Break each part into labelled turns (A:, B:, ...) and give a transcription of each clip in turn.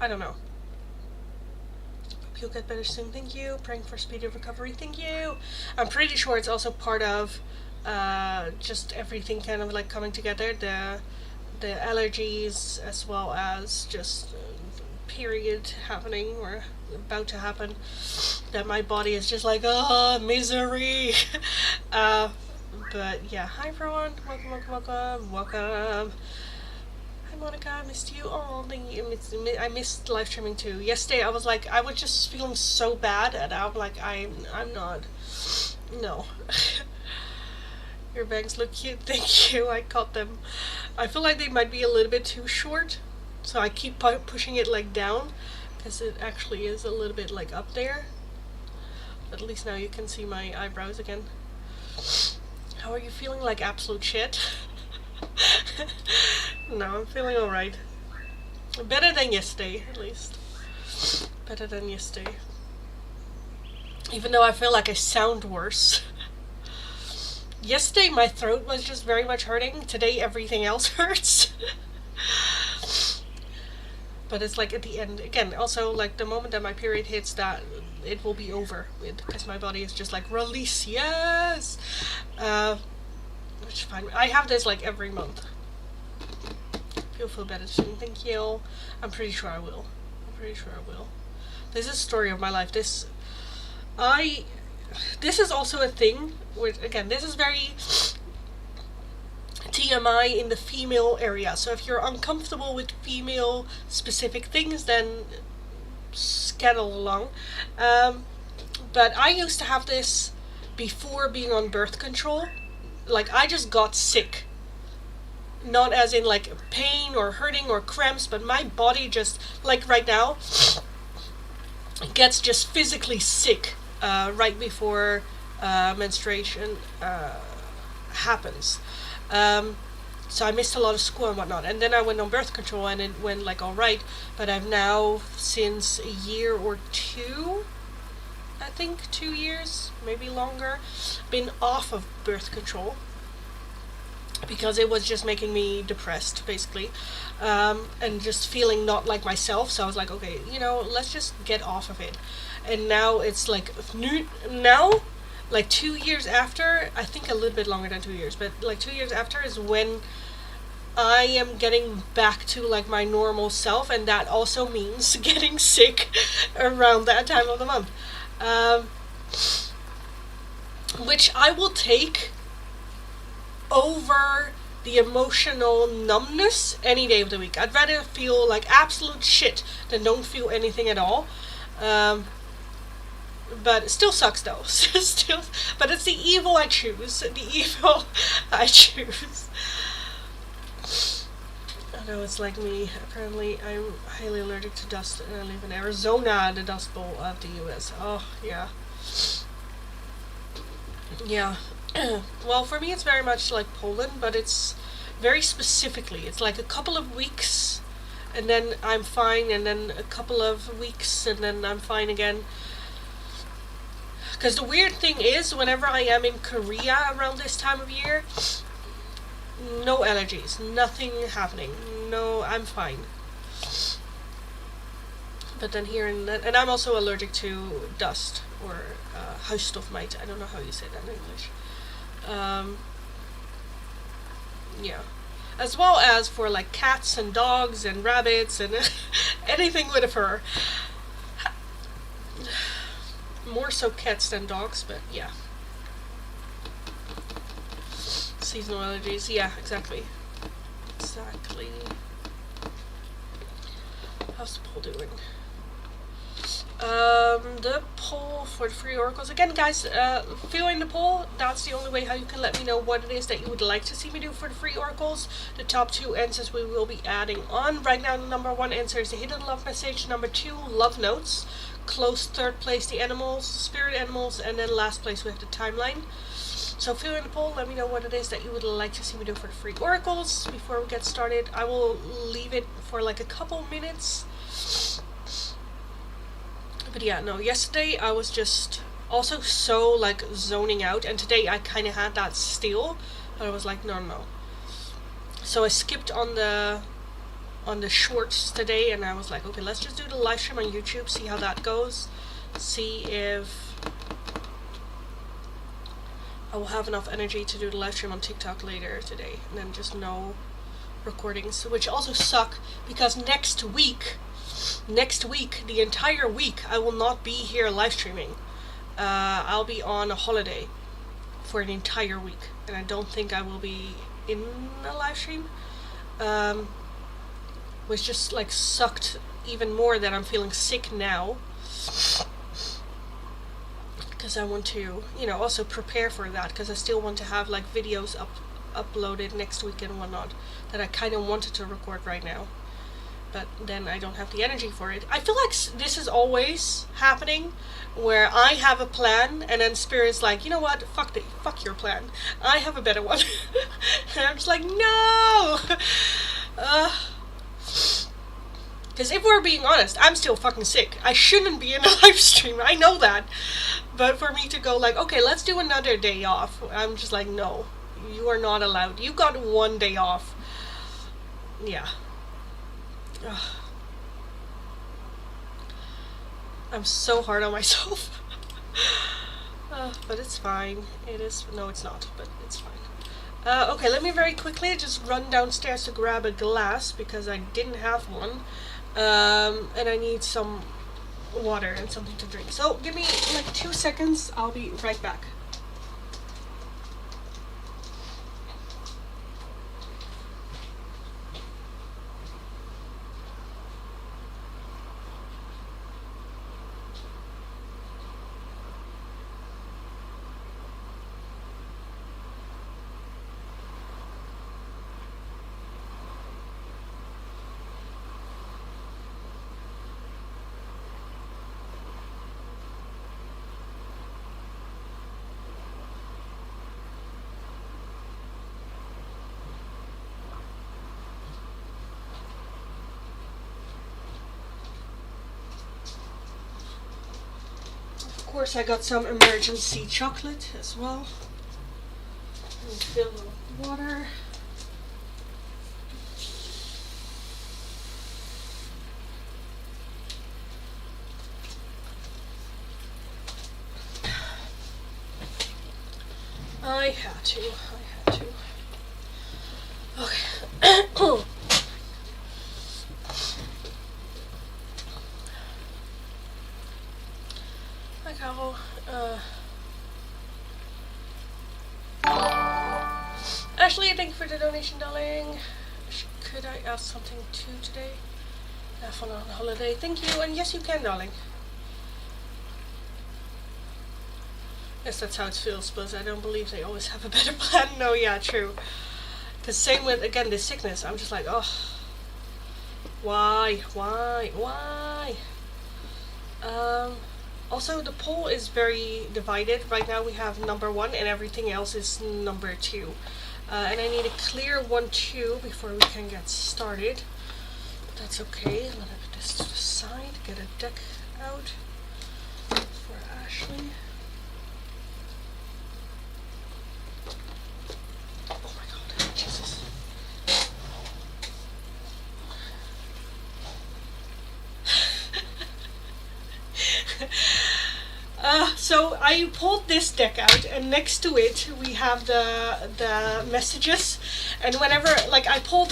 A: I don't know. Hope you'll get better soon, thank you. Praying for speedy recovery, thank you. I'm pretty sure it's also part of just everything kind of like coming together, the allergies as well as just period happening or about to happen, that my body is just like, oh, misery. But yeah, hi everyone, welcome. Hi Monica, I missed you. Oh, thank you. I missed live streaming too. Yesterday I was just feeling so bad, and I'm like, I'm not. No. Your bags look cute, thank you. I caught them. I feel like they might be a little bit too short, so I keep pushing it like down, because it actually is a little bit like up there. But at least now you can see my eyebrows again. How are you feeling? Like absolute shit? No, I'm feeling alright. Better than yesterday, at least. Better than yesterday. Even though I feel like I sound worse. Yesterday my throat was just very much hurting. Today everything else hurts. But it's like at the end, again, also like the moment that my period hits, that it will be over, because my body is just like, release, yes! Which is fine. I have this like every month. You'll feel better soon, thank you. I'm pretty sure I will. This is the story of my life. This is also a thing, with, again, this is very TMI in the female area, so if you're uncomfortable with female specific things, then scuttle along. But I used to have this before being on birth control. Like, I just got sick. Not as in like pain or hurting or cramps, but my body just, like right now, gets just physically sick right before menstruation happens. So I missed a lot of school and whatnot, and then I went on birth control and it went like alright, but I've now, since a year or two, I think 2 years, maybe longer, been off of birth control, because it was just making me depressed, basically, and just feeling not like myself. So I was like, okay, let's just get off of it. And now it's like, now, like 2 years after, I think a little bit longer than 2 years, but like 2 years after is when I am getting back to like my normal self, and that also means getting sick around that time of the month. Which I will take over the emotional numbness any day of the week. I'd rather feel like absolute shit than don't feel anything at all. But it still sucks though. But it's the evil I choose. I know it's like me. Apparently, I'm highly allergic to dust, and I live in Arizona, the Dust Bowl of the U.S. Oh, yeah. Yeah. Well, for me, it's very much like Poland, but it's very specifically. It's like a couple of weeks, and then I'm fine, and then a couple of weeks, and then I'm fine again. Because the weird thing is, whenever I am in Korea around this time of year, no allergies, nothing happening, no, I'm fine. But then here and I'm also allergic to dust, or huisstofmijt, I don't know how you say that in English. Yeah. As well as for like cats and dogs and rabbits and anything with a fur. More so cats than dogs, but yeah. Seasonal allergies, yeah, exactly. How's the poll doing? The poll for the free oracles. Again, guys, fill in the poll. That's the only way how you can let me know what it is that you would like to see me do for the free oracles. The top 2 answers we will be adding on. Right now, the number 1 answer is the hidden love message. Number 2, love notes. Close 3rd place, the animals, spirit animals, and then last place we have the timeline. So fill in the poll, let me know what it is that you would like to see me do for the free oracles. Before we get started, I will leave it for like a couple minutes. But yeah, no, yesterday I was just also so like zoning out, and today I kind of had that still, but I was like, no. So I skipped on the on the shorts today, and I was like, okay, let's just do the live stream on YouTube, see how that goes, see if I will have enough energy to do the live stream on TikTok later today, and then just no recordings, which also suck because next week, the entire week, I will not be here live streaming. I'll be on a holiday for an entire week, and I don't think I will be in a live stream. Which just like sucked even more that I'm feeling sick now, because I want to, you know, also prepare for that, because I still want to have like videos uploaded next week and whatnot that I kind of wanted to record right now, but then I don't have the energy for it. I feel like this is always happening, where I have a plan and then Spirit's like, you know what, fuck your plan, I have a better one. And I'm just like, no. Because if we're being honest, I'm still fucking sick. I shouldn't be in a live stream, I know that. But for me to go like, okay, let's do another day off, I'm just like, no, you are not allowed. You got one day off. Yeah. Ugh. I'm so hard on myself. But it's fine. It is. No, it's not, but it's fine. Okay, let me very quickly just run downstairs to grab a glass because I didn't have one. And I need some water and something to drink. So give me like 2 seconds. I'll be right back. Of course, I got some emergency chocolate as well. And fill it with water. I had to. Okay. Hi, Carol. Ashley, thank you for the donation, darling. Could I ask something too today? Have fun on holiday. Thank you, and yes, you can, darling. Yes, that's how it feels, but I don't believe they always have a better plan. No, yeah, true. Because same with, again, this sickness. I'm just like, oh, why? Also, the poll is very divided. Right now we have number 1 and everything else is number 2. And I need a clear 1-2 before we can get started. But that's okay. I'm gonna put this to the side, get a deck out for Ashley. Oh my god, Jesus. So I pulled this deck out, and next to it we have the messages, and whenever like I pulled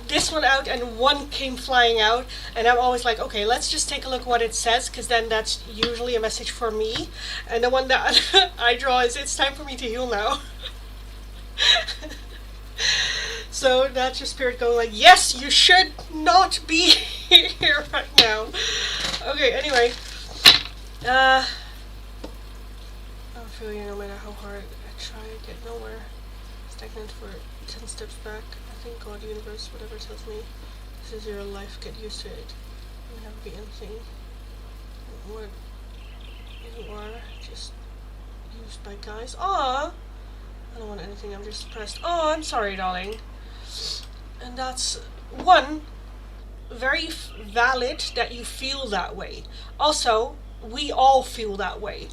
A: this one out and one came flying out, and I'm always like, okay, let's just take a look what it says, because then that's usually a message for me, and the one that I draw is, it's time for me to heal now. So that's your spirit going like, yes, you should not be here right now. Okay, anyway. I feel you, no matter how hard I try, I get nowhere. Stagnant for 10 steps back. I think God, universe, whatever tells me this is your life, get used to it. You never be anything. What you are, just used by guys. Aww! I don't want anything, I'm just depressed. Oh, I'm sorry, darling. And that's one, very valid that you feel that way. Also, we all feel that way.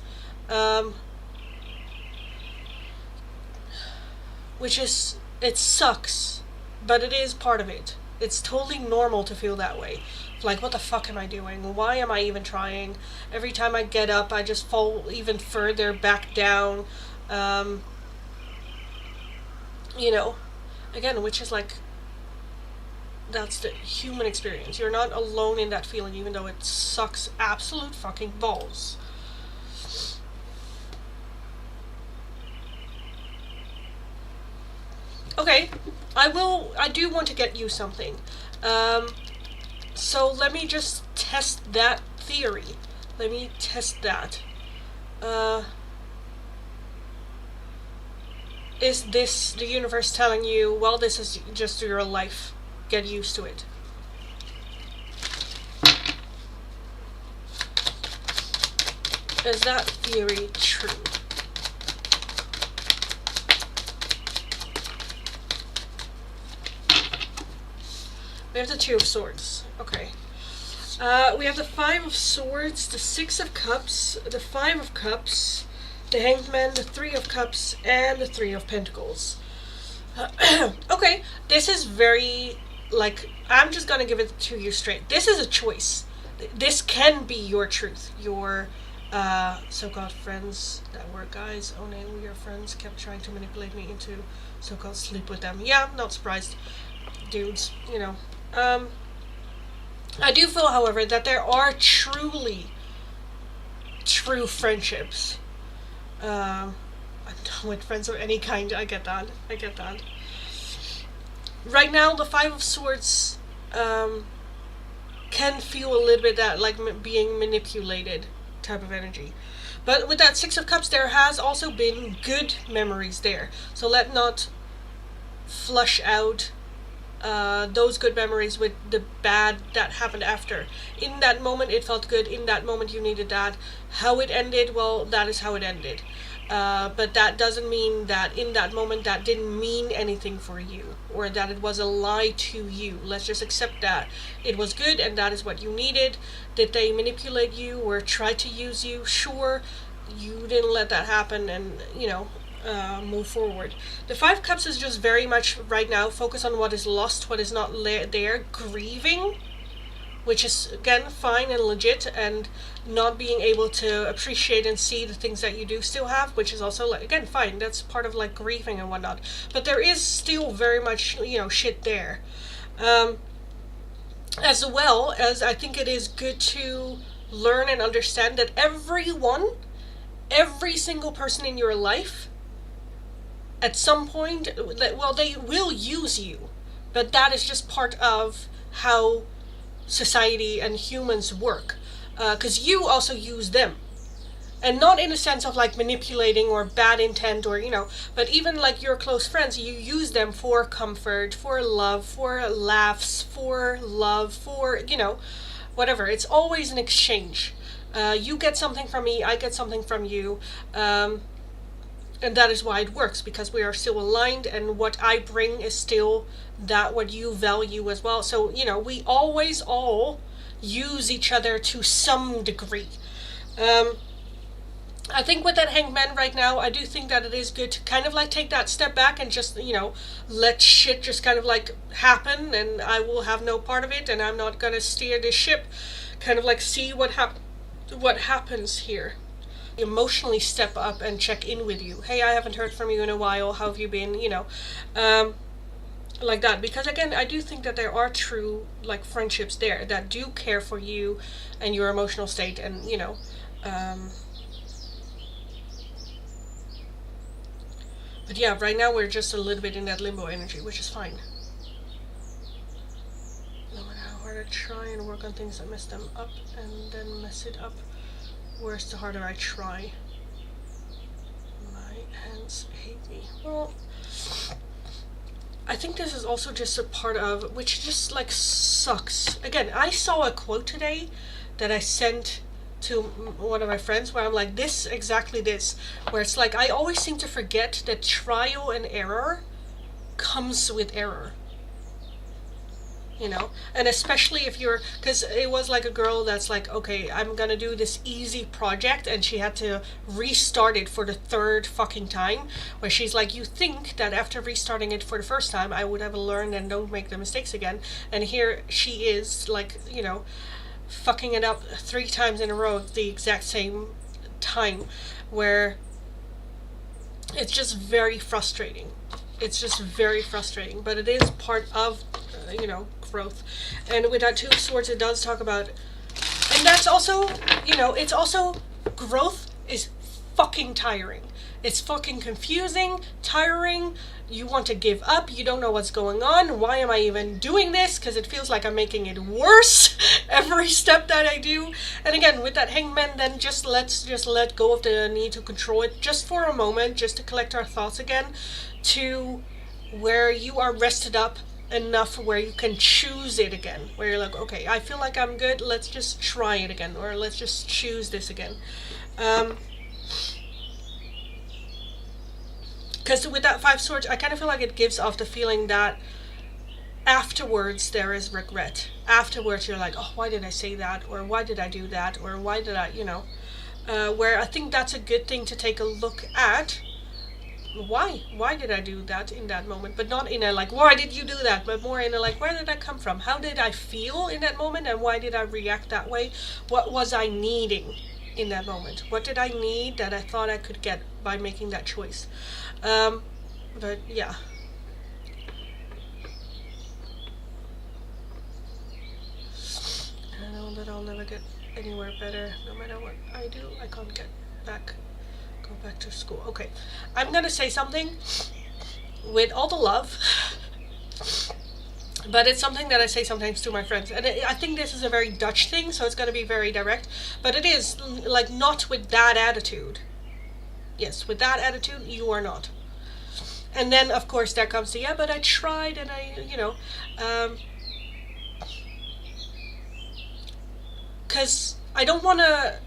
A: Which is, it sucks, but it is part of it. It's totally normal to feel that way. Like, what the fuck am I doing? Why am I even trying? Every time I get up, I just fall even further back down. Um, you know, again, which is like, that's the human experience. You're not alone in that feeling, even though it sucks absolute fucking balls. Okay, I do want to get you something. So let me just test that theory. Let me test that. Is this the universe telling you, well, this is just your life? Get used to it. Is that theory true? We have the Two of Swords. Okay. We have the Five of Swords, the Six of Cups, the Five of Cups, the Hanged Man, the Three of Cups, and the Three of Pentacles. Okay, this is very, like, I'm just gonna give it to you straight. This is a choice. This can be your truth. Your so-called friends that were guys, oh no, your friends kept trying to manipulate me into so-called sleep with them. Yeah, not surprised. Dudes, you know. I do feel, however, that there are truly true friendships. I'm done with friends of any kind. I get that. Right now, the Five of Swords can feel a little bit that like being manipulated type of energy. But with that Six of Cups, there has also been good memories there. So let not flush out those good memories with the bad that happened after. In that moment, it felt good. In that moment, you needed that. How it ended, well, that is how it ended. But that doesn't mean that in that moment that didn't mean anything for you, or that it was a lie to you. Let's just accept that it was good and that is what you needed. Did they manipulate you or try to use you? Sure, you didn't let that happen, and move forward. The Five Cups is just very much right now focus on what is lost, what is not there, grieving, which is again fine and legit, and not being able to appreciate and see the things that you do still have, which is also like, again, fine. That's part of like grieving and whatnot. But there is still very much shit there. As well as I think it is good to learn and understand that every single person in your life, at some point, well, they will use you, but that is just part of how society and humans work, because you also use them, and not in a sense of like manipulating or bad intent, or but even like your close friends, you use them for comfort, for love, for laughs, for love, for whatever. It's always an exchange. You get something from me, I get something from you, and that is why it works, because we are still aligned, and what I bring is still that what you value as well. So we always all use each other to some degree. I think with that Hanged Man right now, I do think that it is good to kind of like take that step back and just let shit just kind of like happen, and I will have no part of it, and I'm not gonna steer this ship. Kind of like see what happens here. Emotionally step up and check in with you. Hey, I haven't heard from you in a while. How have you been? Like that. Because again, I do think that there are true like friendships there that do care for you and your emotional state, and but yeah, right now we're just a little bit in that limbo energy, which is fine. No matter how hard I try and work on things that mess them up and then mess it up worse, the harder I try. My hands hate me. Well, I think this is also just a part of, which just like sucks. Again, I saw a quote today that I sent to one of my friends where I'm like, exactly this, where it's like, I always seem to forget that trial and error comes with error. you know. And especially if you're, because it was like a girl that's like, okay, I'm gonna do this easy project, and she had to restart it for the third fucking time, where she's like, you think that after restarting it for the first time I would have learned and don't make the mistakes again, and here she is, like, you know, fucking it up 3 times in a row at the exact same time, where it's just very frustrating. It's just very frustrating, but it is part of, you know, growth. And with that Two of Swords, it does talk about, and that's also, you know, it's also, growth is fucking tiring. It's fucking confusing, tiring. You want to give up. You don't know what's going on. Why am I even doing this? Because it feels like I'm making it worse every step that I do. And again, with that Hangman, then let's let go of the need to control it just for a moment, just to collect our thoughts again, to where you are rested up enough where you can choose it again, where you're like, okay, I feel like I'm good, let's just try it again, or let's just choose this again. Because with that Five Swords, I kind of feel like it gives off the feeling that afterwards there is regret. Afterwards you're like, oh, why did I say that, or why did I do that, or why did I, you know, where I think that's a good thing to take a look at. Why did I do that in that moment? But not in a like, why did you do that, but more in a like, where did that come from? How did I feel in that moment, and why did I react that way? What was I needing in that moment? What did I need that I thought I could get by making that choice? But yeah. I know that I'll never get anywhere better. No matter what I do, I can't go back to school. Okay, I'm gonna say something with all the love, but it's something that I say sometimes to my friends, and I think this is a very Dutch thing, so it's gonna be very direct, but it is like, not with that attitude. Yes, with that attitude, you are not. And then of course there comes the, yeah, but I tried, and I, you know, because I don't want to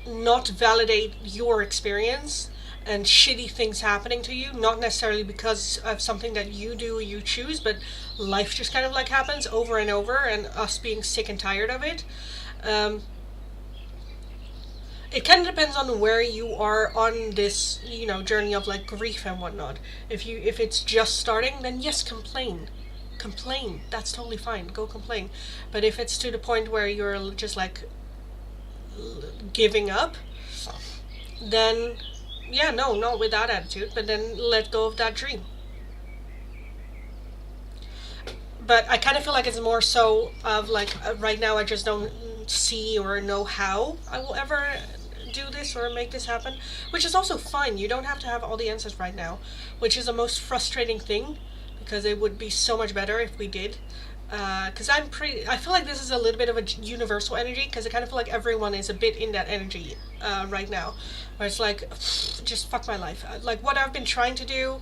A: not validate your experience and shitty things happening to you, not necessarily because of something that you do, you choose, but life just kind of like happens over and over, and us being sick and tired of it. It kind of depends on where you are on this, you know, journey of like grief and whatnot. If it's just starting, then yes, complain. That's totally fine, go complain. But if it's to the point where you're just like giving up, then yeah, no, not with that attitude, but then let go of that dream. But I kind of feel like it's more so of like, right now I just don't see or know how I will ever do this or make this happen, which is also fine. You don't have to have all the answers right now, which is the most frustrating thing, because it would be so much better if we did. Because I feel like this is a little bit of a universal energy, because I kind of feel like everyone is a bit in that energy right now, where it's like, just fuck my life. Like, what I've been trying to do,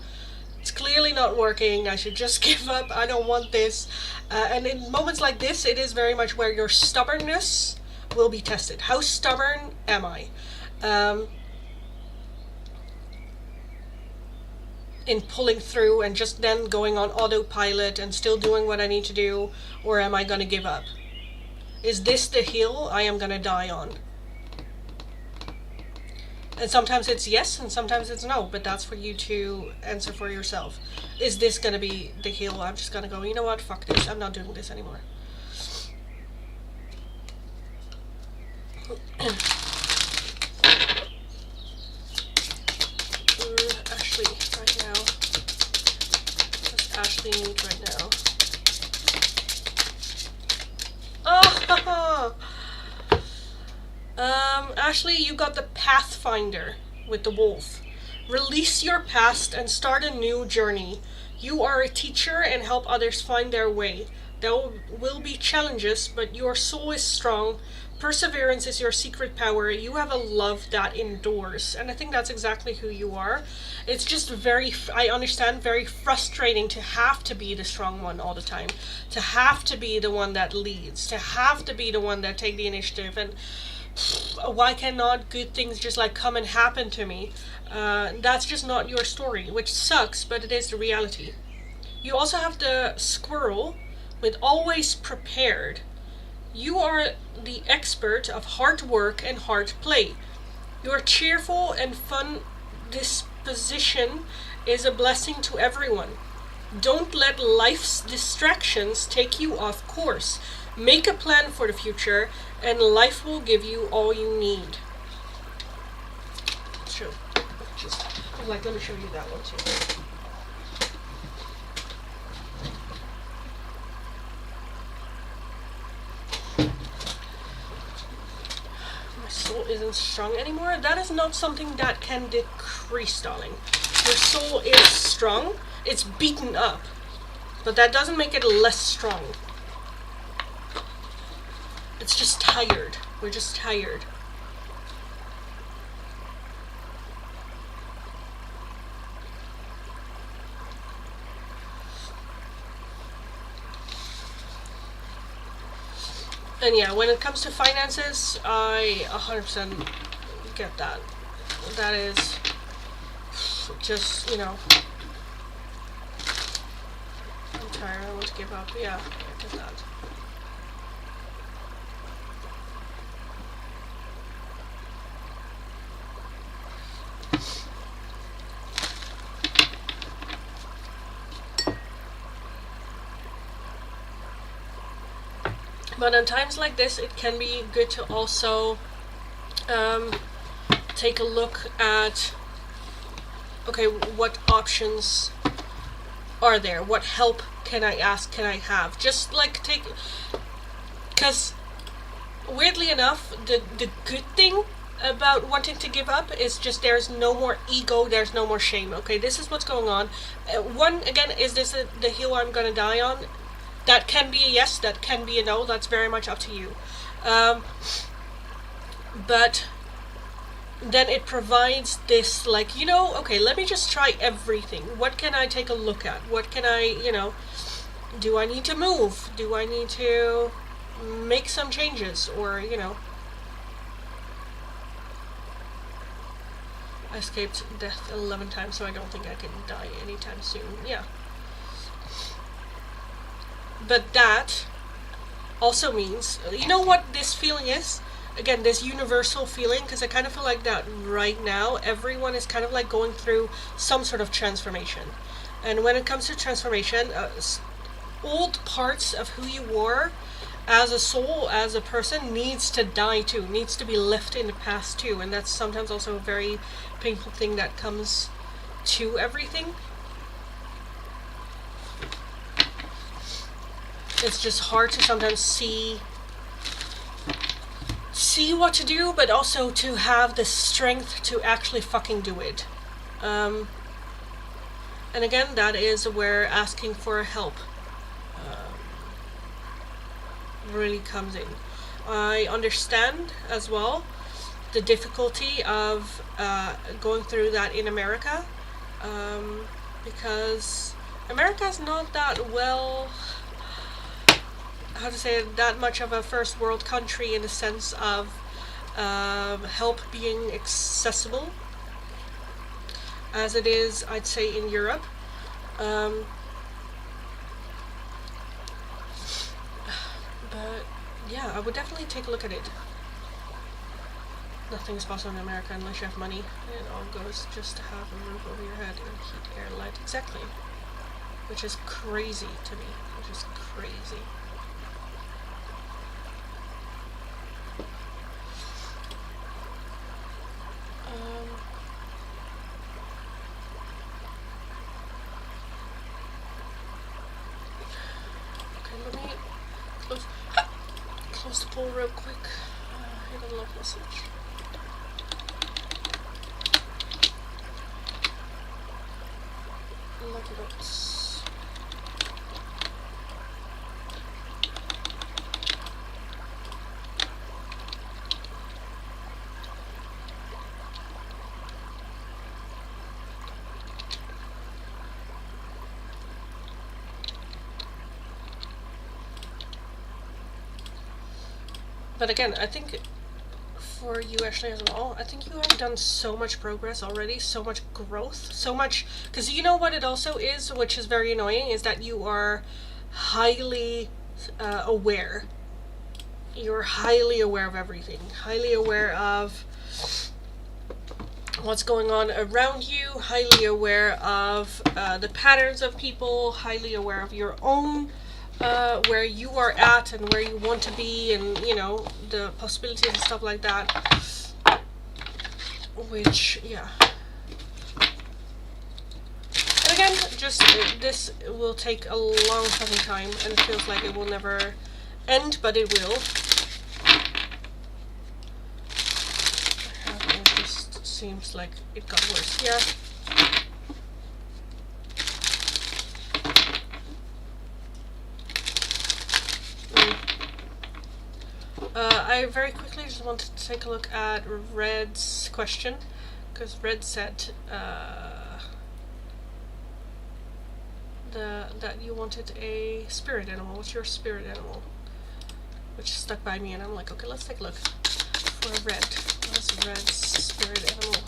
A: it's clearly not working, I should just give up, I don't want this. And in moments like this, it is very much where your stubbornness will be tested. How stubborn am I? In pulling through and just then going on autopilot and still doing what I need to do, or am I gonna give up? Is this the hill I am gonna die on? And sometimes it's yes, and sometimes it's no, but that's for you to answer for yourself. Is this gonna be the hill I'm just gonna go, you know what, fuck this, I'm not doing this anymore. Ashley, right now. What's Ashley need right now? Oh! Ashley, you got the Pathfinder with the wolf. Release your past and start a new journey. You are a teacher and help others find their way. There will be challenges, but your soul is strong. Perseverance is your secret power. You have a love that endures. And I think that's exactly who you are. It's just very, I understand, very frustrating to have to be the strong one all the time. To have to be the one that leads. To have to be the one that take the initiative. And why cannot good things just like come and happen to me? That's just not your story, which sucks, but it is the reality. You also have the squirrel with always prepared. You are the expert of hard work and hard play. Your cheerful and fun disposition is a blessing to everyone. Don't let life's distractions take you off course. Make a plan for the future, and life will give you all you need. Sure. Just like, let me show you that one too. Soul isn't strong anymore. That is not something that can decrease, darling. Your soul is strong. It's beaten up, but that doesn't make it less strong. It's just tired. We're just tired. And yeah, when it comes to finances, I 100% get that. That is just, you know, I'm tired, I want to give up. Yeah, I get that. But in times like this, it can be good to also take a look at, okay, what options are there? What help can I ask, can I have? Just like take, because weirdly enough, the good thing about wanting to give up is just there's no more ego, there's no more shame. Okay, this is what's going on. One, again, is this the hill I'm going to die on? That can be a yes, that can be a no, that's very much up to you. But then it provides this, like, you know, okay, let me just try everything. What can I take a look at? What can I, you know, do I need to move? Do I need to make some changes? Or, you know, I escaped death 11 times, so I don't think I can die anytime soon. Yeah. But that also means, you know what this feeling is? Again, this universal feeling, because I kind of feel like that right now, everyone is kind of like going through some sort of transformation. And when it comes to transformation, old parts of who you were as a soul, as a person, needs to die too, needs to be left in the past too. And that's sometimes also a very painful thing that comes to everything. It's just hard to sometimes see what to do, but also to have the strength to actually fucking do it. And again, that is where asking for help really comes in. I understand as well the difficulty of going through that in America, because America is not that well, how to say it, that much of a first world country in the sense of help being accessible as it is, I'd say, in Europe. But yeah, I would definitely take a look at it. Nothing is possible in America unless you have money. It all goes just to have a roof over your head and heat, air, light. Exactly. Which is crazy to me. Which is crazy. Okay, let me close the poll real quick. Hit a love message. Lucky dots. But again, I think for you, Ashley, as well, I think you have done so much progress already, so much growth, so much, because you know what it also is, which is very annoying, is that you are highly aware. You're highly aware of everything, highly aware of what's going on around you, highly aware of the patterns of people, highly aware of your own, where you are at and where you want to be, and you know, the possibilities and stuff like that. Which, yeah. And again, just this will take a long fucking time, and it feels like it will never end, but it will. It just seems like it got worse. Yeah. I very quickly just wanted to take a look at Red's question, because Red said that you wanted a spirit animal. What's your spirit animal? Which stuck by me, and I'm like, okay, let's take a look for Red. What's Red's spirit animal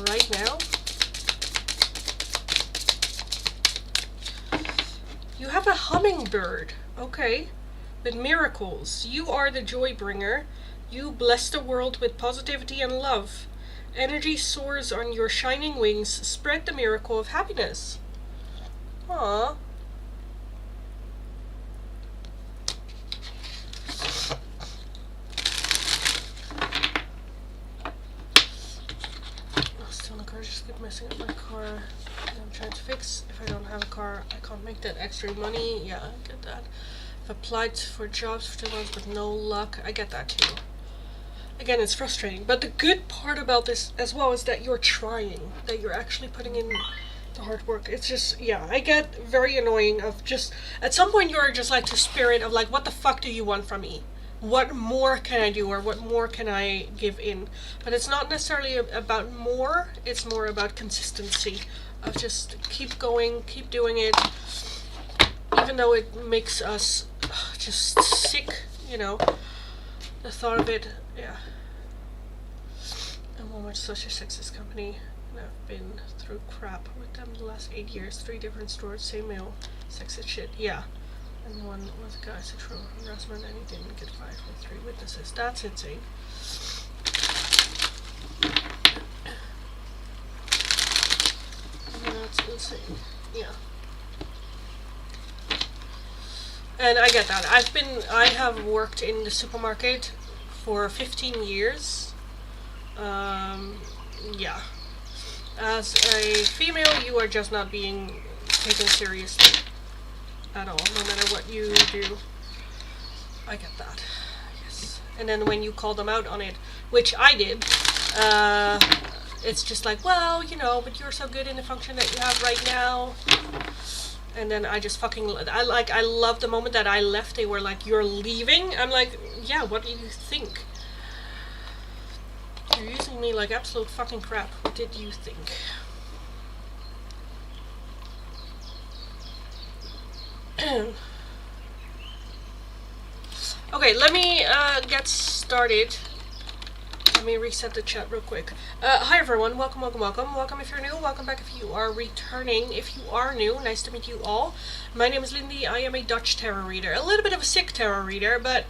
A: right now? You have a hummingbird. Okay. With miracles. You are the joy bringer. You bless the world with positivity and love. Energy soars on your shining wings. Spread the miracle of happiness. Aww. Still in the car, just keep messing up my car. I'm trying to fix. If I don't have a car, I can't make that extra money. Yeah, I get that. I've applied for jobs for 2 months with no luck. I get that too. Again, it's frustrating. But the good part about this as well is that you're trying. That you're actually putting in the hard work. It's just, yeah, I get very annoying of just, at some point you're just like to spirit of like, what the fuck do you want from me? What more can I do, or what more can I give in? But it's not necessarily about more, it's more about consistency. Of just keep going, keep doing it. Even though it makes us just sick, you know, the thought of it, yeah. And Walmart's such a sexist company, and I've been through crap with them the last 8 years. 3 different stores, same mail, sexist shit, yeah. And one was a guy, sexual harassment, and he didn't get fired with 3 witnesses. That's insane. That's insane, yeah. And I get that. I have worked in the supermarket for 15 years. Yeah. As a female, you are just not being taken seriously at all, no matter what you do. I get that. Yes. And then when you call them out on it, which I did, it's just like, well, you know, but you're so good in the function that you have right now. And then I just fucking, I love the moment that I left. They were like, you're leaving? I'm like, yeah, what do you think? You're using me like absolute fucking crap. What did you think? Okay, let me get started. Let me reset the chat real quick. Hi everyone, welcome, welcome, welcome. Welcome if you're new, welcome back if you are returning. If you are new, nice to meet you all. My name is Lindy, I am a Dutch tarot reader. A little bit of a sick tarot reader, but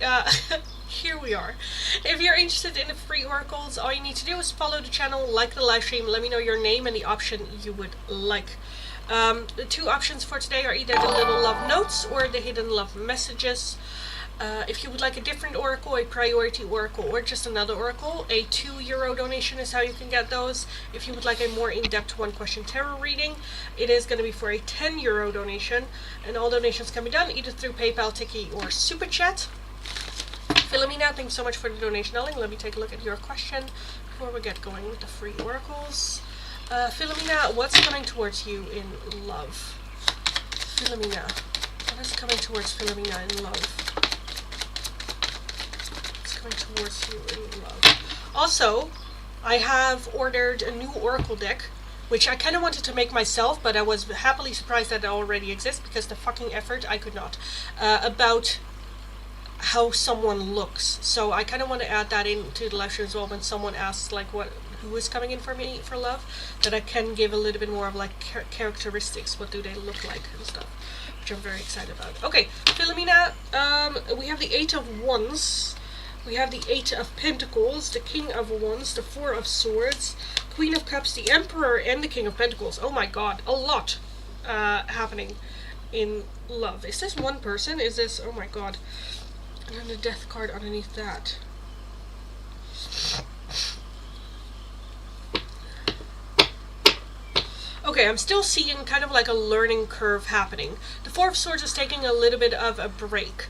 A: here we are. If you're interested in the free oracles, all you need to do is follow the channel, like the live stream, let me know your name and the option you would like. The 2 options for today are either the little love notes or the hidden love messages. If you would like a different oracle, a priority oracle, or just another oracle, a €2 donation is how you can get those. If you would like a more in-depth 1-question tarot reading, it is going to be for a €10 donation, and all donations can be done either through PayPal, Tiki, or Super Chat. Philomena, thanks so much for the donation, darling. Let me take a look at your question before we get going with the free oracles. Philomena, what's coming towards you in love? Philomena, what is coming towards Philomena in love? Towards you in love. Also, I have ordered a new oracle deck, which I kind of wanted to make myself, but I was happily surprised that it already exists because the fucking effort, I could not. About how someone looks. So I kind of want to add that into the live stream as well when someone asks like who is coming in for me for love, that I can give a little bit more of like characteristics, what do they look like and stuff. which I'm very excited about. Okay, Philomena, we have the Eight of Wands, we have the Eight of Pentacles, the King of Wands, the Four of Swords, Queen of Cups, the Emperor, and the King of Pentacles. Oh my god, a lot happening in love. Is this one person? Is this... oh my god. And then the Death card underneath that. Okay, I'm still seeing kind of like a learning curve happening. The Four of Swords is taking a little bit of a break.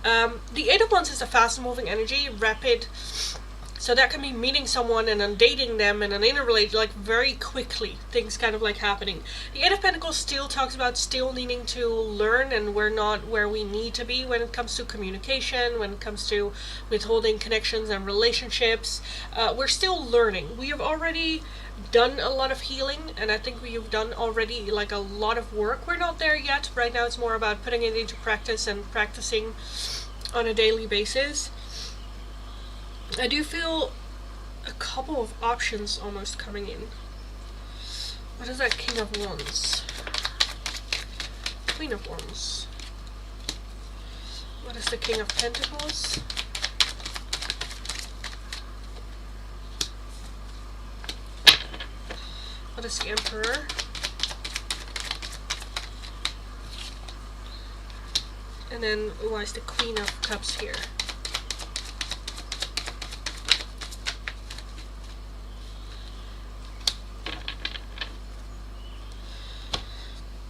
A: The Eight of Wands is a fast-moving energy, rapid, so that can be meeting someone and then dating them and then in a relationship, like very quickly, things kind of like happening. The Eight of Pentacles still talks about still needing to learn, and we're not where we need to be when it comes to communication, when it comes to withholding connections and relationships. We're still learning. We have already done a lot of healing, and I think we've done already like a lot of work. We're not there yet. Right now it's more about putting it into practice and practicing on a daily basis. I do feel a couple of options almost coming in. What is that King of Wands? Queen of Wands. What is the King of Pentacles? What is the Emperor? And then why is the Queen of Cups here?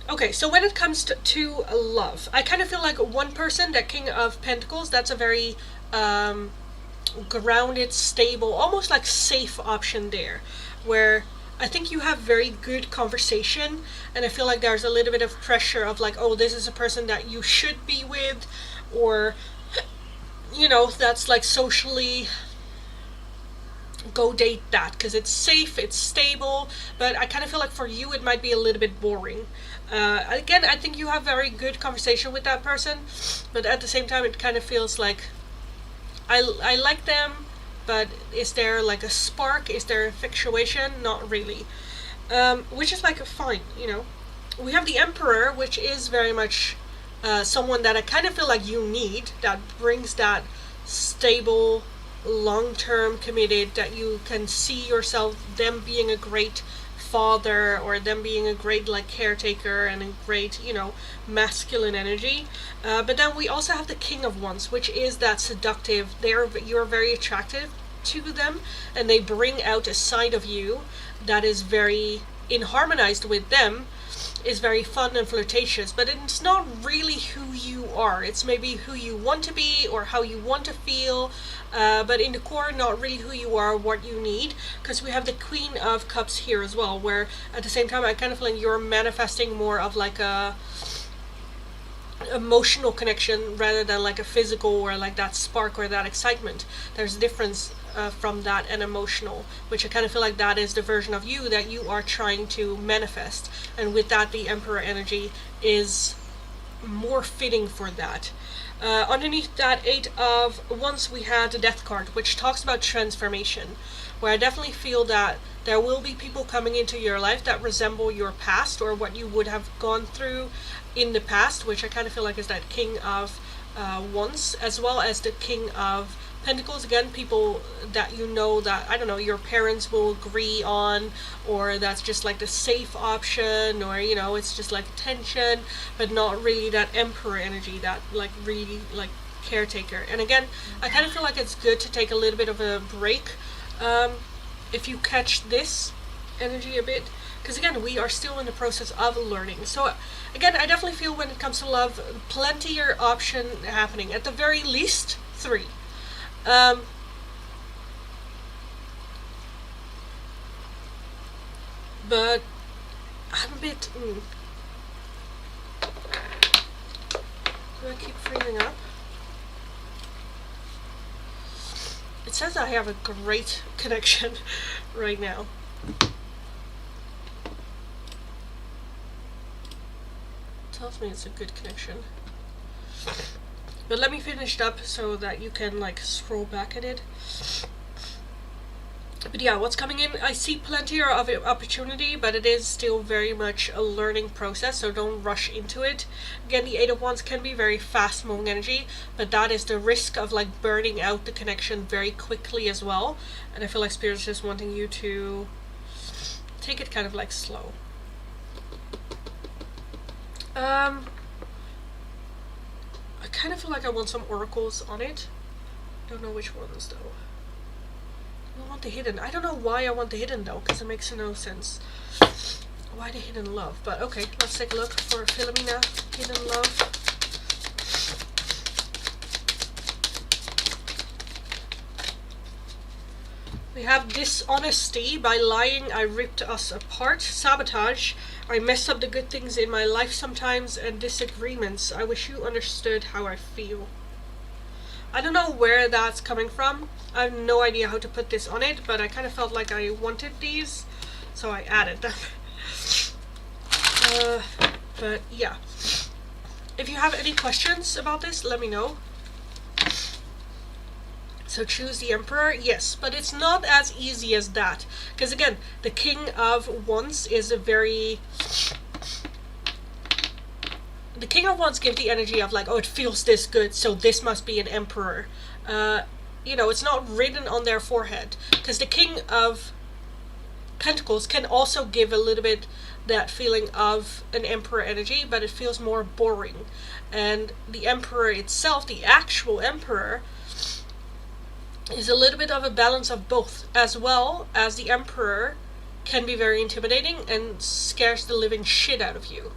A: Okay, so when it comes to love, I kind of feel like one person, that King of Pentacles, that's a very grounded, stable, almost like safe option there, where I think you have very good conversation, and I feel like there's a little bit of pressure of like, oh, this is a person that you should be with, or, you know, that's like socially, go date that, because it's safe, it's stable, but I kind of feel like for you it might be a little bit boring. Again, I think you have very good conversation with that person, but at the same time it kind of feels like I like them, but is there like a spark? Is there a infatuation? Not really. Which is like fine, you know. We have the Emperor, which is very much someone that I kind of feel like you need, that brings that stable, long-term committed, that you can see yourself, them being a great father, or them being a great like caretaker and a great, you know, masculine energy. But then we also have the King of Wands, which is that seductive. You're very attractive to them, and they bring out a side of you that is very harmonized with them, is very fun and flirtatious, but it's not really who you are. It's maybe who you want to be or how you want to feel, but in the core, not really who you are, what you need, because we have the Queen of Cups here as well, where at the same time I kind of feel like you're manifesting more of like a emotional connection rather than like a physical or like that spark or that excitement. There's a difference from that and emotional, which I kind of feel like that is the version of you that you are trying to manifest, and with that the Emperor energy is more fitting for that. Underneath that Eight of Wands we had the Death card, which talks about transformation, where I definitely feel that there will be people coming into your life that resemble your past or what you would have gone through in the past, which I kind of feel like is that King of Wands, as well as the King of Pentacles. Again, people that you know that, I don't know, your parents will agree on, or that's just like the safe option, or, you know, it's just like tension, but not really that Emperor energy, that like really like caretaker. And again, I kind of feel like it's good to take a little bit of a break if you catch this energy a bit, because again, we are still in the process of learning. So again, I definitely feel when it comes to love, plenty-er option happening, at the very least 3. But I'm a bit do I keep freezing up? It says I have a great connection right now. Tells me it's a good connection. But let me finish it up so that you can like scroll back at it. But yeah, what's coming in, I see plenty of opportunity, but it is still very much a learning process, so don't rush into it. Again, the Eight of Wands can be very fast moving energy, but that is the risk of like burning out the connection very quickly as well. And I feel like Spirit is just wanting you to take it kind of like slow. I kind of feel like I want some oracles on it. Don't know which ones though. I want the hidden. I don't know why I want the hidden though, because it makes no sense. Why the hidden love? But okay, let's take a look for Philomena. Hidden love. We have dishonesty. By lying, I ripped us apart. Sabotage. I mess up the good things in my life sometimes. And disagreements. I wish you understood how I feel. I don't know where that's coming from. I have no idea how to put this on it, but I kind of felt like I wanted these, so I added them. But yeah. If you have any questions about this, let me know. So choose the Emperor, yes, but it's not as easy as that. Because again, the King of Wands is a very... The King of Wands give the energy of like, oh, it feels this good, so this must be an Emperor. You know, it's not written on their forehead. Because the King of Pentacles can also give a little bit that feeling of an Emperor energy, but it feels more boring. And the Emperor itself, the actual Emperor, is a little bit of a balance of both, as well as the Emperor can be very intimidating and scares the living shit out of you.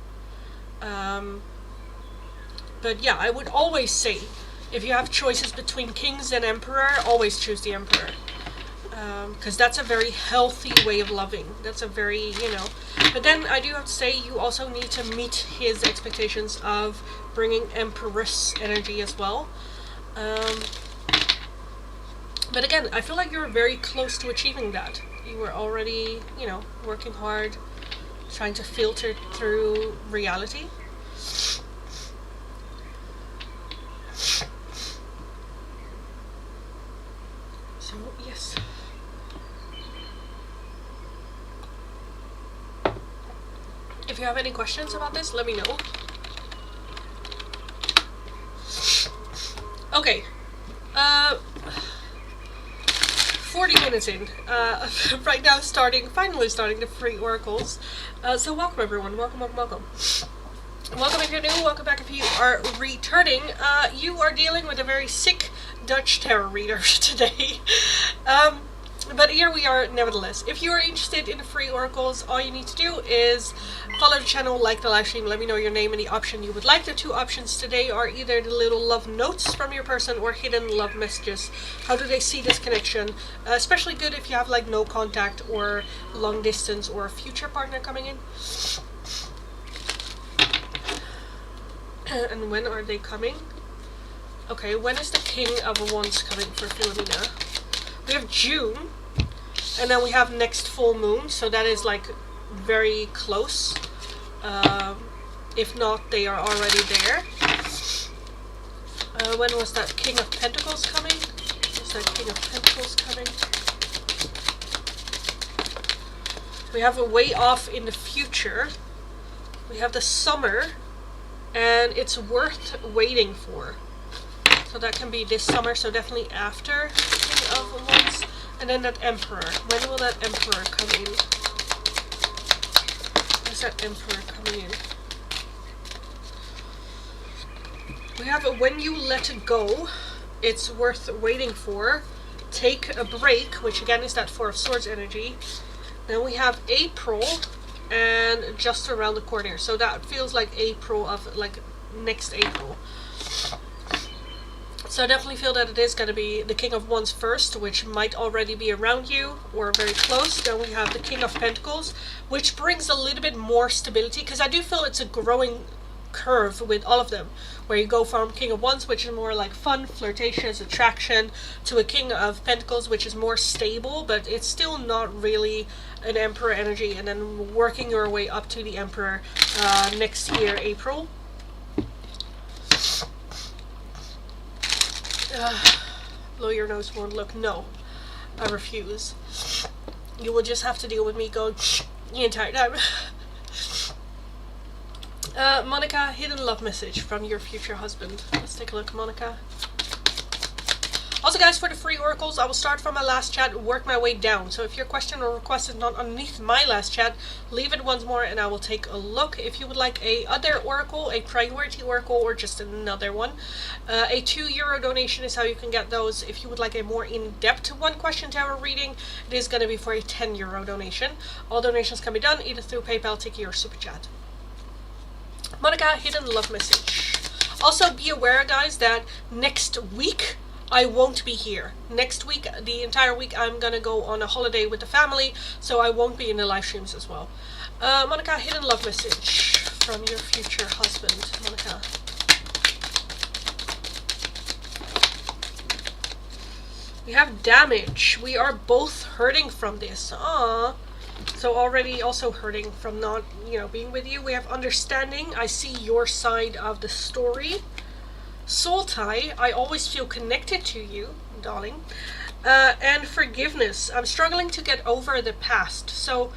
A: But yeah, I would always say, if you have choices between kings and emperor, always choose the emperor. Because that's a very healthy way of loving. That's a very, you know... But then I do have to say, you also need to meet his expectations of bringing empress energy as well. But again, I feel like you're very close to achieving that. You were already, you know, working hard, trying to filter through reality. So, yes. If you have any questions about this, let me know. Okay. 40 minutes in. Right now finally starting the free oracles. So welcome everyone. Welcome. Welcome if you're new, welcome back if you are returning. You are dealing with a very sick Dutch tarot reader today. But here we are nevertheless. If you are interested in the free oracles, all you need to do is follow the channel, like the live stream, let me know your name and the option you would like. The two options today are either the little love notes from your person or hidden love messages. How do they see this connection? Especially good if you have like no contact or long distance or a future partner coming in. And when are they coming? Okay, when is the King of Wands coming for Philomena? We have June, and then we have next full moon, so that is like very close. If not, they are already there. When was that King of Pentacles coming? Was that King of Pentacles coming? We have a way off in the future. We have the summer, and it's worth waiting for. So that can be this summer, so definitely after the King of Wands. And then that Emperor. When will that Emperor come in? Where's that Emperor coming in? We have a when you let it go, it's worth waiting for. Take a break, which again is that Four of Swords energy. Then we have April, and just around the corner. So that feels like April of like next April. So I definitely feel that it is going to be the King of Wands first, which might already be around you or very close. Then we have the King of Pentacles, which brings a little bit more stability, because I do feel it's a growing curve with all of them, where you go from King of Wands, which is more like fun, flirtatious, attraction, to a King of Pentacles, which is more stable, but it's still not really an Emperor energy, and then working your way up to the Emperor next year, April. Blow your nose won't look, no. I refuse. You will just have to deal with me going the entire time. Monica, hidden love message from your future husband. Let's take a look, Monica. Also, guys, for the free oracles, I will start from my last chat, work my way down. So if your question or request is not underneath my last chat, leave it once more and I will take a look. If you would like a other oracle, a priority oracle, or just another one, a €2 donation is how you can get those. If you would like a more in-depth one question tarot reading, it is going to be for a €10 donation. All donations can be done either through PayPal, Tiki, or Super Chat. Monica, hidden love message. Also, be aware, guys, that next week I won't be here. Next week, the entire week, I'm gonna go on a holiday with the family, so I won't be in the live streams as well. Monica, hidden love message from your future husband. Monica. We have damage. We are both hurting from this. So already also hurting from not, being with you. We have understanding. I see your side of the story. Soul tie, I always feel connected to you, darling. And forgiveness. I'm struggling to get over the past. So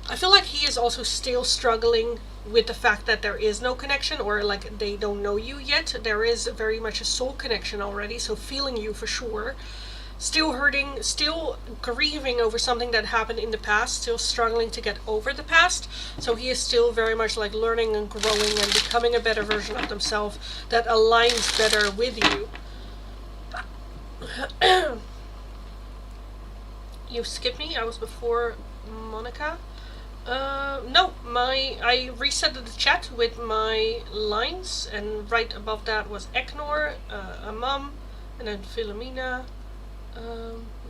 A: I feel like he is also still struggling with the fact that there is no connection, or like they don't know you yet. There is very much a soul connection already, so feeling you for sure. Still hurting, still grieving over something that happened in the past, still struggling to get over the past. So he is still very much like learning and growing and becoming a better version of themselves that aligns better with you. You skipped me? I was before Monica. No, I reset the chat with my lines, and right above that was Eknor, Amam, and then Philomena.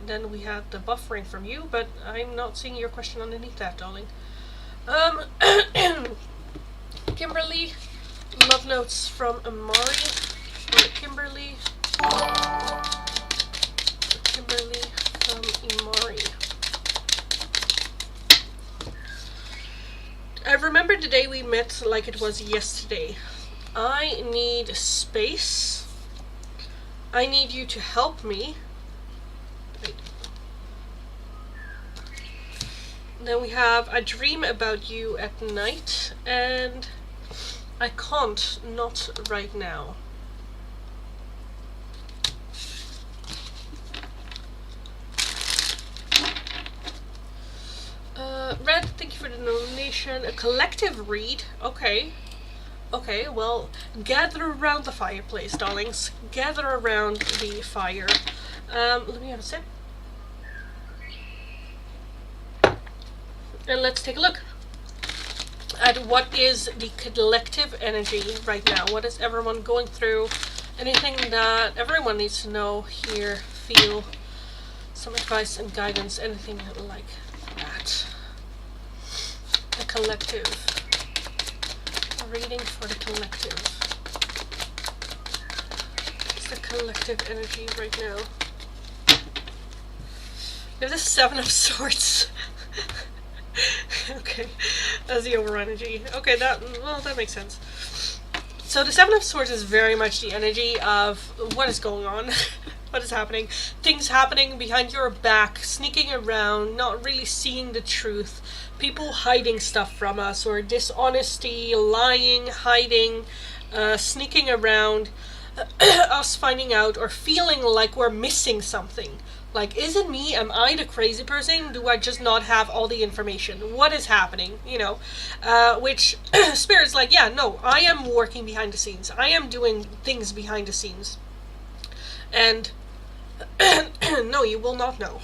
A: Then we had the buffering from you, but I'm not seeing your question underneath that, darling. Kimberly, love notes from Amari. Kimberly from Imari. I remember the day we met like it was yesterday. I need space. I need you to help me. Then we have I dream about you at night, and I can't, not right now. Red, thank you for the donation. A collective read. Okay, well, gather around the fireplace, darlings. Gather around the fire. Let me have a sip. And let's take a look at what is the collective energy right now. What is everyone going through? Anything that everyone needs to know, hear, feel, some advice and guidance, anything like that. The collective. A reading for the collective. What's the collective energy right now? We have the Seven of Swords. Okay, that's the over energy. Okay, that makes sense. So the Seven of Swords is very much the energy of what is going on, what is happening, things happening behind your back, sneaking around, not really seeing the truth, people hiding stuff from us, or dishonesty, lying, hiding, sneaking around, us finding out or feeling like we're missing something. Like, is it me? Am I the crazy person? Do I just not have all the information? What is happening? Which Spirit's like, yeah, no, I am working behind the scenes. I am doing things behind the scenes. And no, you will not know.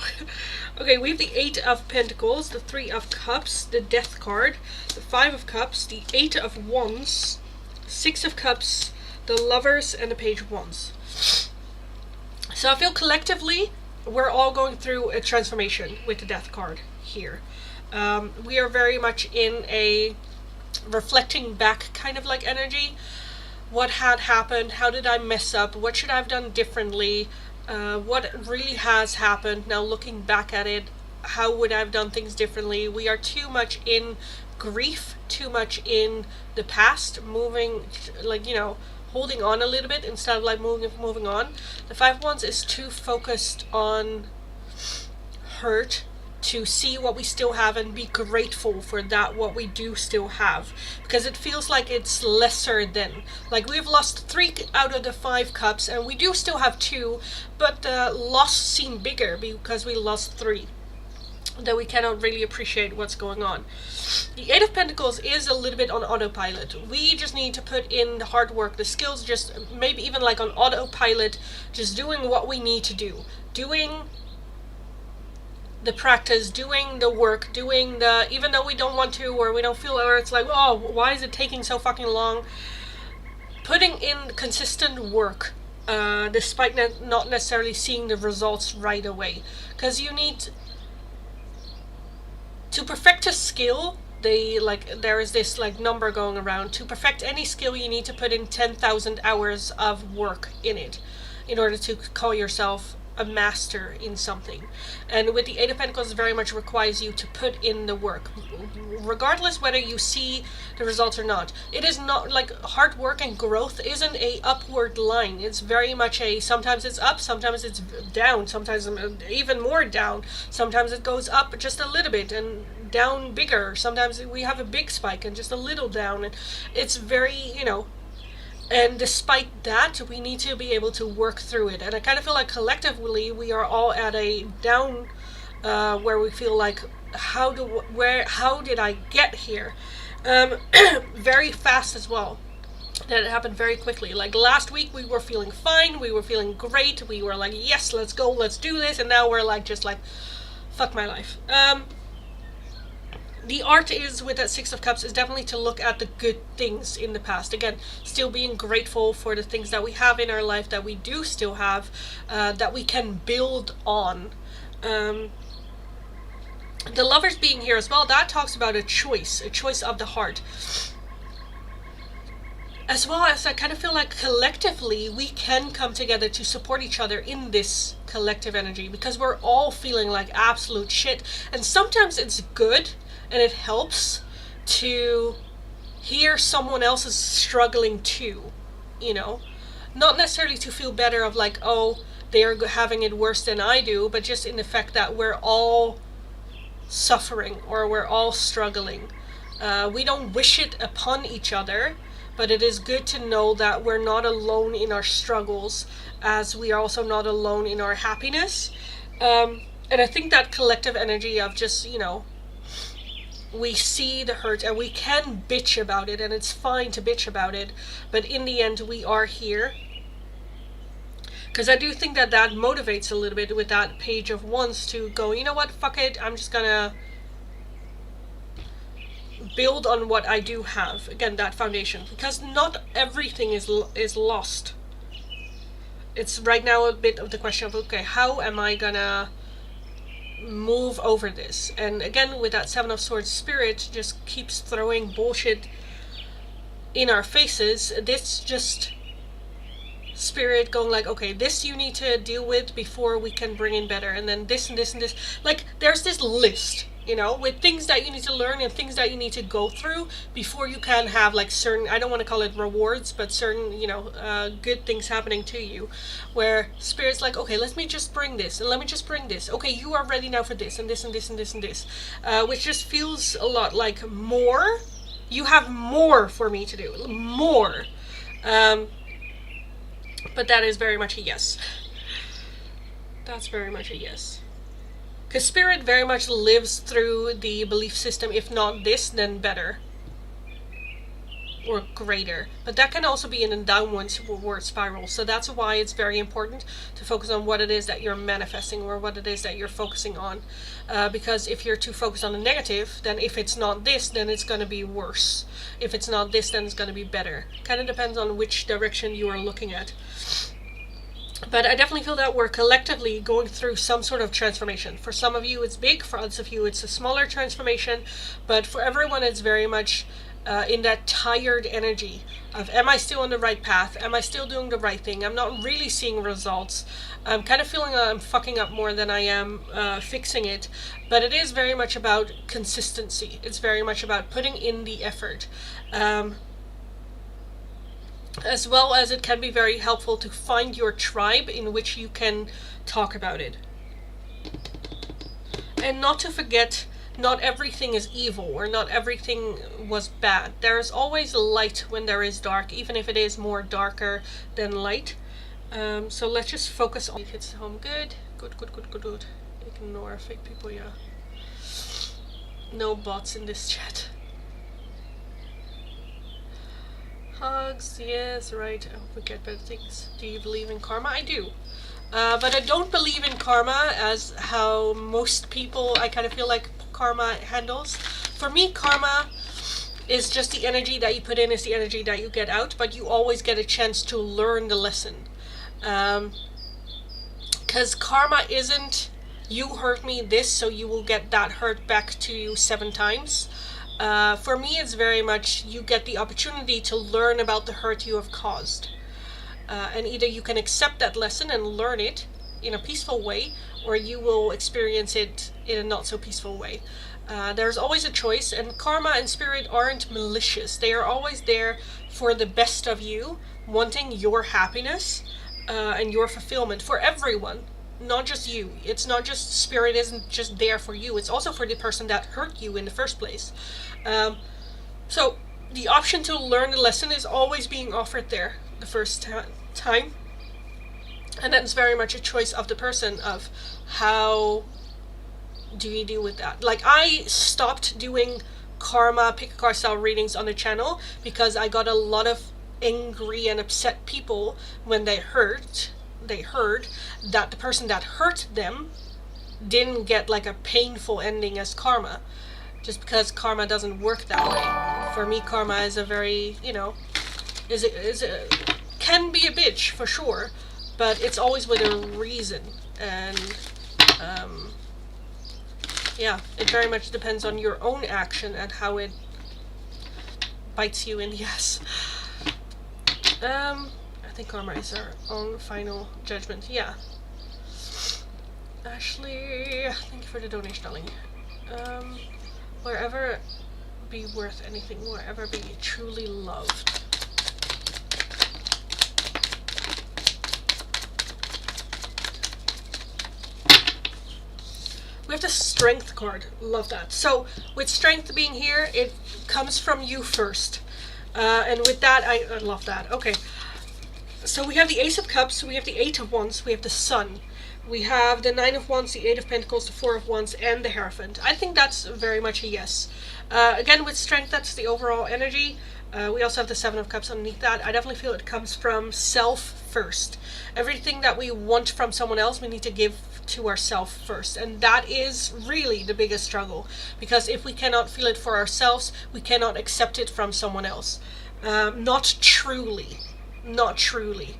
A: Okay, we have the Eight of Pentacles, the Three of Cups, the Death card, the Five of Cups, the Eight of Wands, Six of Cups, the Lovers, and the Page of Wands. So I feel collectively we're all going through a transformation with the Death card here. We are very much in a reflecting back kind of like energy. What had happened? How did I mess up? What should I have done differently? What really has happened? Now looking back at it, how would I have done things differently? We are too much in grief, too much in the past, moving, holding on a little bit instead of moving on. The Five of Wands is too focused on hurt to see what we still have and be grateful for that, what we do still have, because it feels like it's lesser than, like, we've lost 3 out of the 5 cups and we do still have 2, but the loss seemed bigger because we lost 3, that we cannot really appreciate what's going on. The 8 of Pentacles is a little bit on autopilot. We just need to put in the hard work, the skills, just maybe even like on autopilot, just doing what we need to do, doing the practice, doing the work, doing the, even though we don't want to, or we don't feel, or it's like, oh, why is it taking so fucking long? Putting in consistent work, despite not necessarily seeing the results right away. Because you need to perfect a skill. There is this like number going around. To perfect any skill, you need to put in 10,000 hours of work in it in order to call yourself a master in something. And with the 8 of Pentacles, it very much requires you to put in the work, regardless whether you see the results or not. It is not like hard work, and growth isn't a upward line. It's very much a, sometimes it's up, sometimes it's down, sometimes even more down, sometimes it goes up just a little bit and down bigger, sometimes we have a big spike and just a little down, and it's very, and despite that, we need to be able to work through it. And I kind of feel like collectively we are all at a down, where we feel like, how did I get here? Very fast as well. That it happened very quickly. Like last week we were feeling fine, we were feeling great, we were like, yes, let's go, let's do this, and now we're like, just like, fuck my life. The art is, with that 6 of Cups, is definitely to look at the good things in the past. Again, still being grateful for the things that we have in our life, that we do still have, that we can build on. The Lovers being here as well, that talks about a choice of the heart. As well as I kind of feel like collectively we can come together to support each other in this collective energy, because we're all feeling like absolute shit. And sometimes it's good, and it helps to hear someone else is struggling too, not necessarily to feel better of like, oh, they're having it worse than I do, but just in the fact that we're all suffering, or we're all struggling. We don't wish it upon each other, but it is good to know that we're not alone in our struggles, as we are also not alone in our happiness. And I think that collective energy of just, we see the hurt and we can bitch about it, and it's fine to bitch about it, but in the end we are here. Because I do think that motivates a little bit with that Page of Wands to go, you know what, fuck it, I'm just gonna build on what I do have. Again, that foundation, because not everything is lost. It's right now a bit of the question of, okay, how am I gonna move over this? And again, with that 7 of Swords, Spirit just keeps throwing bullshit in our faces. This just Spirit going like, okay, this you need to deal with before we can bring in better, and then this and this and this. Like, there's this list, with things that you need to learn and things that you need to go through before you can have like certain, I don't want to call it rewards, but certain, good things happening to you, where Spirit's like, okay, let me just bring this, and let me just bring this. Okay, you are ready now for this, and this, and this, and this, and this. Which just feels a lot like more. You have more for me to do. More. But that is very much a yes. That's very much a yes. Because Spirit very much lives through the belief system, if not this, then better. Or greater. But that can also be in a downward spiral. So that's why it's very important to focus on what it is that you're manifesting, or what it is that you're focusing on. Because if you're too focused on the negative, then if it's not this, then it's going to be worse. If it's not this, then it's going to be better. Kind of depends on which direction you are looking at. But I definitely feel that we're collectively going through some sort of transformation. For some of you it's big, for others of you it's a smaller transformation, but for everyone it's very much in that tired energy of, am I still on the right path? Am I still doing the right thing? I'm not really seeing results. I'm kind of feeling I'm fucking up more than I am fixing it. But it is very much about consistency. It's very much about putting in the effort. As well as it can be very helpful to find your tribe in which you can talk about it. And not to forget, not everything is evil, or not everything was bad. There is always light when there is dark, even if it is more darker than light. So let's just focus on hits home. Good. Ignore fake people, yeah. No bots in this chat. Hugs, yes, right. I hope we get better things. Do you believe in karma? I do. But I don't believe in karma as how most people, I kind of feel like karma handles. For me, karma is just the energy that you put in is the energy that you get out, but you always get a chance to learn the lesson. Because karma isn't, you hurt me this, so you will get that hurt back to you 7 times. For me, it's very much, you get the opportunity to learn about the hurt you have caused. And either you can accept that lesson and learn it in a peaceful way, or you will experience it in a not so peaceful way. There's always a choice, and karma and spirit aren't malicious. They are always there for the best of you, wanting your happiness and your fulfillment for everyone, not just you. It's not just, spirit isn't just there for you, it's also for the person that hurt you in the first place. So the option to learn the lesson is always being offered there the first time, and that's very much a choice of the person of how do you deal with that. Like, I stopped doing karma pick a card style readings on the channel because I got a lot of angry and upset people when they heard that the person that hurt them didn't get like a painful ending as karma, just because karma doesn't work that way. For me, karma is a very, can be a bitch for sure, but it's always with a reason. And yeah, it very much depends on your own action and how it bites you in the ass. I think karma is our own final judgment. Yeah. Ashley, thank you for the donation, darling. Wherever be worth anything, wherever be truly loved. We have the strength card. Love that. So with strength being here, it comes from you first. And with that, I love that. Okay. So we have the Ace of Cups, we have the 8 of Wands, we have the Sun. We have the 9 of Wands, the 8 of Pentacles, the 4 of Wands, and the Hierophant. I think that's very much a yes. Again, with strength, that's the overall energy. We also have the 7 of Cups underneath that. I definitely feel it comes from self first. Everything that we want from someone else, we need to give to ourselves first. And that is really the biggest struggle. Because if we cannot feel it for ourselves, we cannot accept it from someone else. Not truly. Not truly.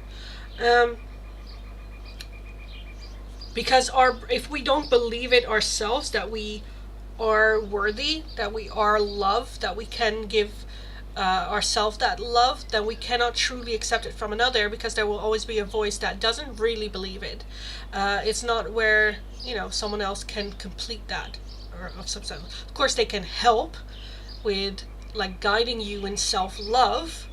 A: Because if we don't believe it ourselves, that we are worthy, that we are loved, that we can give ourselves that love, then we cannot truly accept it from another, because there will always be a voice that doesn't really believe it. It's not where, someone else can complete that, or of some sort. Of course, they can help with like guiding you in self-love.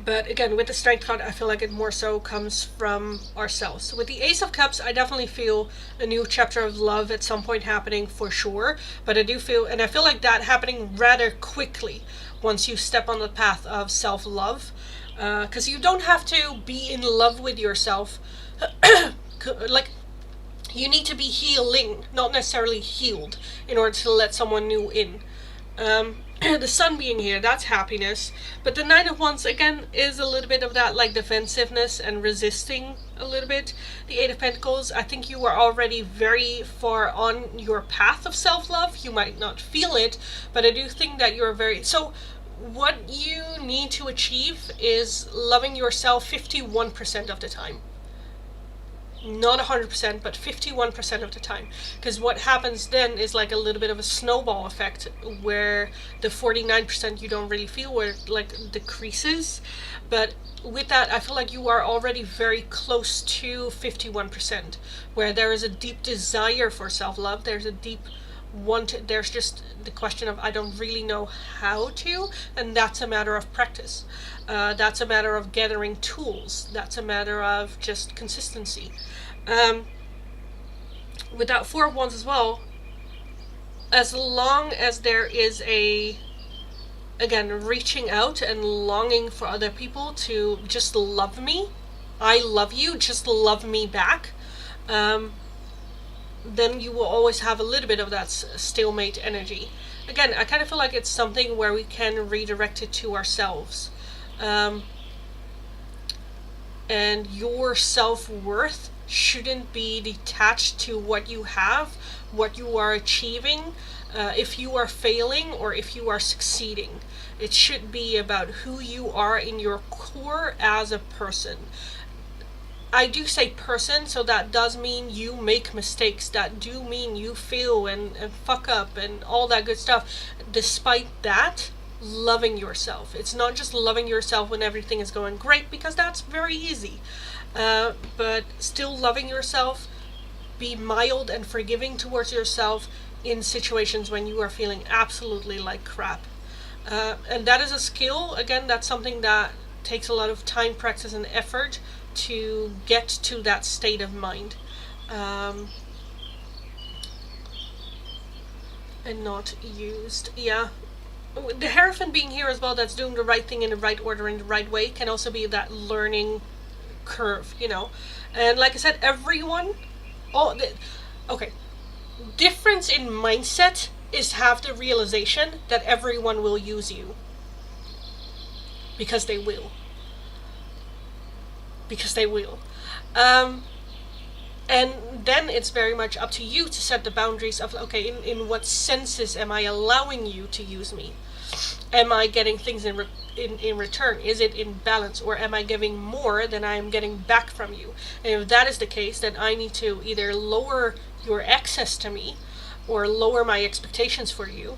A: But again, with the Strength card, I feel like it more so comes from ourselves. So with the Ace of Cups, I definitely feel a new chapter of love at some point happening for sure. But I do feel, and I feel like that happening rather quickly once you step on the path of self-love. Because you don't have to be in love with yourself. Like, you need to be healing, not necessarily healed, in order to let someone new in. The Sun being here, that's happiness. But the 9 of Wands, again, is a little bit of that, like, defensiveness and resisting a little bit. The 8 of Pentacles, I think you are already very far on your path of self-love. You might not feel it, but I do think that you're very... So, what you need to achieve is loving yourself 51% of the time. Not 100%, but 51% of the time. Because what happens then is like a little bit of a snowball effect, where the 49% you don't really feel, where it like decreases. But with that, I feel like you are already very close to 51%, where there is a deep desire for self-love. There's a deep want. There's just the question of, I don't really know how to, and that's a matter of practice. That's a matter of gathering tools. That's a matter of just consistency. with that Four of Wands as well, as long as there is a, again, reaching out and longing for other people to just love me, I love you, just love me back, then you will always have a little bit of that stalemate energy. Again, I kind of feel like it's something where we can redirect it to ourselves. And your self-worth shouldn't be detached to what you have, what you are achieving, if you are failing or if you are succeeding. It should be about who you are in your core as a person. I do say person, so that does mean you make mistakes. That do mean you fail and fuck up and all that good stuff. Despite that, loving yourself. It's not just loving yourself when everything is going great, because that's very easy. But still loving yourself, be mild and forgiving towards yourself in situations when you are feeling absolutely like crap. And that is a skill. Again, that's something that takes a lot of time, practice, and effort to get to that state of mind. And not used. Yeah. The Hierophant being here as well, that's doing the right thing in the right order, in the right way, can also be that learning curve, you know. And like I said, everyone, okay, difference in mindset is have the realization that everyone will use you. Because they will. Because they will. And then it's very much up to you to set the boundaries of, okay, in what senses am I allowing you to use me? Am I getting things in return? Is it in balance? Or am I giving more than I am getting back from you? And if that is the case, then I need to either lower your access to me or lower my expectations for you,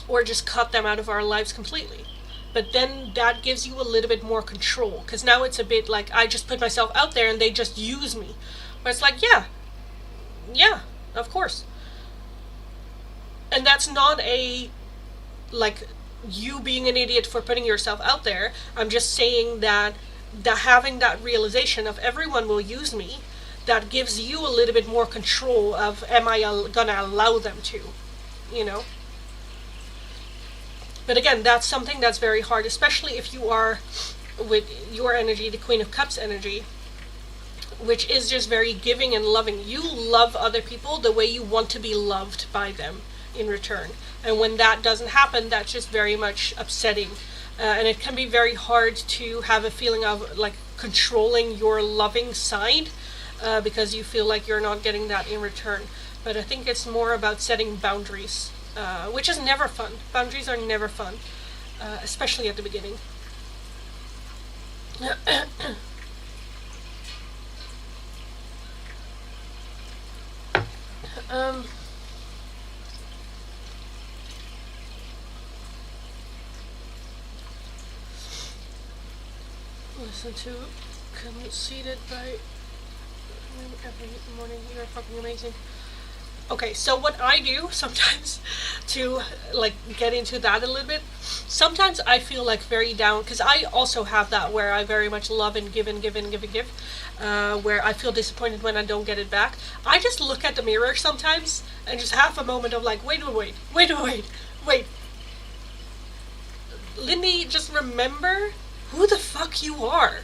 A: or just cut them out of our lives completely. But then that gives you a little bit more control, because now it's a bit like I just put myself out there and they just use me. But it's like, yeah, of course. And that's not a, like, you being an idiot for putting yourself out there. I'm just saying that having that realization of everyone will use me, that gives you a little bit more control of, am I gonna allow them to, you know? But again, that's something that's very hard, especially if you are, with your energy, the Queen of Cups energy, which is just very giving and loving. You love other people the way you want to be loved by them in return. And when that doesn't happen, that's just very much upsetting. And it can be very hard to have a feeling of like controlling your loving side, because you feel like you're not getting that in return. But I think it's more about setting boundaries. Which is never fun. Boundaries are never fun, especially at the beginning. Listen to Conceited by every morning. You're fucking amazing. Okay, so what I do sometimes to like get into that a little bit, sometimes I feel like very down, because I also have that where I very much love and give and give and give and give, where I feel disappointed when I don't get it back. I just look at the mirror sometimes and just have a moment of like, wait. Lindy, just remember who the fuck you are.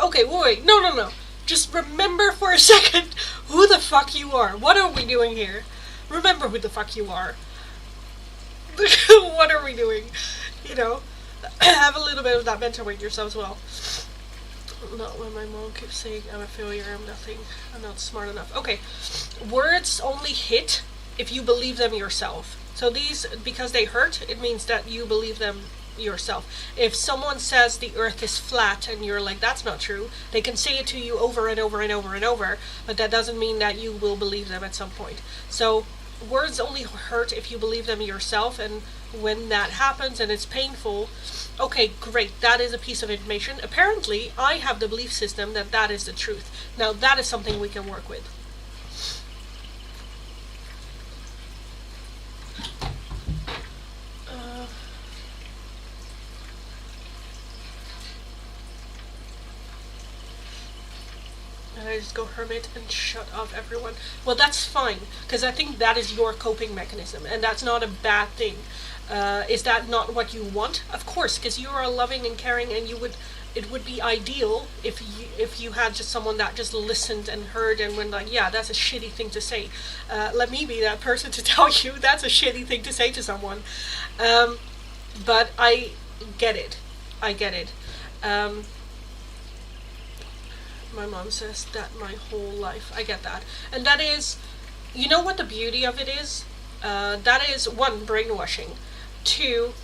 A: Okay, wait, no. Just remember for a second who the fuck you are. What are we doing here? Remember who the fuck you are. What are we doing? You know, have a little bit of that mentor with yourself as well. Not when my mom keeps saying I'm a failure, I'm nothing, I'm not smart enough. Okay, words only hit if you believe them yourself. So these, because they hurt, it means that you believe them yourself. If someone says the earth is flat and you're like, that's not true, they can say it to you over and over and over and over, but that doesn't mean that you will believe them at some point. So words only hurt if you believe them yourself, and when that happens and it's painful, okay, great, that is a piece of information. Apparently I have the belief system that that is the truth. Now that is something we can work with. And I just go hermit and shut off everyone. Well, that's fine, because I think that is your coping mechanism, and that's not a bad thing. Is that not what you want? Of course, because you are loving and caring, and it would be ideal if you had just someone that just listened and heard and went like, yeah, that's a shitty thing to say. Let me be that person to tell you that's a shitty thing to say to someone. But I get it. I get it. My mom says that my whole life. I get that. And that is, you know what the beauty of it is? That is, one, brainwashing. Two,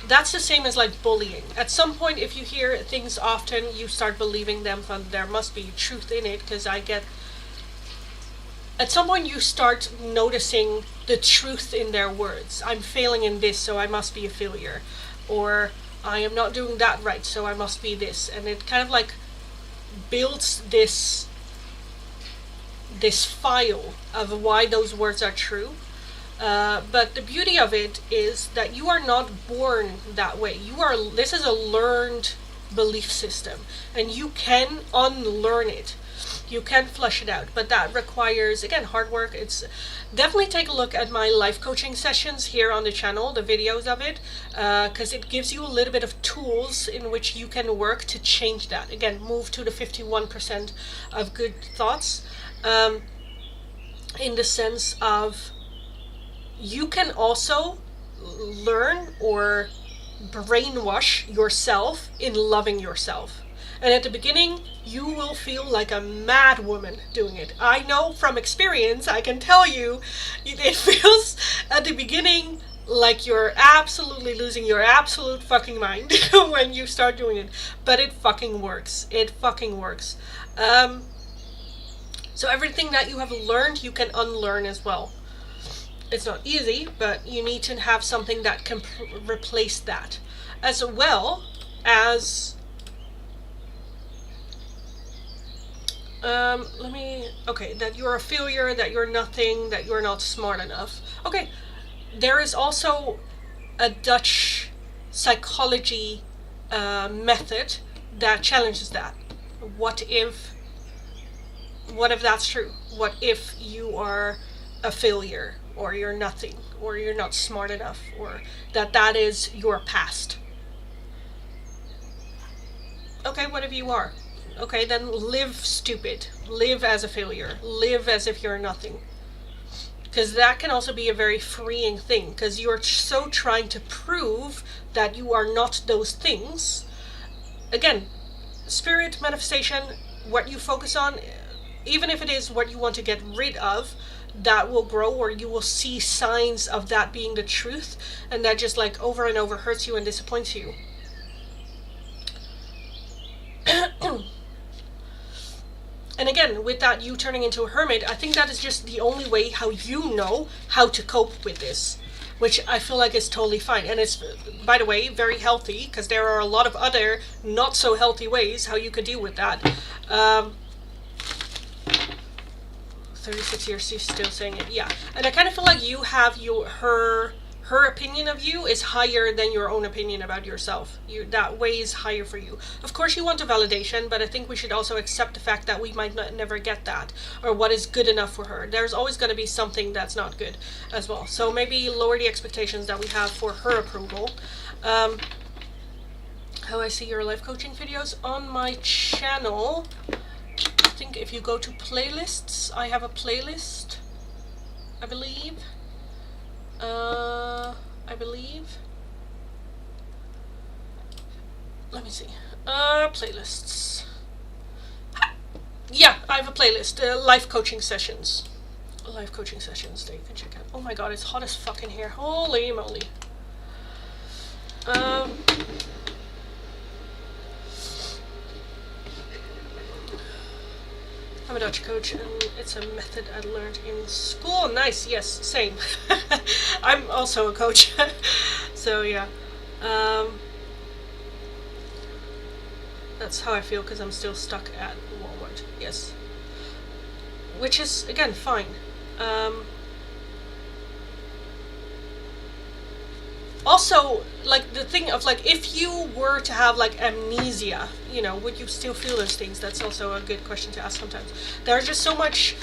A: that's the same as like bullying. At some point, if you hear things often, you start believing them, and there must be truth in it, because at some point you start noticing the truth in their words. I'm failing in this, so I must be a failure. Or I am not doing that right, so I must be this. And it kind of like builds this file of why those words are true. But the beauty of it is that you are not born that way. This is a learned belief system, and you can unlearn it. You can flush it out, but that requires, again, hard work. It's definitely take a look at my life coaching sessions here on the channel, the videos of it, because it gives you a little bit of tools in which you can work to change that. Again, move to the 51% of good thoughts, in the sense of you can also learn or brainwash yourself in loving yourself. And at the beginning, you will feel like a mad woman doing it. I know from experience, I can tell you, it feels at the beginning like you're absolutely losing your absolute fucking mind when you start doing it. But it fucking works. It fucking works. So everything that you have learned, you can unlearn as well. It's not easy, but you need to have something that can replace that. As well as... okay, that you're a failure, that you're nothing, that you're not smart enough. Okay, there is also a Dutch psychology method that challenges that. What if that's true? What if you are a failure, or you're nothing, or you're not smart enough, or that is your past? Okay, what if you are? Okay, then live stupid. Live as a failure. Live as if you're nothing. Because that can also be a very freeing thing, because you're so trying to prove that you are not those things. Again, spirit manifestation, what you focus on, even if it is what you want to get rid of, that will grow, or you will see signs of that being the truth, and that just like over and over hurts you and disappoints you. And again, with that, you turning into a hermit, I think that is just the only way how you know how to cope with this, which I feel like is totally fine. And it's, by the way, very healthy, because there are a lot of other not so healthy ways how you could deal with that. 36 years, she's still saying it, yeah. And I kind of feel like you have her opinion of you is higher than your own opinion about yourself. That weighs higher for you. Of course you want a validation, but I think we should also accept the fact that we might never get that, or what is good enough for her. There's always going to be something that's not good as well. So maybe lower the expectations that we have for her approval. How I see your life coaching videos on my channel. I think if you go to playlists, I have a playlist, I believe. Let me see. Playlists. Yeah, I have a playlist. Life coaching sessions. Life coaching sessions that you can check out. Oh my god, it's hot as fuck in here. Holy moly. I'm a Dutch coach, and it's a method I learned in school. Nice, yes, same. I'm also a coach. So yeah. That's how I feel, because I'm still stuck at Walmart. Yes. Which is, again, fine. Also, like the thing of like, if you were to have like amnesia, would you still feel those things? That's also a good question to ask sometimes. There's just so much,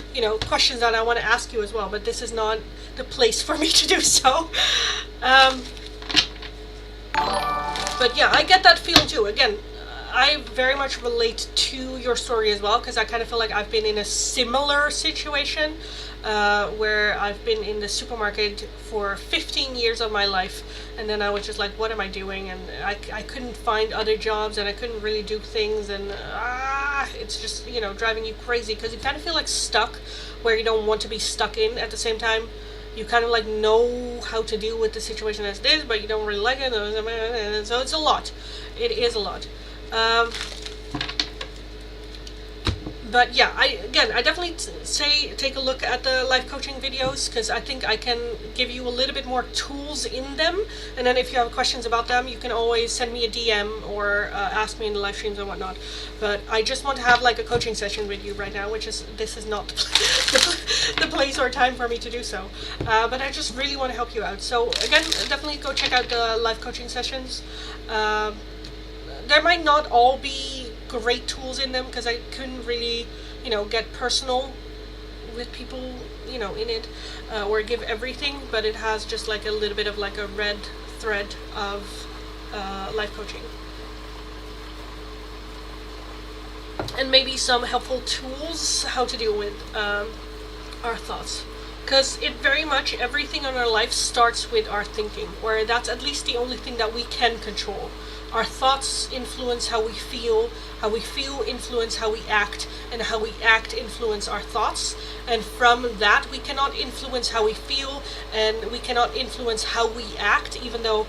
A: questions that I want to ask you as well, but this is not the place for me to do so. But yeah, I get that feel too. Again, I very much relate to your story as well, because I kind of feel like I've been in a similar situation, where I've been in the supermarket for 15 years of my life, and then I was just like, what am I doing? And I couldn't find other jobs, and I couldn't really do things, and it's just, driving you crazy, because you kind of feel like stuck where you don't want to be stuck in. At the same time, you kind of like know how to deal with the situation as it is, but you don't really like it, so it's a lot. It is a lot. But yeah, I definitely say take a look at the life coaching videos, because I think I can give you a little bit more tools in them. And then if you have questions about them, you can always send me a DM or ask me in the live streams and whatnot. But I just want to have like a coaching session with you right now, this is not the place or time for me to do so. But I just really want to help you out. So again, definitely go check out the life coaching sessions. There might not all be great tools in them, because I couldn't really, get personal with people, in it, or give everything, but it has just like a little bit of like a red thread of life coaching. And maybe some helpful tools how to deal with our thoughts. Because it very much, everything in our life starts with our thinking, or that's at least the only thing that we can control. Our thoughts influence how we feel influence how we act, and how we act influence our thoughts. And from that, we cannot influence how we feel, and we cannot influence how we act, even though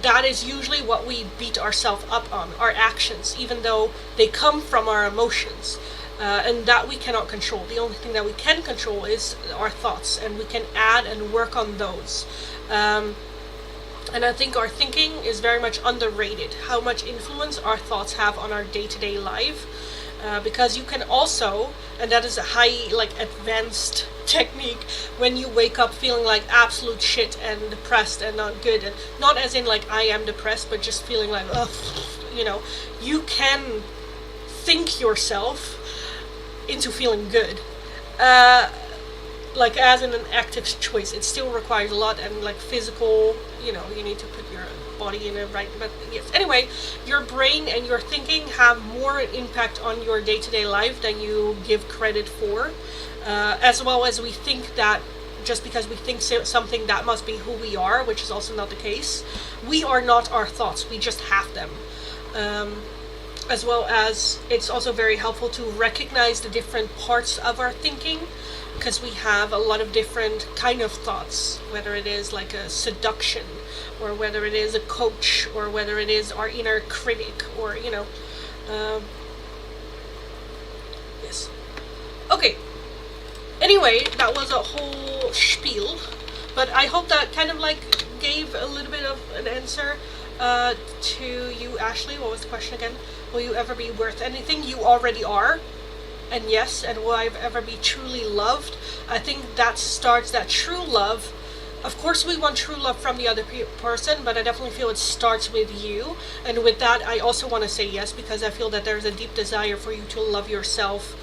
A: that is usually what we beat ourselves up on, our actions, even though they come from our emotions. And that we cannot control. The only thing that we can control is our thoughts, and we can add and work on those. And I think our thinking is very much underrated, how much influence our thoughts have on our day-to-day life. Because you can also, and that is a high, like, advanced technique, when you wake up feeling like absolute shit and depressed and not good, and not as in like I am depressed, but just feeling like, ugh, you can think yourself into feeling good. Like as in an active choice. It still requires a lot, and like physical, you need to put your body in a right, but yes. Anyway, your brain and your thinking have more impact on your day-to-day life than you give credit for. As well as we think that just because we think something, that must be who we are, which is also not the case. We are not our thoughts, we just have them. As well as it's also very helpful to recognize the different parts of our thinking, because we have a lot of different kind of thoughts, whether it is like a seduction, or whether it is a coach, or whether it is our inner critic, or yes. Okay, anyway, that was a whole spiel, but I hope that kind of like gave a little bit of an answer to you, Ashley. What was the question again? Will you ever be worth anything? You already are. And yes, and will I ever be truly loved? I think that starts, that true love. Of course we want true love from the other person, but I definitely feel it starts with you. And with that, I also want to say yes, because I feel that there's a deep desire for you to love yourself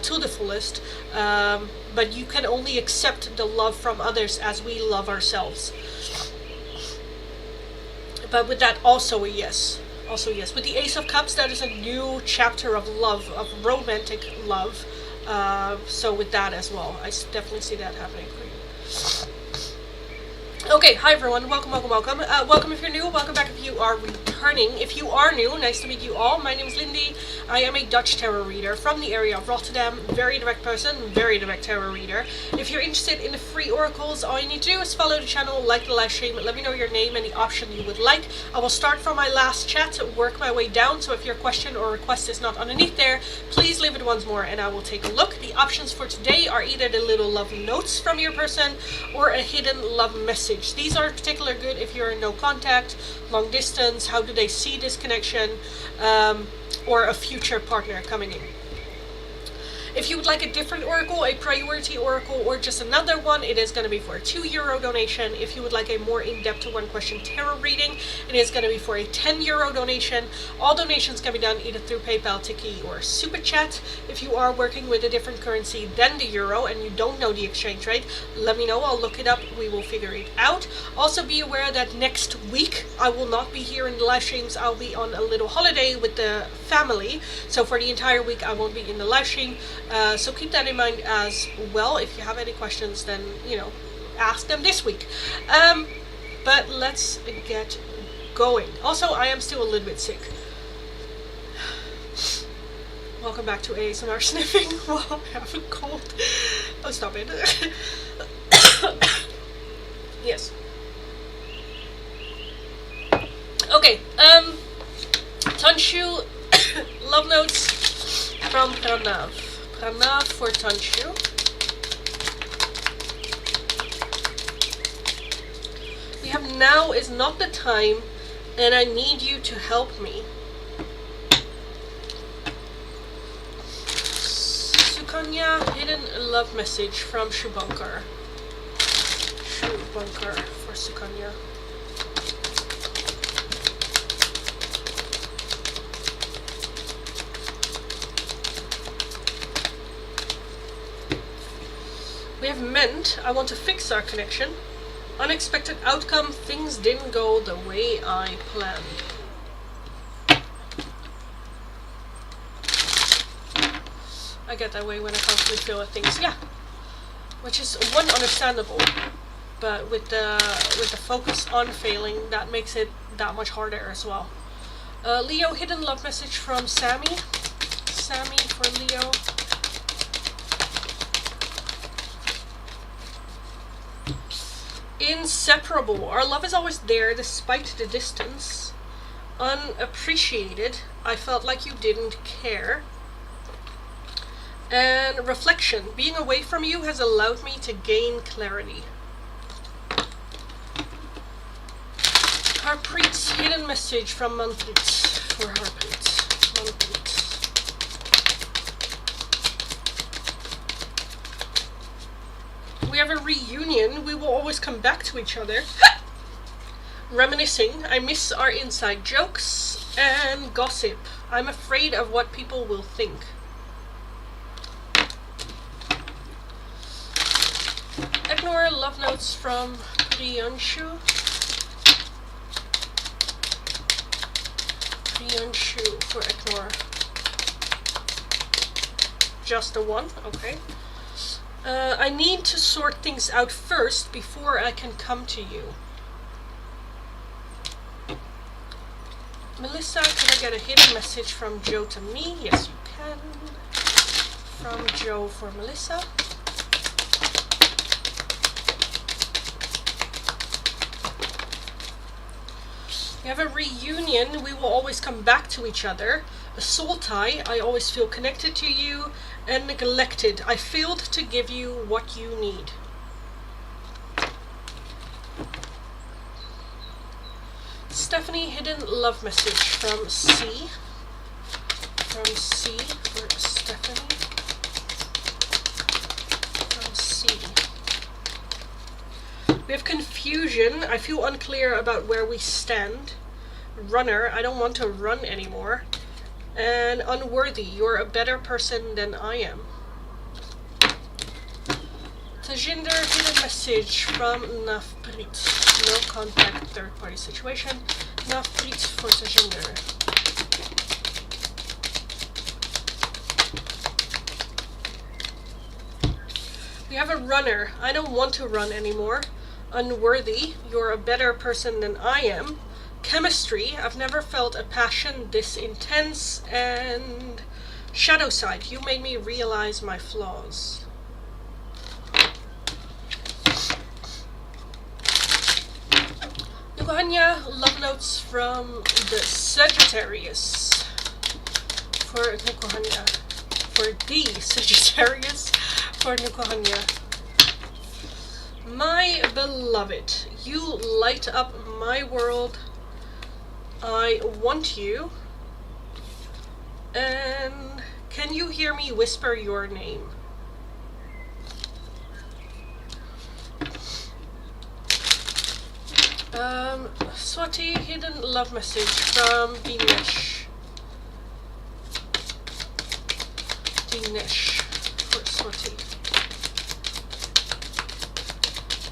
A: to the fullest. But you can only accept the love from others as we love ourselves. But with that, also a yes. Also yes. With the Ace of Cups, that is a new chapter of love, of romantic love. So with that as well, I definitely see that happening for you. Okay, hi everyone, welcome. Welcome if you're new, welcome back if you are returning. If you are new, nice to meet you all. My name is Lindy. I am a Dutch tarot reader from the area of Rotterdam. Very direct person, very direct tarot reader. If you're interested in the free oracles, all you need to do is follow the channel, like the live stream, let me know your name and the option you would like. I will start from my last chat, work my way down, so if your question or request is not underneath there, please leave it once more and I will take a look. The options for today are either the little love notes from your person or a hidden love message. These are particularly good if you're in no contact, long distance, how do they see this connection, or a future partner coming in. If you would like a different oracle, a priority oracle, or just another one, it is going to be for a €2 donation. If you would like a more in-depth one question tarot reading, it is going to be for a €10 donation. All donations can be done either through PayPal, Tiki, or Super Chat. If you are working with a different currency than the euro and you don't know the exchange rate, let me know. I'll look it up. We will figure it out. Also be aware that next week I will not be here in the live streams. I'll be on a little holiday with the family. So for the entire week I won't be in the live stream. So keep that in mind as well. If you have any questions, then, you know, ask them this week. But let's get going. Also, I am still a little bit sick. Welcome back to ASMR sniffing while I have a cold. Oh, stop it. Yes. Okay, Tanshu, love notes from Pranav. Pranav for Tanshu. We have now is not the time, and I need you to help me. Sukanya, hidden love message from Shubankar. Shubankar for Sukanya. We have meant I want to fix our connection. Unexpected outcome, things didn't go the way I planned. I get that way when I constantly feel at things, yeah. Which is one understandable, but with the focus on failing, that makes it that much harder as well. Leo, hidden love message from Sammy. Sammy for Leo. Inseparable. Our love is always there despite the distance. Unappreciated. I felt like you didn't care. And reflection. Being away from you has allowed me to gain clarity. Harpreet's hidden message from Manpreet for Harpreet. Manpreet. We have a reunion. We will always come back to each other. Reminiscing. I miss our inside jokes and gossip. I'm afraid of what people will think. Ignore love notes from Priyanshu. Priyanshu for ignore. Just the one, okay. I need to sort things out first before I can come to you. Melissa, can I get a hidden message from Joe to me? Yes, you can. From Joe for Melissa. We have a reunion. We will always come back to each other. A soul tie. I always feel connected to you. And neglected. I failed to give you what you need. Stephanie, hidden love message from C. From C for Stephanie. From C. We have confusion. I feel unclear about where we stand. Runner. I don't want to run anymore. And unworthy. You're a better person than I am. Tajinder, hidden message from Navpreet. No contact, third party situation. Navpreet for Tajinder. We have a runner. I don't want to run anymore. Unworthy. You're a better person than I am. Chemistry. I've never felt a passion this intense. And shadow side. You made me realize my flaws. Nukuhanya, love notes from the Sagittarius. For Nukuhanya. For the Sagittarius. For Nukuhanya. My beloved, you light up my world. I want you. And can Can you hear me whisper your name? Swati, hidden love message from Dinesh. Dinesh for Swati.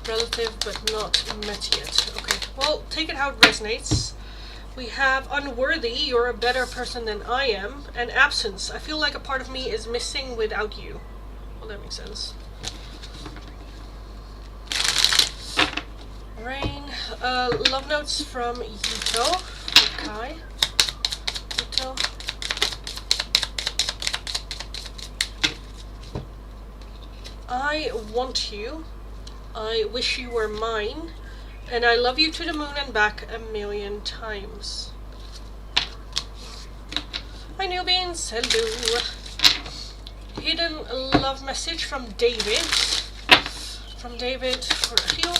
A: Relative but not met yet. Okay, well, take it how it resonates. We have unworthy, you're a better person than I am, and absence. I feel like a part of me is missing without you. Well, that makes sense. Rain. Love notes from Yuto. Okay. Yuto. I want you. I wish you were mine. And I love you to the moon and back 1,000,000 times. Hi newbies. Hello. Hidden love message from David. From David for a heal.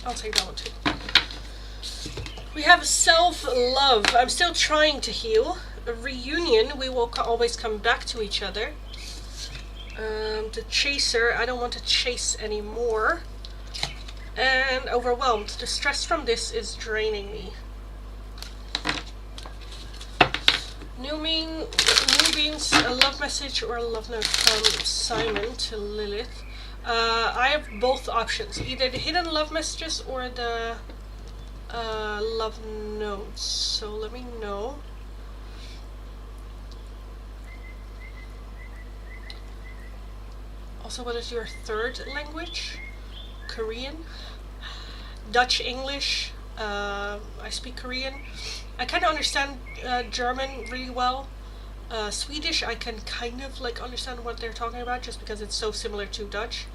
A: I'll take that one too. We have self-love. I'm still trying to heal. A reunion. We will always come back to each other. The chaser. I don't want to chase anymore. And overwhelmed. The stress from this is draining me. Newbeans. A love message or a love note from Simon to Lilith. I have both options, either the hidden love messages or the love notes. So let me know. Also, what is your third language? Korean, Dutch, English. I speak Korean. I kind of understand German really well. Swedish, I can kind of like understand what they're talking about just because it's so similar to Dutch.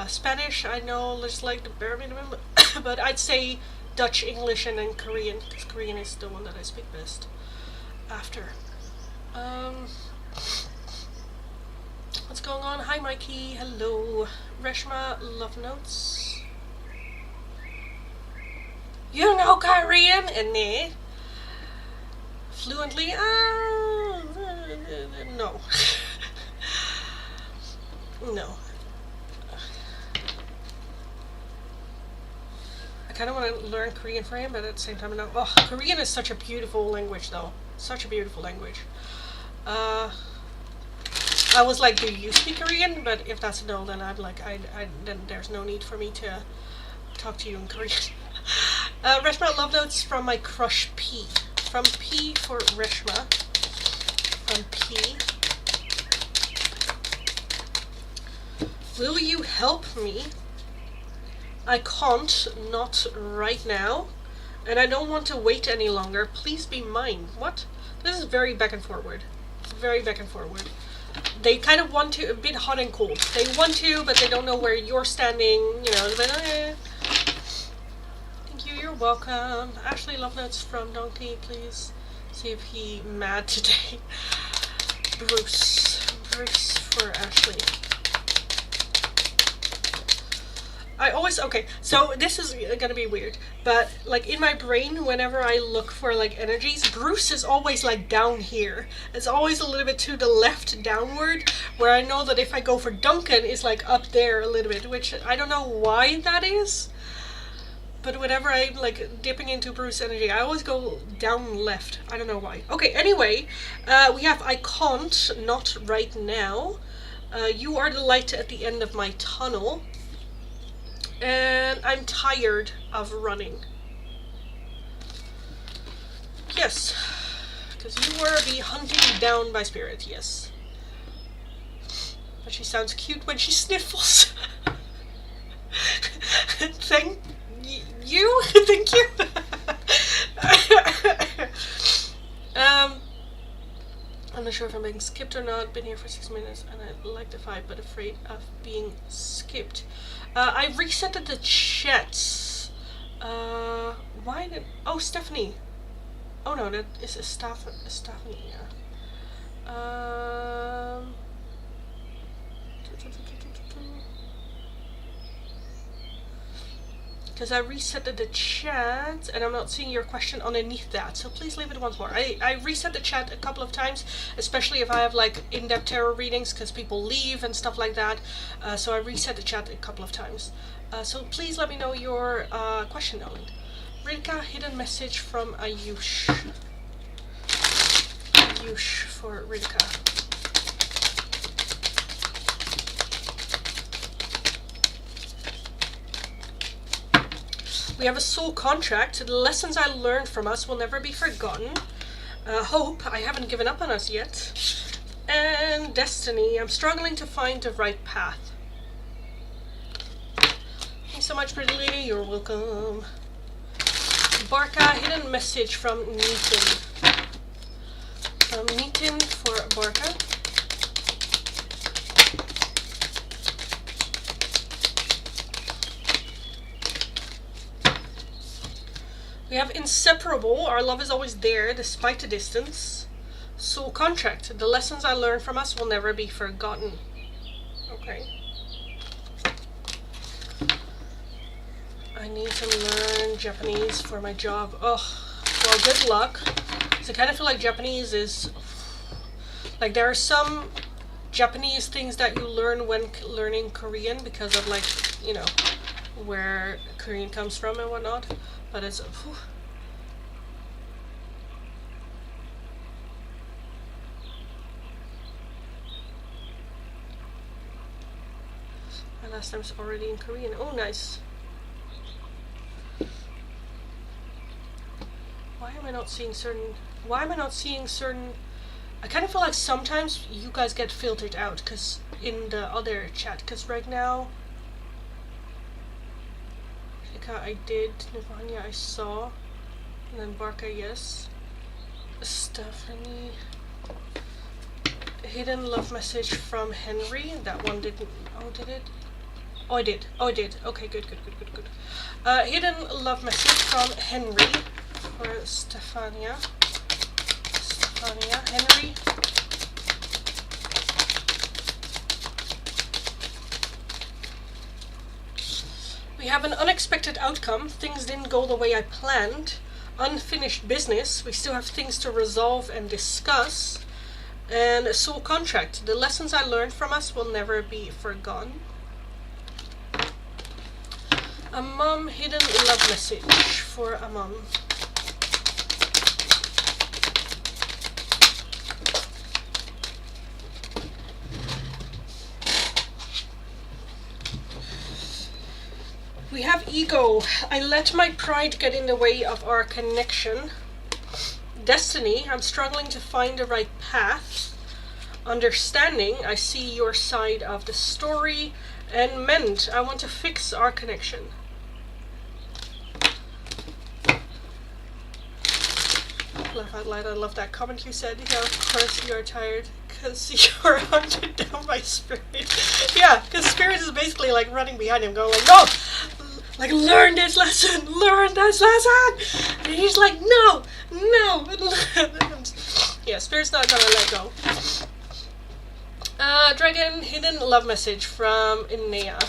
A: Spanish, I know just like the bare minimum, but I'd say Dutch, English, and then Korean, because Korean is the one that I speak best after. What's going on? Hi Mikey, hello. Reshma, love notes. You know Korean? And fluently? No. No. I kind of want to learn Korean for him, but at the same time, no. Oh, Korean is such a beautiful language, though. Such a beautiful language. I was like, do you speak Korean? But if that's a no, then I'm like, then there's no need for me to talk to you in Korean. Reshma, love notes from my crush P. From P for Reshma. From P. Will you help me? I can't, not right now. And I don't want to wait any longer. Please be mine. What? This is very back and forward. Very back and forward. They kind of want to, a bit hot and cold. They want to, but they don't know where you're standing, you know. But, Thank you, you're welcome. Ashley, love notes from Donkey, please. See if he mad today. Bruce for Ashley. I always, okay, so this is gonna be weird, but like in my brain, whenever I look for like energies, Bruce is always like down here. It's always a little bit to the left downward, where I know that if I go for Duncan, it's like up there a little bit, which I don't know why that is. But whenever I'm like dipping into Bruce energy, I always go down left. I don't know why. Okay, anyway, we have I can't, not right now. You are the light at the end of my tunnel. And I'm tired of running. Yes, because you were be hunted down by spirit, yes. But she sounds cute when she sniffles. Thank you. Thank you. I'm not sure if I'm being skipped or not. Been here for 6 minutes and I like the vibe, but afraid of being skipped. I resetted the chats. Why did... Oh, Stephanie. Oh no, that is a Stephanie, yeah. because I reset the chat and I'm not seeing your question underneath that, so please leave it once more. I reset the chat a couple of times, especially if I have like in-depth tarot readings, because people leave and stuff like that, so I reset the chat a couple of times. So please let me know your question, darling. Rilka, hidden message from Ayush. Ayush for Rilka. We have a soul contract. The lessons I learned from us will never be forgotten. Hope, I haven't given up on us yet. And destiny, I'm struggling to find the right path. Thanks so much, pretty lady. You're welcome. Barca, hidden message from Nitin. From Nitin for Barca. We have inseparable. Our love is always there despite the distance. Soul contract. The lessons I learned from us will never be forgotten. Okay. I need to learn Japanese for my job. Oh, well, good luck. So I kind of feel like Japanese is... like, there are some Japanese things that you learn when learning Korean because of, like, you know, where Korean comes from and whatnot. But it's... whew. My last time's already in Korean. Oh, nice. Why am I not seeing certain... I kind of feel like sometimes you guys get filtered out because in the other chat, because right now I did, Nivanya I saw, and then Barca, yes. Stephanie, hidden love message from Henry. That one didn't. Oh, did it? Oh, I did. Oh, I did. Okay, good. Hidden love message from Henry for Stefania. Henry. We have an unexpected outcome. Things didn't go the way I planned. Unfinished business. We still have things to resolve and discuss. And a soul contract. The lessons I learned from us will never be forgotten. A mom, hidden love message for a mom. We have ego. I let my pride get in the way of our connection. Destiny. I'm struggling to find the right path. Understanding. I see your side of the story. And mend. I want to fix our connection. Laugh out loud. I love that comment you said. Yeah, of course you are tired because you're hunted down by spirit. Yeah, because spirit is basically like running behind him going like, no! Like, learn this lesson! Learn this lesson! And he's like, no! Yeah, spirit's not gonna let go. Dragon, hidden love message from Inea.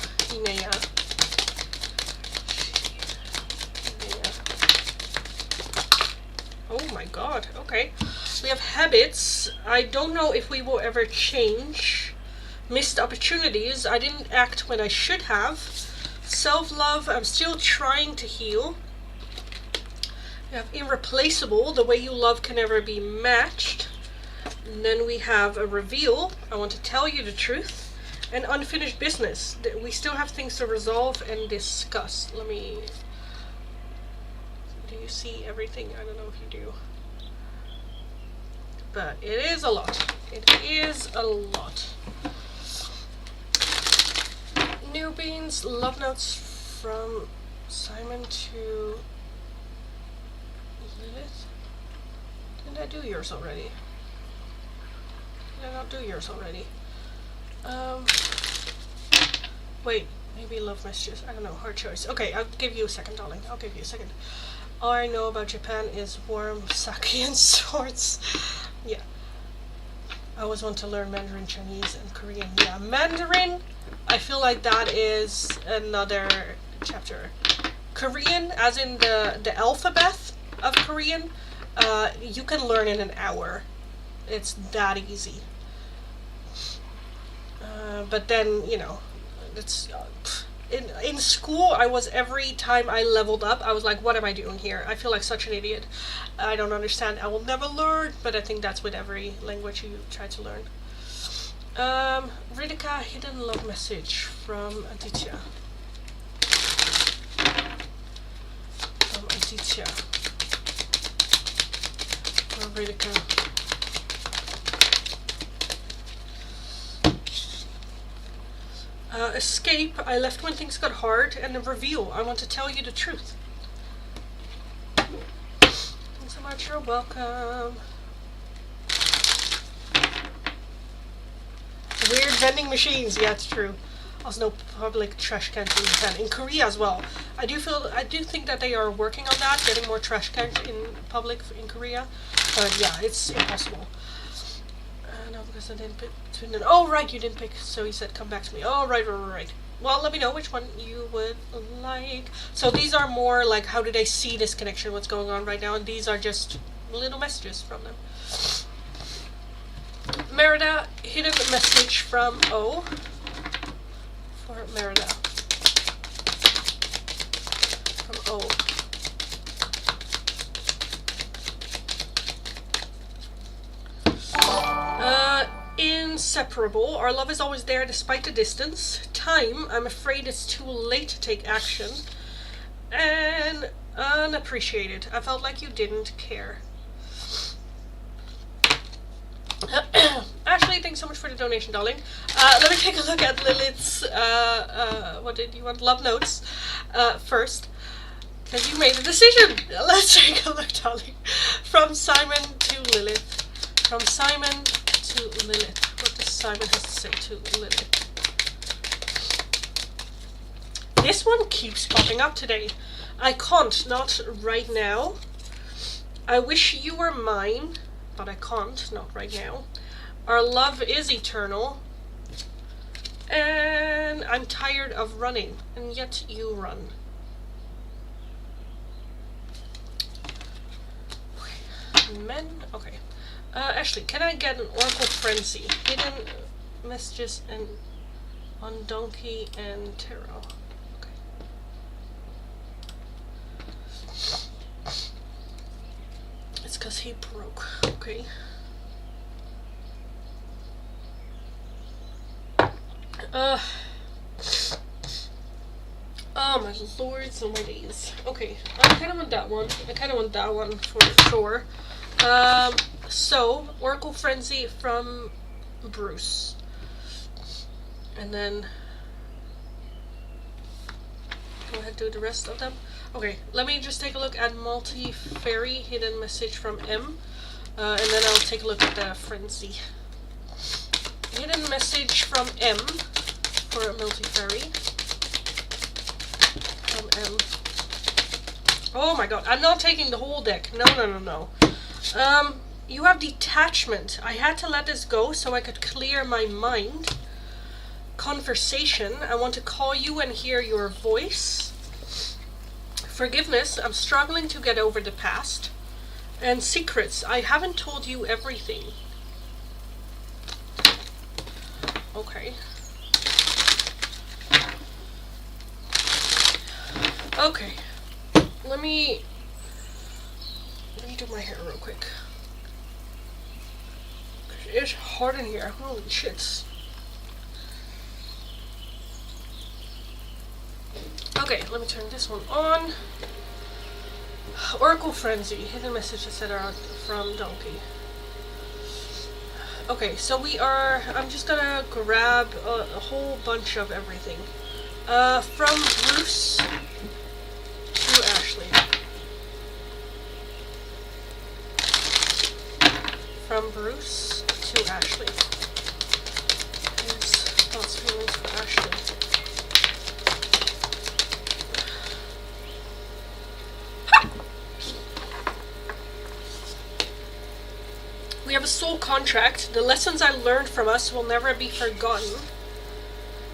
A: Oh my god, okay. We have habits. I don't know if we will ever change. Missed opportunities. I didn't act when I should have. Self-love, I'm still trying to heal. We have irreplaceable, the way you love can never be matched. And then we have a reveal, I want to tell you the truth. And unfinished business, we still have things to resolve and discuss. Let me... do you see everything? I don't know if you do. But it is a lot. It is a lot. New beans, love notes from Simon to Lilith. Didn't I do yours already? Did I not do yours already? Wait, maybe love messages. I don't know, hard choice. Okay, I'll give you a second, darling. I'll give you a second. All I know about Japan is warm sake and swords. Yeah. I always want to learn Mandarin, Chinese, and Korean. Yeah, Mandarin, I feel like that is another chapter. Korean, as in the alphabet of Korean, you can learn in an hour. It's that easy. But then, you know, it's in school. I was, every time I leveled up, I was like, what am I doing here? I feel like such an idiot. I don't understand. I will never learn. But I think that's with every language you try to learn. Ridika, hidden love message from Aditya. From Aditya. Or Ridika. Escape, I left when things got hard, and a reveal, I want to tell you the truth. Thanks so much, you're welcome. Weird vending machines, yeah, it's true. Also no public trash cans in Japan. In Korea as well. I do think that they are working on that, getting more trash cans in public in Korea. But yeah, it's impossible. No, because I didn't pick between them. Oh, right, you didn't pick, so he said come back to me. Oh, right. Well, let me know which one you would like. So these are more like, how do they see this connection, what's going on right now, and these are just little messages from them. Merida, hidden message from O. For Merida. From O. Inseparable. Our love is always there despite the distance. Time, I'm afraid it's too late to take action. And unappreciated. I felt like you didn't care. Ashley, thanks so much for the donation, darling. Let me take a look at Lilith's, what did you want? Love notes first. Because you made a decision. Let's take a look, darling. From Simon to Lilith. From Simon to Lilith. What does Simon have to say to Lilith? This one keeps popping up today. I can't, not right now. I wish you were mine, but I can't, not right now. Our love is eternal. And I'm tired of running, and yet you run. Men? Okay. Ashley, can I get an Oracle Frenzy? Hidden messages and on Donkey and Tarot. Okay. It's because he broke. Okay. Oh my lords and my days. Okay, I kind of want that one. I kind of want that one for sure. So, Oracle Frenzy from Bruce. And then go ahead and do the rest of them. Okay, let me just take a look at Multi-Fairy, hidden message from M. And then I'll take a look at the Frenzy. Hidden message from M for Multi-Fairy. From M. Oh my god, I'm not taking the whole deck. No. You have detachment. I had to let this go so I could clear my mind. Conversation. I want to call you and hear your voice. Forgiveness. I'm struggling to get over the past. And secrets. I haven't told you everything. Okay. Okay. Let me do my hair real quick. It's hard in here. Holy shit. Okay, let me turn this one on. Oracle Frenzy. Hidden message, etc. from Donkey. Okay, so I'm just gonna grab a whole bunch of everything. From Bruce to Ashley. From Bruce to Ashley. His thoughts, feelings for Ashley. We have a soul contract. The lessons I learned from us will never be forgotten.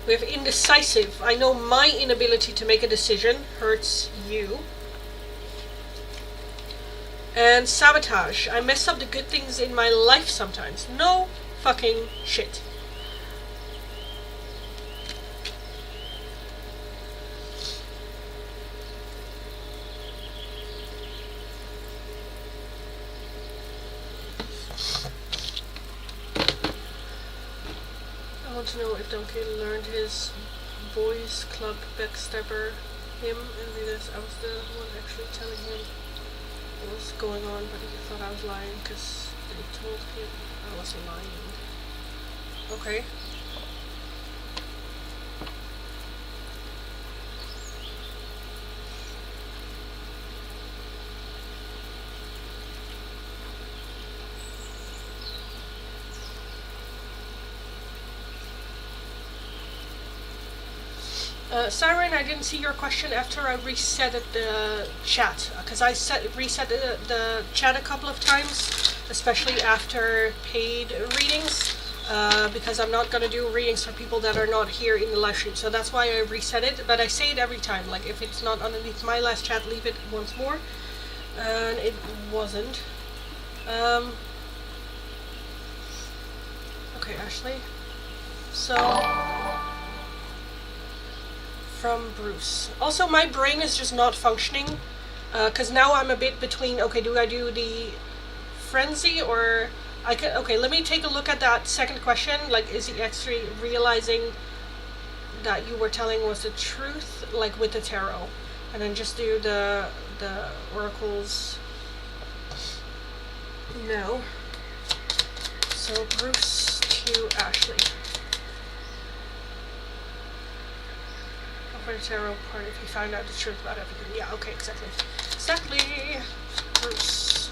A: We have indecisive. I know my inability to make a decision hurts you. And sabotage. I mess up the good things in my life sometimes. No fucking shit. I want to know if Donkey learned his boys club backstabber him, and this I was the one actually telling him what was going on, but he thought I was lying because they told him I wasn't lying. Okay. Siren, I didn't see your question after I reset the chat, because I reset the chat a couple of times, especially after paid readings, because I'm not going to do readings for people that are not here in the live stream, so that's why I reset it, but I say it every time, like if it's not underneath my last chat, leave it once more, and it wasn't. Okay, Ashley, so... from Bruce. Also, my brain is just not functioning, because now I'm a bit between, okay, do I do the frenzy, or I could, okay, let me take a look at that second question, like, is he actually realizing that you were telling was the truth, like, with the tarot, and then just do the oracles. No. So, Bruce to Ashley. For the tarot part, if he found out the truth about everything. Yeah, okay, exactly. Exactly. Bruce.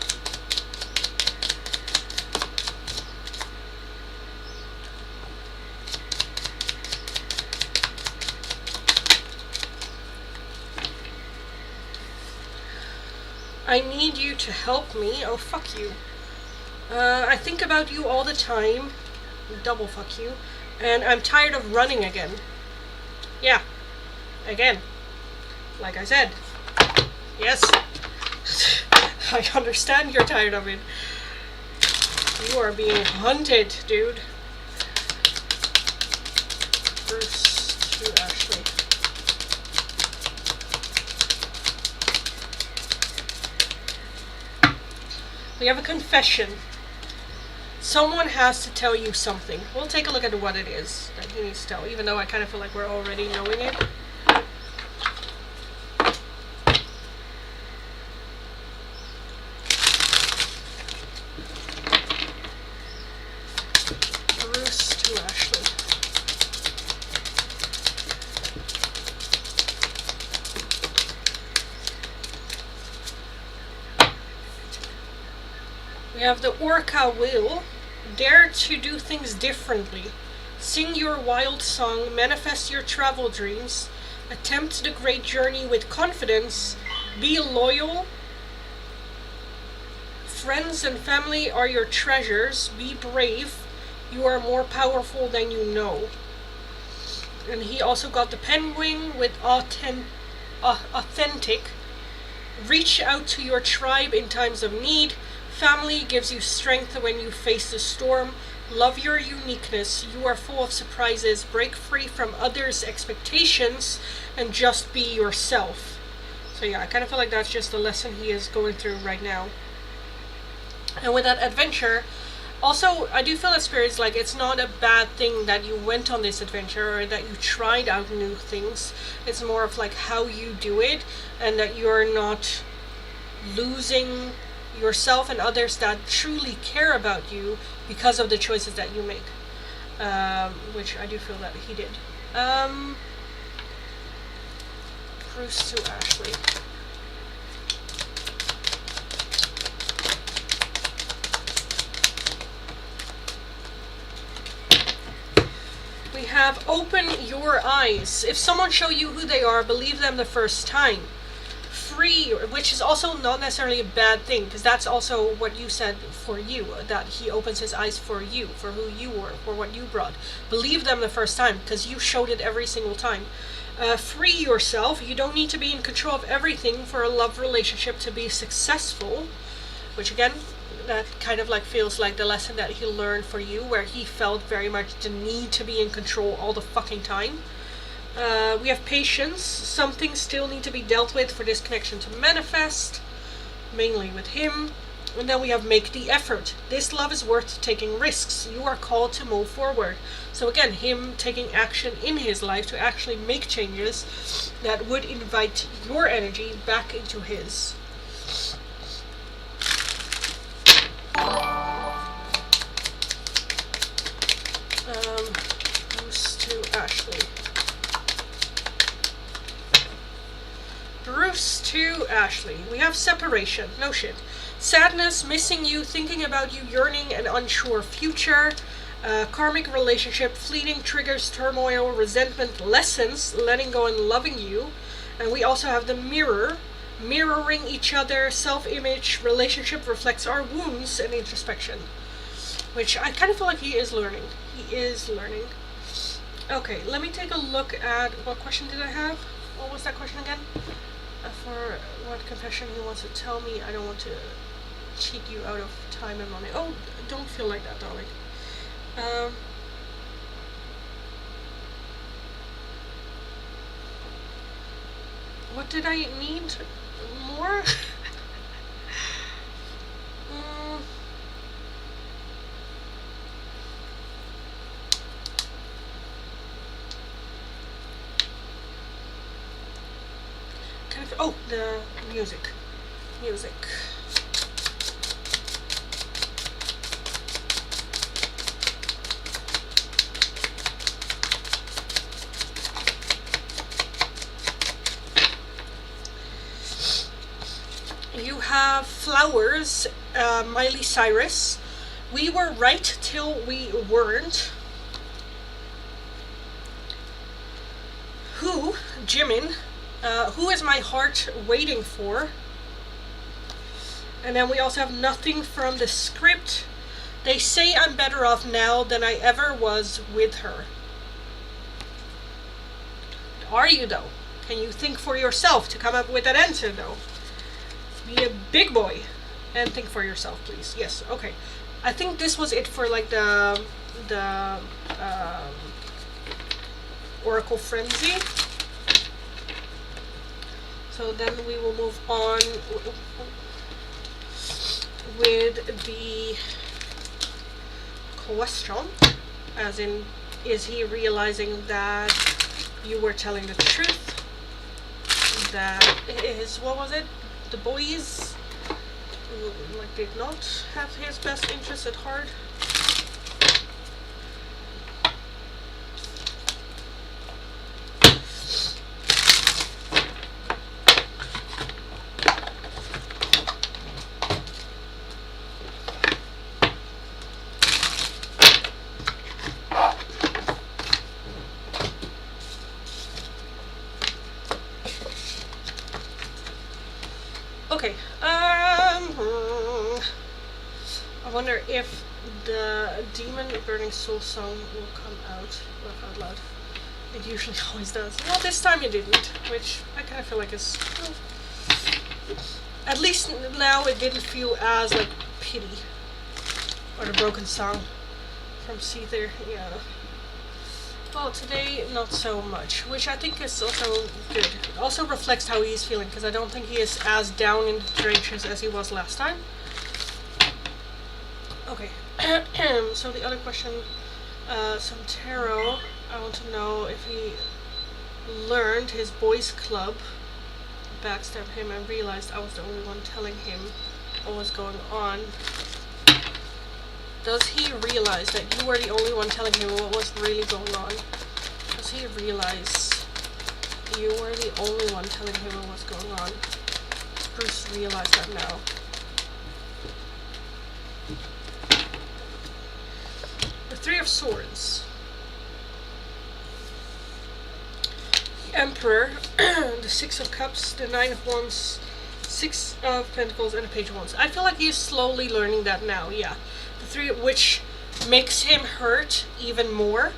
A: I need you to help me. Oh, fuck you. I think about you all the time. Double fuck you. And I'm tired of running again. Yeah. Again, like I said, yes, I understand you're tired of it. You are being hunted, dude. Bruce to Ashley. We have a confession. Someone has to tell you something. We'll take a look at what it is that he needs to tell, even though I kind of feel like we're already knowing it. We have the Orca will. Dare to do things differently. Sing your wild song, manifest your travel dreams, attempt the great journey with confidence, be loyal. Friends and family are your treasures, be brave, you are more powerful than you know. And he also got the penguin with authentic. Reach out to your tribe in times of need. Family gives you strength when you face the storm. Love your uniqueness. You are full of surprises. Break free from others' expectations and just be yourself. So yeah, I kind of feel like that's just the lesson he is going through right now. And with that adventure, also, I do feel that Spirit's like, it's not a bad thing that you went on this adventure or that you tried out new things. It's more of like how you do it, and that you're not losing yourself and others that truly care about you because of the choices that you make. Which I do feel that he did. Bruce to Ashley. We have open your eyes. If someone show you who they are, believe them the first time. free, which is also not necessarily a bad thing, because that's also what you said for you, that he opens his eyes for you, for who you were, for what you brought. Believe them the first time, because you showed it every single time. Free yourself. You don't need to be in control of everything for a love relationship to be successful, which again, that kind of like feels like the lesson that he learned for you, where he felt very much the need to be in control all the fucking time. We have patience. Some things still need to be dealt with for this connection to manifest, mainly with him. And then we have make the effort. This love is worth taking risks. You are called to move forward. So again, him taking action in his life to actually make changes that would invite your energy back into his. Bruce to Ashley. Bruce to Ashley. We have separation. No shit. Sadness, missing you, thinking about you, yearning, an unsure future. Karmic relationship, fleeting triggers, turmoil, resentment, lessons, letting go and loving you. And we also have the mirror, mirroring each other, self-image, relationship reflects our wounds, and introspection. Which I kind of feel like he is learning. He is learning. Okay, let me take a look at, what question did I have? What was that question again? For what confession he wants to tell me. I don't want to cheat you out of time and money. Oh, don't feel like that, darling. What did I need more? Oh, the music. Music. You have Flowers, Miley Cyrus. We were right till we weren't. Who? Jimin. Who is my heart waiting for? And then we also have Nothing from the Script. They say I'm better off now than I ever was with her. Are you though? Can you think for yourself to come up with an answer though? Be a big boy and think for yourself, please. Yes, okay. I think this was it for like the Oracle Frenzy. So then we will move on with the question, as in, is he realizing that you were telling the truth? That is, what was it? The boys like did not have his best interest at heart. Okay, I wonder if the Demon Burning Soul song will come out, laugh out loud. It usually always does. Well, this time it didn't, which I kind of feel like is, well, at least now it didn't feel as like pity, or the broken song from Seether, yeah. Well, today, not so much, which I think is also good. It also reflects how he's feeling, because I don't think he is as down in the trenches as he was last time. Okay, so the other question, some tarot. I want to know if he learned his boys club backstabbed him and realized I was the only one telling him what was going on. Does he realize that you were the only one telling him what was really going on? Does he realize you were the only one telling him what was going on? Bruce realized that now. The Three of Swords. Emperor, the Six of Cups, the Nine of Wands, Six of Pentacles, and the Page of Wands. I feel like he's slowly learning that now, yeah. The three, which makes him hurt even more.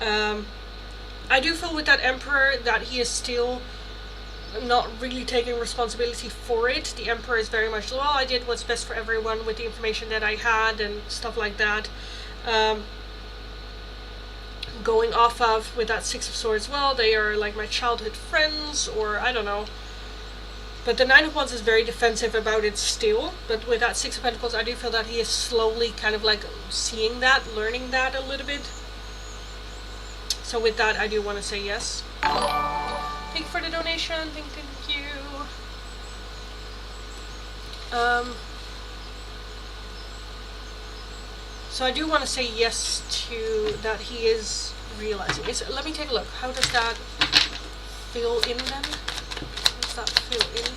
A: I do feel with that Emperor that he is still not really taking responsibility for it. The Emperor is very much, well, I did what's best for everyone with the information that I had and stuff like that. Going off of with that Six of Swords, well, they are like my childhood friends, or I don't know. But the Nine of Wands is very defensive about it still. But with that Six of Pentacles, I do feel that he is slowly kind of like seeing that, learning that a little bit. So with that, I do want to say yes. Thank you for the donation. Thank you. So I do want to say yes to that he is realizing. Let me take a look. How does that fill in then? How does that fill in?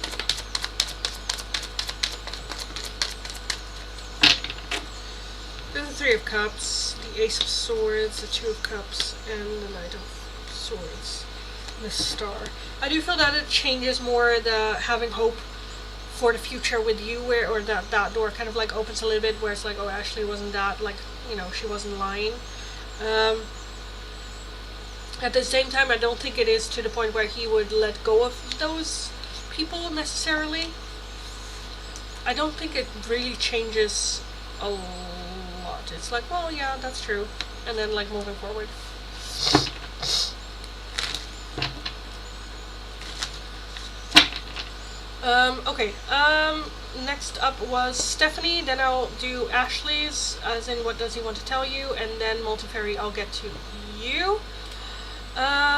A: There's the Three of Cups, the Ace of Swords, the Two of Cups, and the Knight of Swords. And the Star. I do feel that it changes more the having hope for the future with you, or that door kind of like opens a little bit where it's like, oh, Ashley wasn't that, like, you know, she wasn't lying. At the same time, I don't think it is to the point where he would let go of those people necessarily. I don't think it really changes a lot. It's like, well, yeah, that's true, and then like moving forward. Okay, next up was Stephanie, then I'll do Ashley's, as in what does he want to tell you, and then Multifairy, I'll get to you.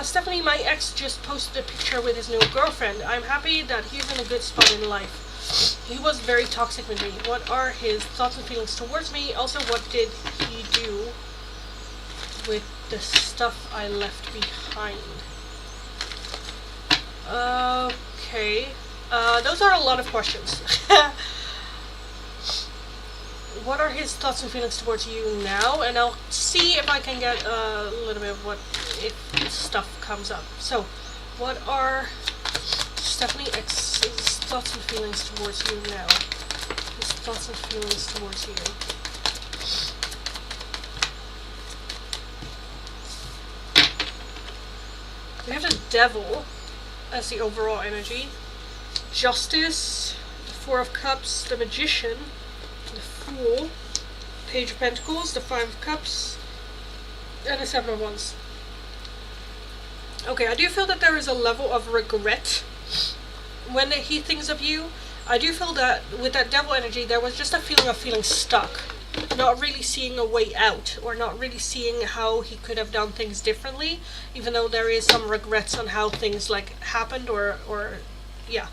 A: Stephanie, my ex just posted a picture with his new girlfriend. I'm happy that he's in a good spot in life. He was very toxic with me. What are his thoughts and feelings towards me? Also, what did he do with the stuff I left behind? Okay. Those are a lot of questions. What are his thoughts and feelings towards you now? And I'll see if I can get a little bit of what if stuff comes up. So, what are Stephanie X's thoughts and feelings towards you now? His thoughts and feelings towards you. We have the Devil as the overall energy. Justice, the Four of Cups, the Magician, the Fool, Page of Pentacles, the Five of Cups, and the Seven of Wands. Okay, I do feel that there is a level of regret when he thinks of you. I do feel that with that Devil energy, there was just a feeling of feeling stuck. Not really seeing a way out, or not really seeing how he could have done things differently, even though there is some regrets on how things like happened, or yeah.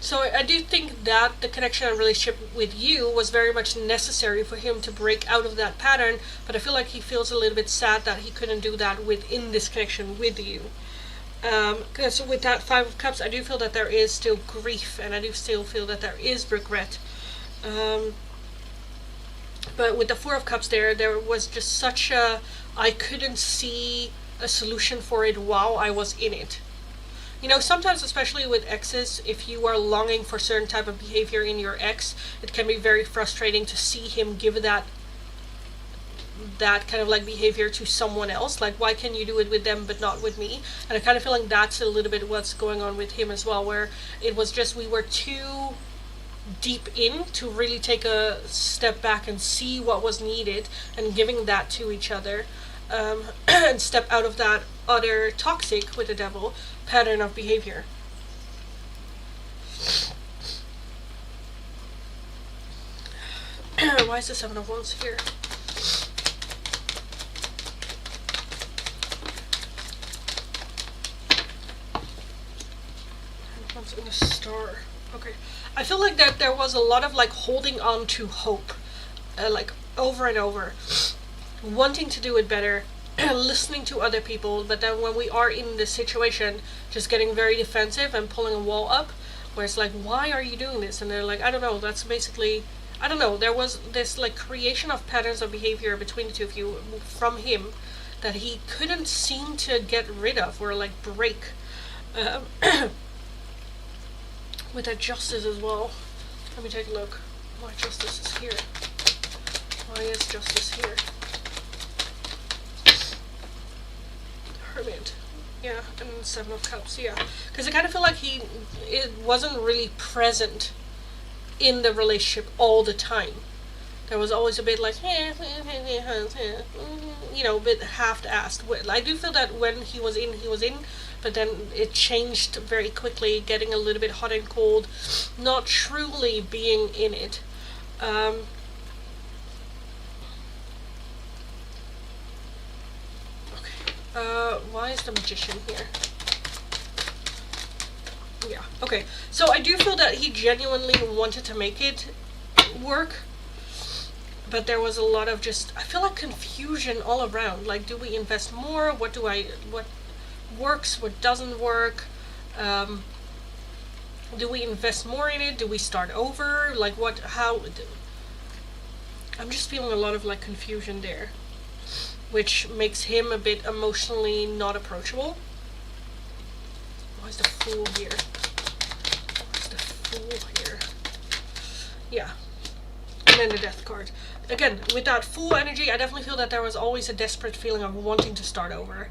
A: So I do think that the connection and relationship with you was very much necessary for him to break out of that pattern, but I feel like he feels a little bit sad that he couldn't do that within this connection with you. Because with that Five of Cups, I do feel that there is still grief, and I do still feel that there is regret. But with the Four of Cups there was just such a, I couldn't see a solution for it while I was in it. You know, sometimes, especially with exes, if you are longing for certain type of behavior in your ex, it can be very frustrating to see him give that kind of like behavior to someone else. Like, why can you do it with them but not with me? And I kind of feel like that's a little bit what's going on with him as well, where it was just we were too deep in to really take a step back and see what was needed and giving that to each other, and step out of that other toxic, with the Devil, pattern of behavior. Why is the Seven of Wands here? Wands in the Star. Okay. I feel like that there was a lot of like holding on to hope, like over and over, wanting to do it better, listening to other people, but then when we are in this situation, just getting very defensive and pulling a wall up, where it's like, why are you doing this? And they're like, I don't know, that's basically, I don't know, there was this like creation of patterns of behavior between the two of you from him that he couldn't seem to get rid of or like break. Um, with that justice as well. Let me take a look. Why justice is here? Why is justice here? Hermit. Yeah, and Seven of Cups, yeah. Because I kind of feel like it wasn't really present in the relationship all the time. There was always a bit like, you know, a bit half-assed. I do feel that when he was in, but then it changed very quickly, getting a little bit hot and cold, not truly being in it. Why is the Magician here? Yeah, okay. So I do feel that he genuinely wanted to make it work, but there was a lot of just, I feel like confusion all around. Like, do we invest more? What works? What doesn't work? Do we invest more in it? Do we start over? Like, how? I'm just feeling a lot of like confusion there, which makes him a bit emotionally not approachable. Why is the Fool here? Why is the Fool here? Yeah. And then the Death card. Again, with that Fool energy, I definitely feel that there was always a desperate feeling of wanting to start over.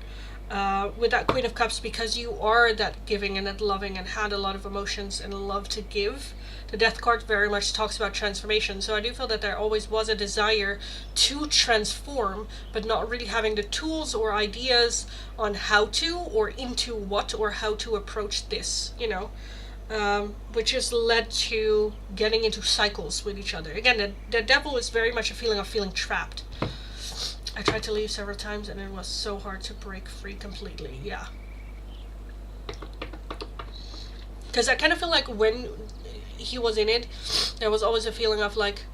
A: With that Queen of Cups, because you are that giving and that loving and had a lot of emotions and love to give, the Death card very much talks about transformation. So I do feel that there always was a desire to transform, but not really having the tools or ideas on how to, or into what, or how to approach this, you know. Which has led to getting into cycles with each other. Again, the Devil is very much a feeling of feeling trapped. I tried to leave several times and it was so hard to break free completely. Yeah. Because I kind of feel like when he was in it, there was always a feeling of like,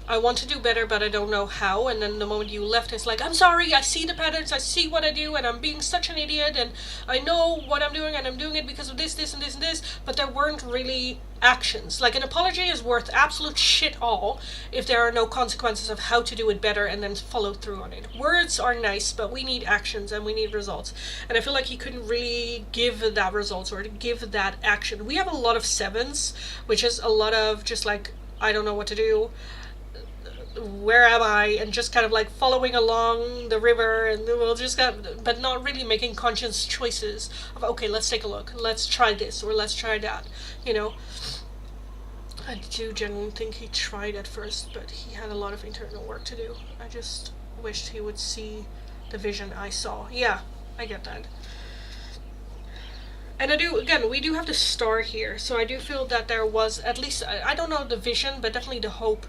A: I want to do better, but I don't know how. And then the moment you left, it's like, I'm sorry, I see the patterns, I see what I do, and I'm being such an idiot, and I know what I'm doing, and I'm doing it because of this, this, and this, and this. But there weren't really actions. Like, an apology is worth absolute shit all if there are no consequences of how to do it better and then follow through on it. Words are nice, but we need actions and we need results. And I feel like he couldn't really give that results or give that action. We have a lot of sevens, which is a lot of just like, I don't know what to do. Where am I? And just kind of like following along the river, and we'll just but not really making conscious choices of, okay, let's take a look, let's try this, or let's try that, you know. I do genuinely think he tried at first, but he had a lot of internal work to do. I just wished he would see the vision I saw. Yeah, I get that. And I do, again, we do have the Star here, so I do feel that there was at least, I don't know the vision, but definitely the hope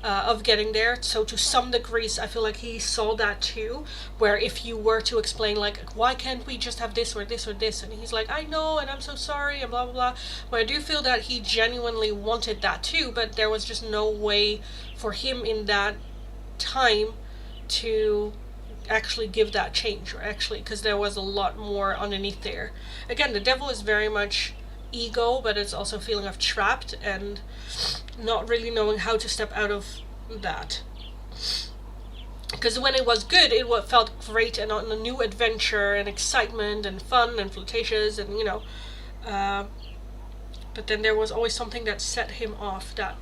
A: of getting there. So to some degrees, I feel like he saw that too, where if you were to explain like, why can't we just have this or this or this, and he's like, I know, and I'm so sorry, and blah blah blah. But I do feel that he genuinely wanted that too, but there was just no way for him in that time to actually give that change, or actually, because there was a lot more underneath there. Again, the Devil is very much ego, but it's also a feeling of trapped and not really knowing how to step out of that. Because when it was good, it felt great and on a new adventure and excitement and fun and flirtatious and, you know, but then there was always something that set him off, that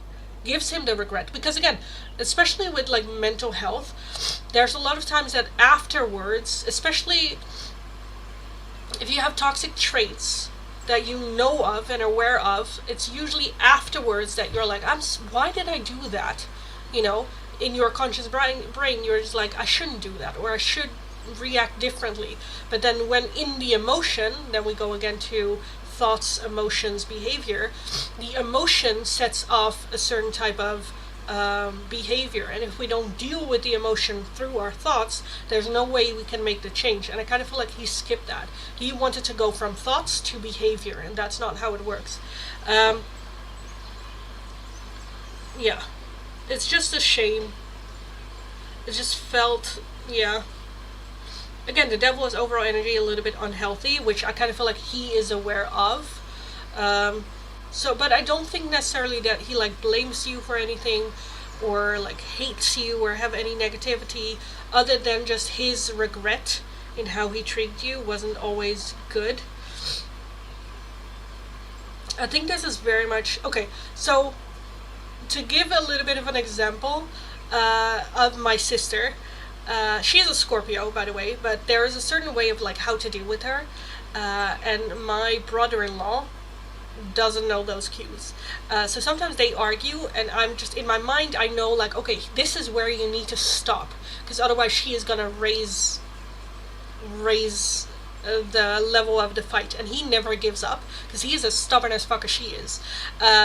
A: gives him the regret. Because again, especially with like mental health, there's a lot of times that afterwards, especially if you have toxic traits that you know of and are aware of, it's usually afterwards that you're like, why did I do that? You know, in your conscious brain, you're just like, I shouldn't do that, or I should react differently. But then when in the emotion, then we go again to thoughts, emotions, behavior. The emotion sets off a certain type of behavior, and if we don't deal with the emotion through our thoughts, there's no way we can make the change. And I kind of feel like he skipped that. He wanted to go from thoughts to behavior, and that's not how it works. Yeah, it's just a shame. It just felt, yeah. Again, the Devil is overall energy a little bit unhealthy, which I kind of feel like he is aware of. So, but I don't think necessarily that he like blames you for anything, or like hates you or have any negativity, other than just his regret in how he treated you wasn't always good. I think this is very much okay. So, to give a little bit of an example of my sister, she is a Scorpio, by the way, but there is a certain way of like how to deal with her, and my brother-in-law doesn't know those cues. So sometimes they argue, and I'm just in my mind, I know like, okay, this is where you need to stop, because otherwise she is gonna raise the level of the fight, and he never gives up because he is as stubborn as fuck as she is.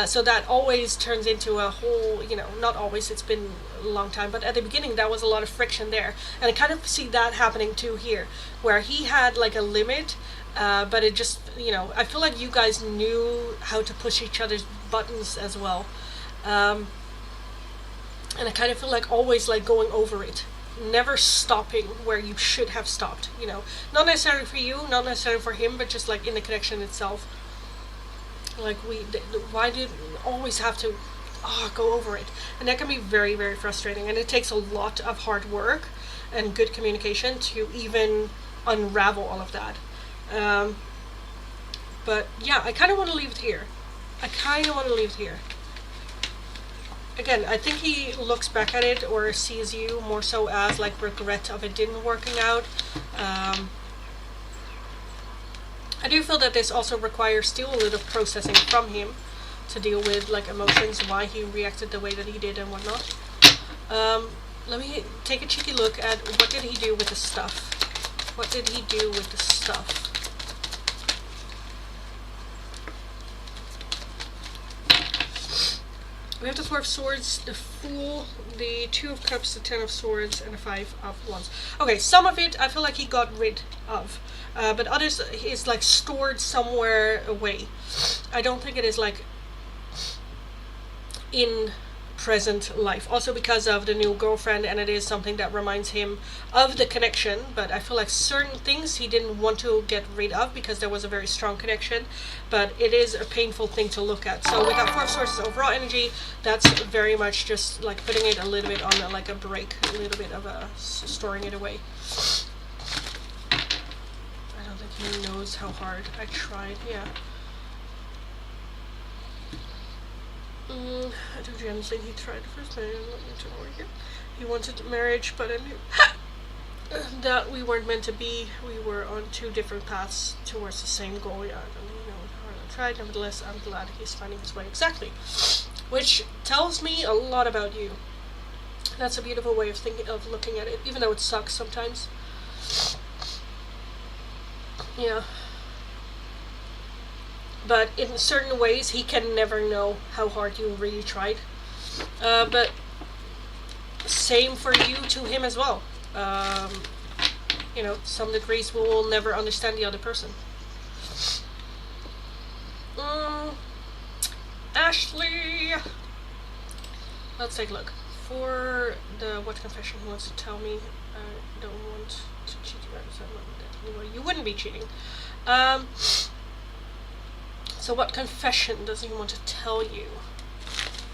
A: So that always turns into a whole, not always, it's been a long time, but at the beginning there was a lot of friction there, and I kind of see that happening too here, where he had like a limit, but it just, I feel like you guys knew how to push each other's buttons as well, and I kind of feel like always like going over it, never stopping where you should have stopped, not necessarily for you, not necessarily for him, but just like in the connection itself. Like why do you always have to go over it? And that can be very, very frustrating, and it takes a lot of hard work and good communication to even unravel all of that. But yeah, I kind of want to leave it here. Again, I think he looks back at it or sees you more so as like regret of it didn't working out. I do feel that this also requires still a little processing from him to deal with like emotions, why he reacted the way that he did and whatnot. Let me take a cheeky look at what did he do with the stuff. We have the Four of Swords, the Fool, the Two of Cups, the Ten of Swords, and the Five of Wands. Okay, some of it I feel like he got rid of, but others is like stored somewhere away. I don't think it is like in present life. Also because of the new girlfriend, and it is something that reminds him of the connection, but I feel like certain things he didn't want to get rid of because there was a very strong connection, but it is a painful thing to look at. So with that Four of Swords overall energy, that's very much just like putting it a little bit on like a break, a little bit of a storing it away. I don't think he knows how hard I tried. I do genuinely think he tried the first marriage and let me to argue. He wanted marriage, but I knew that we weren't meant to be. We were on two different paths towards the same goal. Yeah, I don't even know how hard I tried. Nevertheless, I'm glad he's finding his way. Exactly. Which tells me a lot about you. That's a beautiful way of looking at it, even though it sucks sometimes. Yeah. But in certain ways, he can never know how hard you really tried. But same for you to him as well. Some degrees we will never understand the other person. Ashley! Let's take a look. For the what confession he wants to tell me, I don't want to cheat you. You wouldn't be cheating. So what confession does he want to tell you?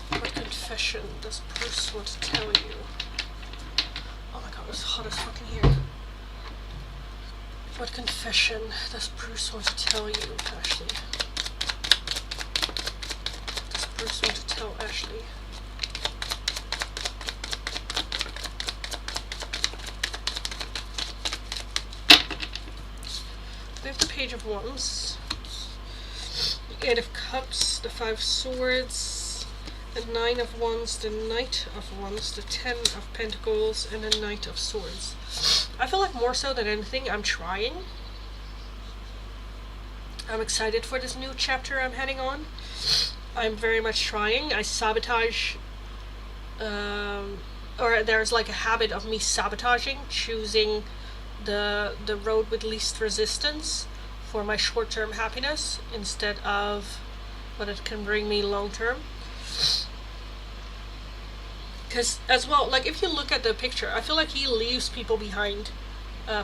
A: What confession does Bruce want to tell you? Oh my god, it's hot as fucking here. What confession does Bruce want to tell you, Ashley? Does Bruce want to tell Ashley? We have the Page of Wands, the Eight of Cups, the Five of Swords, the Nine of Wands, the Knight of Wands, the Ten of Pentacles, and the Knight of Swords. I feel like more so than anything, I'm trying. I'm excited for this new chapter I'm heading on. I'm very much trying. I sabotage, or there's like a habit of me sabotaging, choosing the road with least resistance for my short-term happiness instead of what it can bring me long-term. Because as well, like if you look at the picture, I feel like he leaves people behind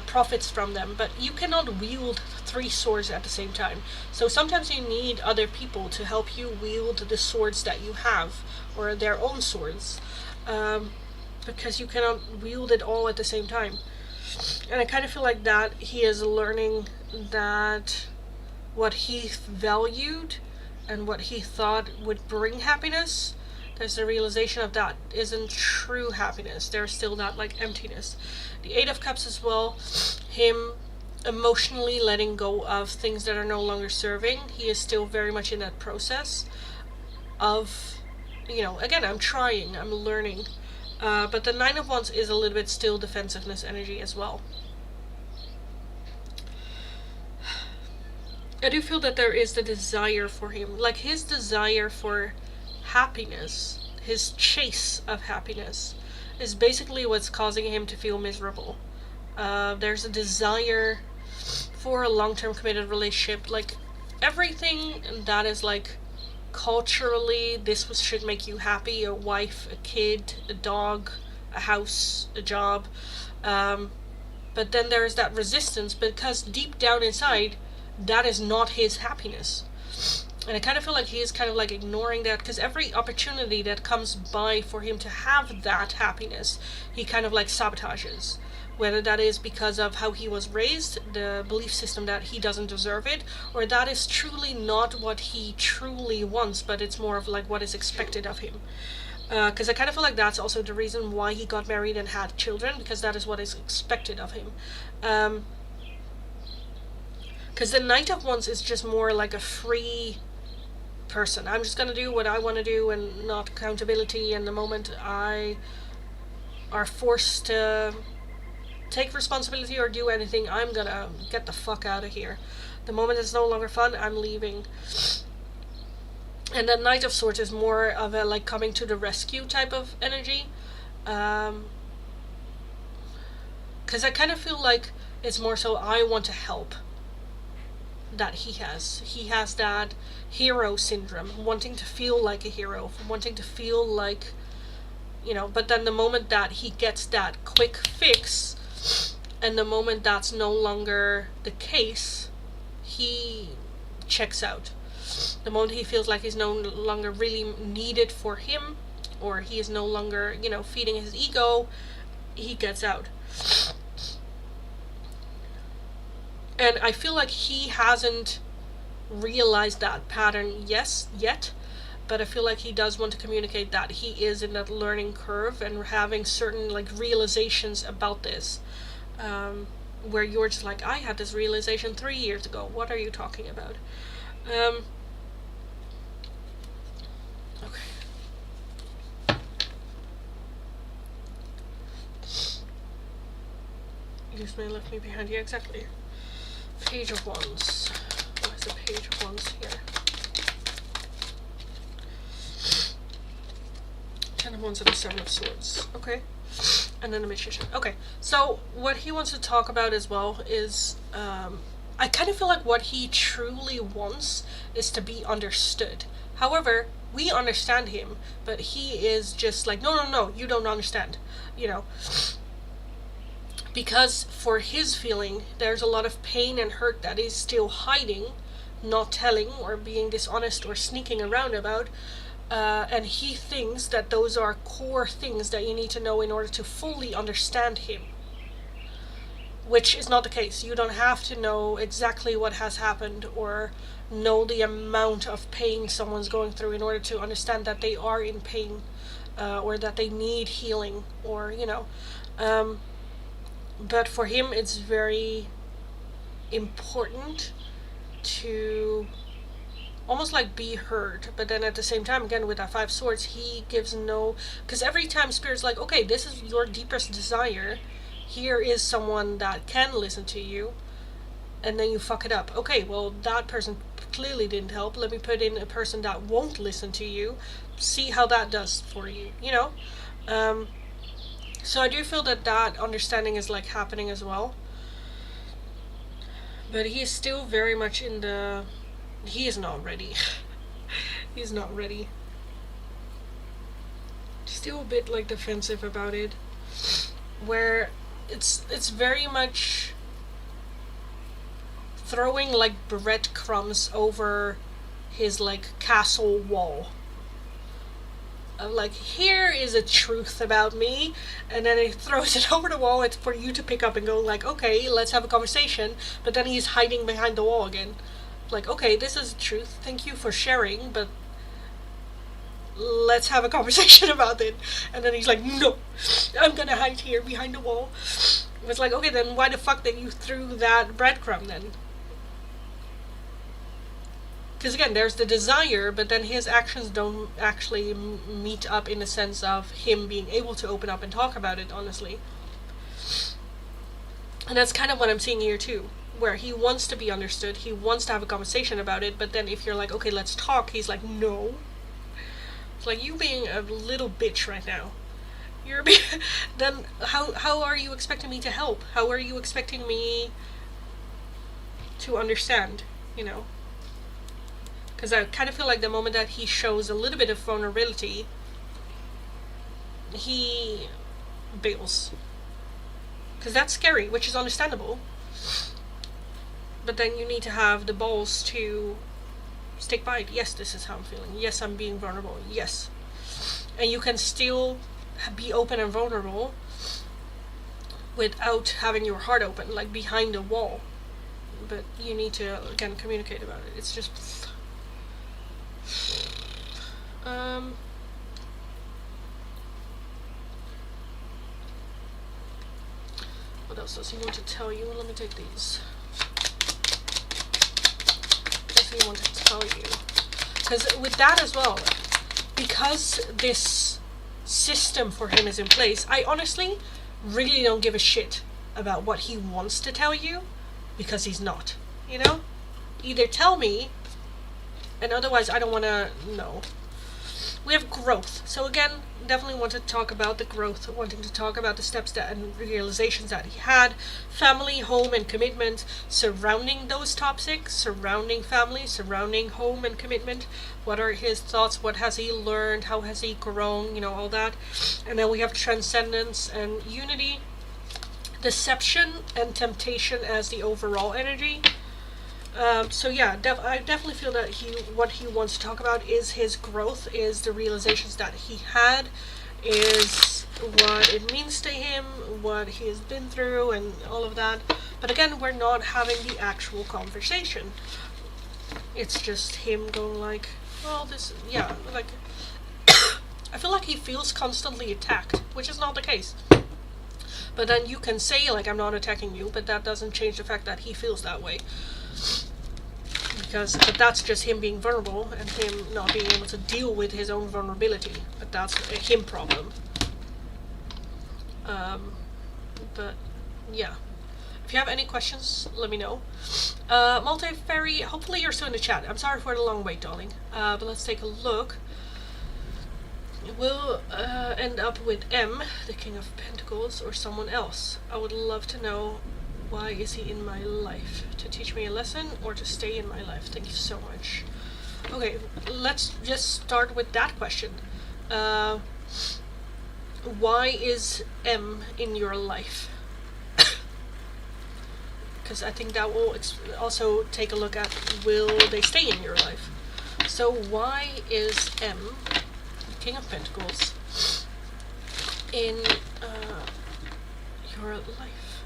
A: profits from them, but you cannot wield 3 swords at the same time. So sometimes you need other people to help you wield the swords that you have, or their own swords, because you cannot wield it all at the same time. And I kind of feel like that he is learning that what he valued and what he thought would bring happiness, there's the realization of that isn't true happiness. There's still that like emptiness. The Eight of Cups as well, him emotionally letting go of things that are no longer serving. He is still very much in that process of, again, I'm trying, I'm learning. But the Nine of Wands is a little bit still defensiveness energy as well. I do feel that there is the desire for him, like his desire for happiness, his chase of happiness, is basically what's causing him to feel miserable. There's a desire for a long-term committed relationship, like everything that is like culturally this should make you happy: a wife, a kid, a dog, a house, a job. But then there's that resistance because deep down inside that is not his happiness. And I kind of feel like he is kind of like ignoring that, because every opportunity that comes by for him to have that happiness, he kind of like sabotages. Whether that is because of how he was raised, the belief system that he doesn't deserve it, or that is truly not what he truly wants, but it's more of like what is expected of him. Because I kind of feel like that's also the reason why he got married and had children, because that is what is expected of him. Because the Knight of Wands is just more like a free person. I'm just gonna do what I want to do and not accountability, and the moment I are forced to take responsibility or do anything, I'm gonna get the fuck out of here. The moment it's no longer fun, I'm leaving. And the Knight of Swords is more of a like coming to the rescue type of energy. Because I kind of feel like it's more so I want to help that he has. He has that hero syndrome, wanting to feel like a hero, wanting to feel like, but then the moment that he gets that quick fix, and the moment that's no longer the case, he checks out. The moment he feels like he's no longer really needed for him, or he is no longer, feeding his ego, he gets out. And I feel like he hasn't realized that pattern yet, but I feel like he does want to communicate that he is in that learning curve and having certain like realizations about this, where you're just like, I had this realization 3 years ago. What are you talking about? Okay. Use may left me behind. Yeah, exactly. Page of Wands. Where's the Page of Wands here? 10 of Wands and the 7 of Swords. Okay. And then the Magician. Okay. So what he wants to talk about as well is, I kind of feel like what he truly wants is to be understood. However, we understand him, but he is just like, no, you don't understand. Because for his feeling, there's a lot of pain and hurt that he's still hiding, not telling, or being dishonest or sneaking around about. And he thinks that those are core things that you need to know in order to fully understand him. Which is not the case. You don't have to know exactly what has happened or know the amount of pain someone's going through in order to understand that they are in pain, or that they need healing, or, but for him it's very important to almost like be heard, but then at the same time, again with that 5 swords, he gives no, because every time Spirit's like, okay, this is your deepest desire, here is someone that can listen to you, and then you fuck it up. Okay, well, that person clearly didn't help, let me put in a person that won't listen to you, see how that does for you, so I do feel that understanding is like happening as well. But he is still very much in the... He is not ready. He's not ready. Still a bit like defensive about it. Where it's very much throwing like breadcrumbs over his like castle wall. Of like, here is a truth about me, and then he throws it over the wall. It's for you to pick up and go like, okay, let's have a conversation. But then he's hiding behind the wall again. Like, okay, this is the truth. Thank you for sharing, but let's have a conversation about it. And then he's like, no, I'm gonna hide here behind the wall. It's like, okay, then why the fuck did you threw that breadcrumb then? Because again, there's the desire, but then his actions don't actually meet up in the sense of him being able to open up and talk about it, honestly. And that's kind of what I'm seeing here too, where he wants to be understood, he wants to have a conversation about it, but then if you're like, okay, let's talk, he's like, no. It's like, you being a little bitch right now. You're then how are you expecting me to help? How are you expecting me to understand, you know? Because I kind of feel like the moment that he shows a little bit of vulnerability, he bails. Because that's scary, which is understandable. But then you need to have the balls to stick by it. Yes, this is how I'm feeling. Yes, I'm being vulnerable. Yes. And you can still be open and vulnerable without having your heart open, like behind a wall. But you need to, again, communicate about it. It's just... what else does he want to tell you? Let me take these. What does he want to tell you? Because with that as well, because this system for him is in place, I honestly really don't give a shit about what he wants to tell you, because he's not, you know? Either tell me, and otherwise I don't want to know. We have growth. So again, definitely want to talk about the growth, wanting to talk about the steps that and realizations that he had, family, home, and commitment, surrounding those topics, surrounding family, surrounding home and commitment. What are his thoughts? What has he learned? How has he grown? You know, all that. And then we have transcendence and unity, deception and temptation as the overall energy. So yeah, I definitely feel that what he wants to talk about is his growth, is the realizations that he had, is what it means to him, what he has been through, and all of that. But again, we're not having the actual conversation. It's just him going like, well, this, yeah, like, I feel like he feels constantly attacked, which is not the case. But then you can say, like, I'm not attacking you, but that doesn't change the fact that he feels that way. But that's just him being vulnerable and him not being able to deal with his own vulnerability. But that's a him problem. But yeah, if you have any questions, let me know. Multi-fairy, hopefully you're still in the chat. I'm sorry for the long wait, darling. But let's take a look. We'll end up with M, the King of Pentacles, or someone else. I would love to know, why is he in my life? To teach me a lesson or to stay in my life? Thank you so much. Okay, let's just start with that question. Why is M in your life? Because I think that will also take a look at, will they stay in your life? So why is M, King of Pentacles, in your life?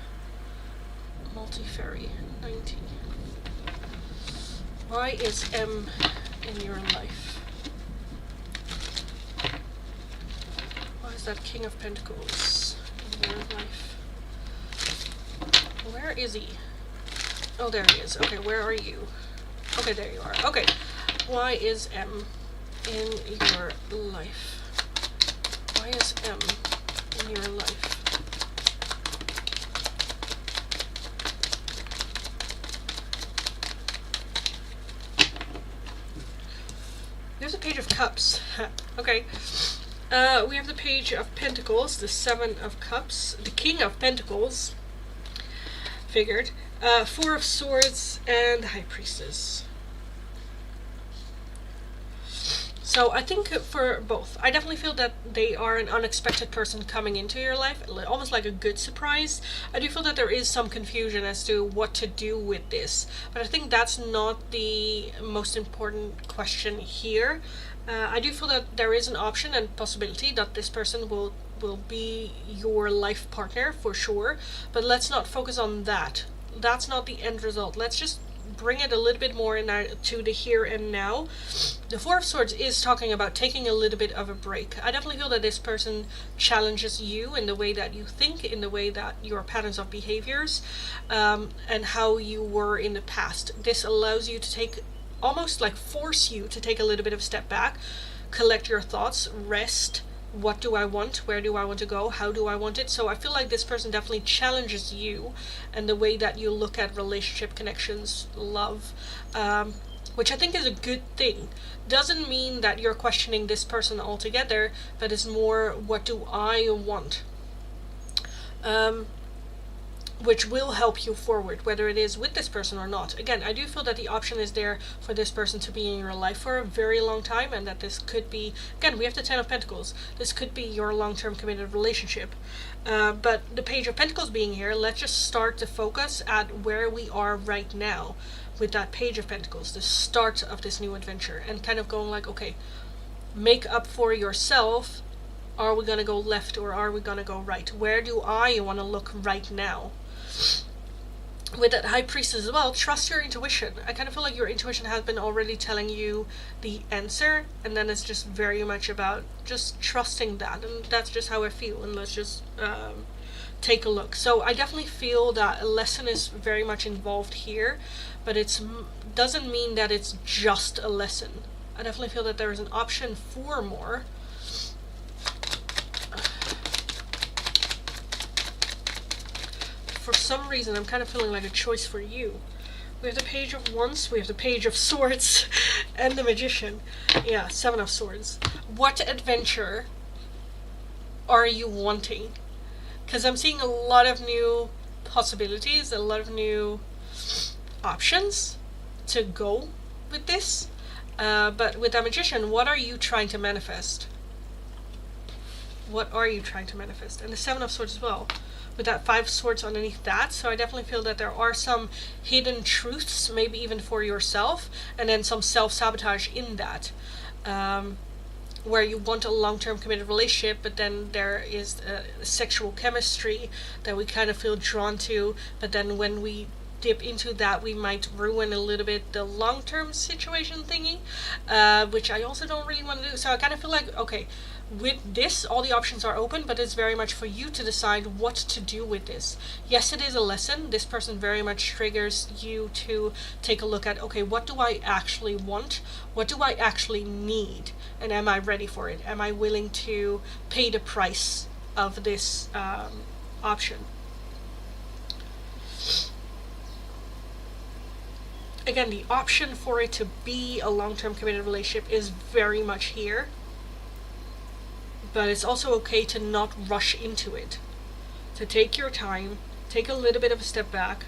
A: Multi-fairy, 90. Why is M in your life? Why is that King of Pentacles in your life? Where is he? Oh, there he is. Okay, where are you? Okay, there you are. Okay. Why is M in your life? Why is M in your life? There's a Page of Cups. Okay. We have the Page of Pentacles, the Seven of Cups, the King of Pentacles. Figured. Four of Swords, and the High Priestess. So I think for both, I definitely feel that they are an unexpected person coming into your life, almost like a good surprise. I do feel that there is some confusion as to what to do with this, but I think that's not the most important question here. I do feel that there is an option and possibility that this person will be your life partner for sure, but let's not focus on that. That's not the end result. Let's just bring it a little bit more to the here and now. The Four of Swords is talking about taking a little bit of a break. I definitely feel that this person challenges you in the way that you think, in the way that your patterns of behaviors, and how you were in the past. This allows you to take, almost like force you to take a little bit of a step back, collect your thoughts, rest. What do I want? Where do I want to go? How do I want it? So I feel like this person definitely challenges you and the way that you look at relationship, connections, love, which I think is a good thing. Doesn't mean that you're questioning this person altogether, but it's more, what do I want? Which will help you forward, whether it is with this person or not. Again, I do feel that the option is there for this person to be in your life for a very long time, and that this could be, again, we have the Ten of Pentacles. This could be your long-term committed relationship. But the Page of Pentacles being here, let's just start to focus at where we are right now with that Page of Pentacles, the start of this new adventure, and kind of going like, okay, make up for yourself. Are we going to go left or are we going to go right? Where do I want to look right now? With that High Priestess as well, trust your intuition. I kind of feel like your intuition has been already telling you the answer, and then it's just very much about just trusting that, and that's just how I feel, and let's just take a look. So I definitely feel that a lesson is very much involved here, but it doesn't mean that it's just a lesson. I definitely feel that there is an option for more. For some reason, I'm kind of feeling like a choice for you. We have the Page of Wands, we have the Page of Swords, and the Magician. Yeah, Seven of Swords. What adventure are you wanting? Because I'm seeing a lot of new possibilities, a lot of new options to go with this. But with the Magician, what are you trying to manifest? What are you trying to manifest? And the Seven of Swords as well, with that Five of Swords underneath that. So I definitely feel that there are some hidden truths, maybe even for yourself, and then some self-sabotage in that, where you want a long-term committed relationship, but then there is a sexual chemistry that we kind of feel drawn to, but then when we dip into that, we might ruin a little bit the long-term situation thingy, which I also don't really want to do. So I kind of feel like, okay, with this, all the options are open, but it's very much for you to decide what to do with this. Yes, it is a lesson. This person very much triggers you to take a look at, okay, what do I actually want? What do I actually need? And am I ready for it? Am I willing to pay the price of this option? Again, the option for it to be a long-term committed relationship is very much here. But it's also okay to not rush into it. To take your time, take a little bit of a step back,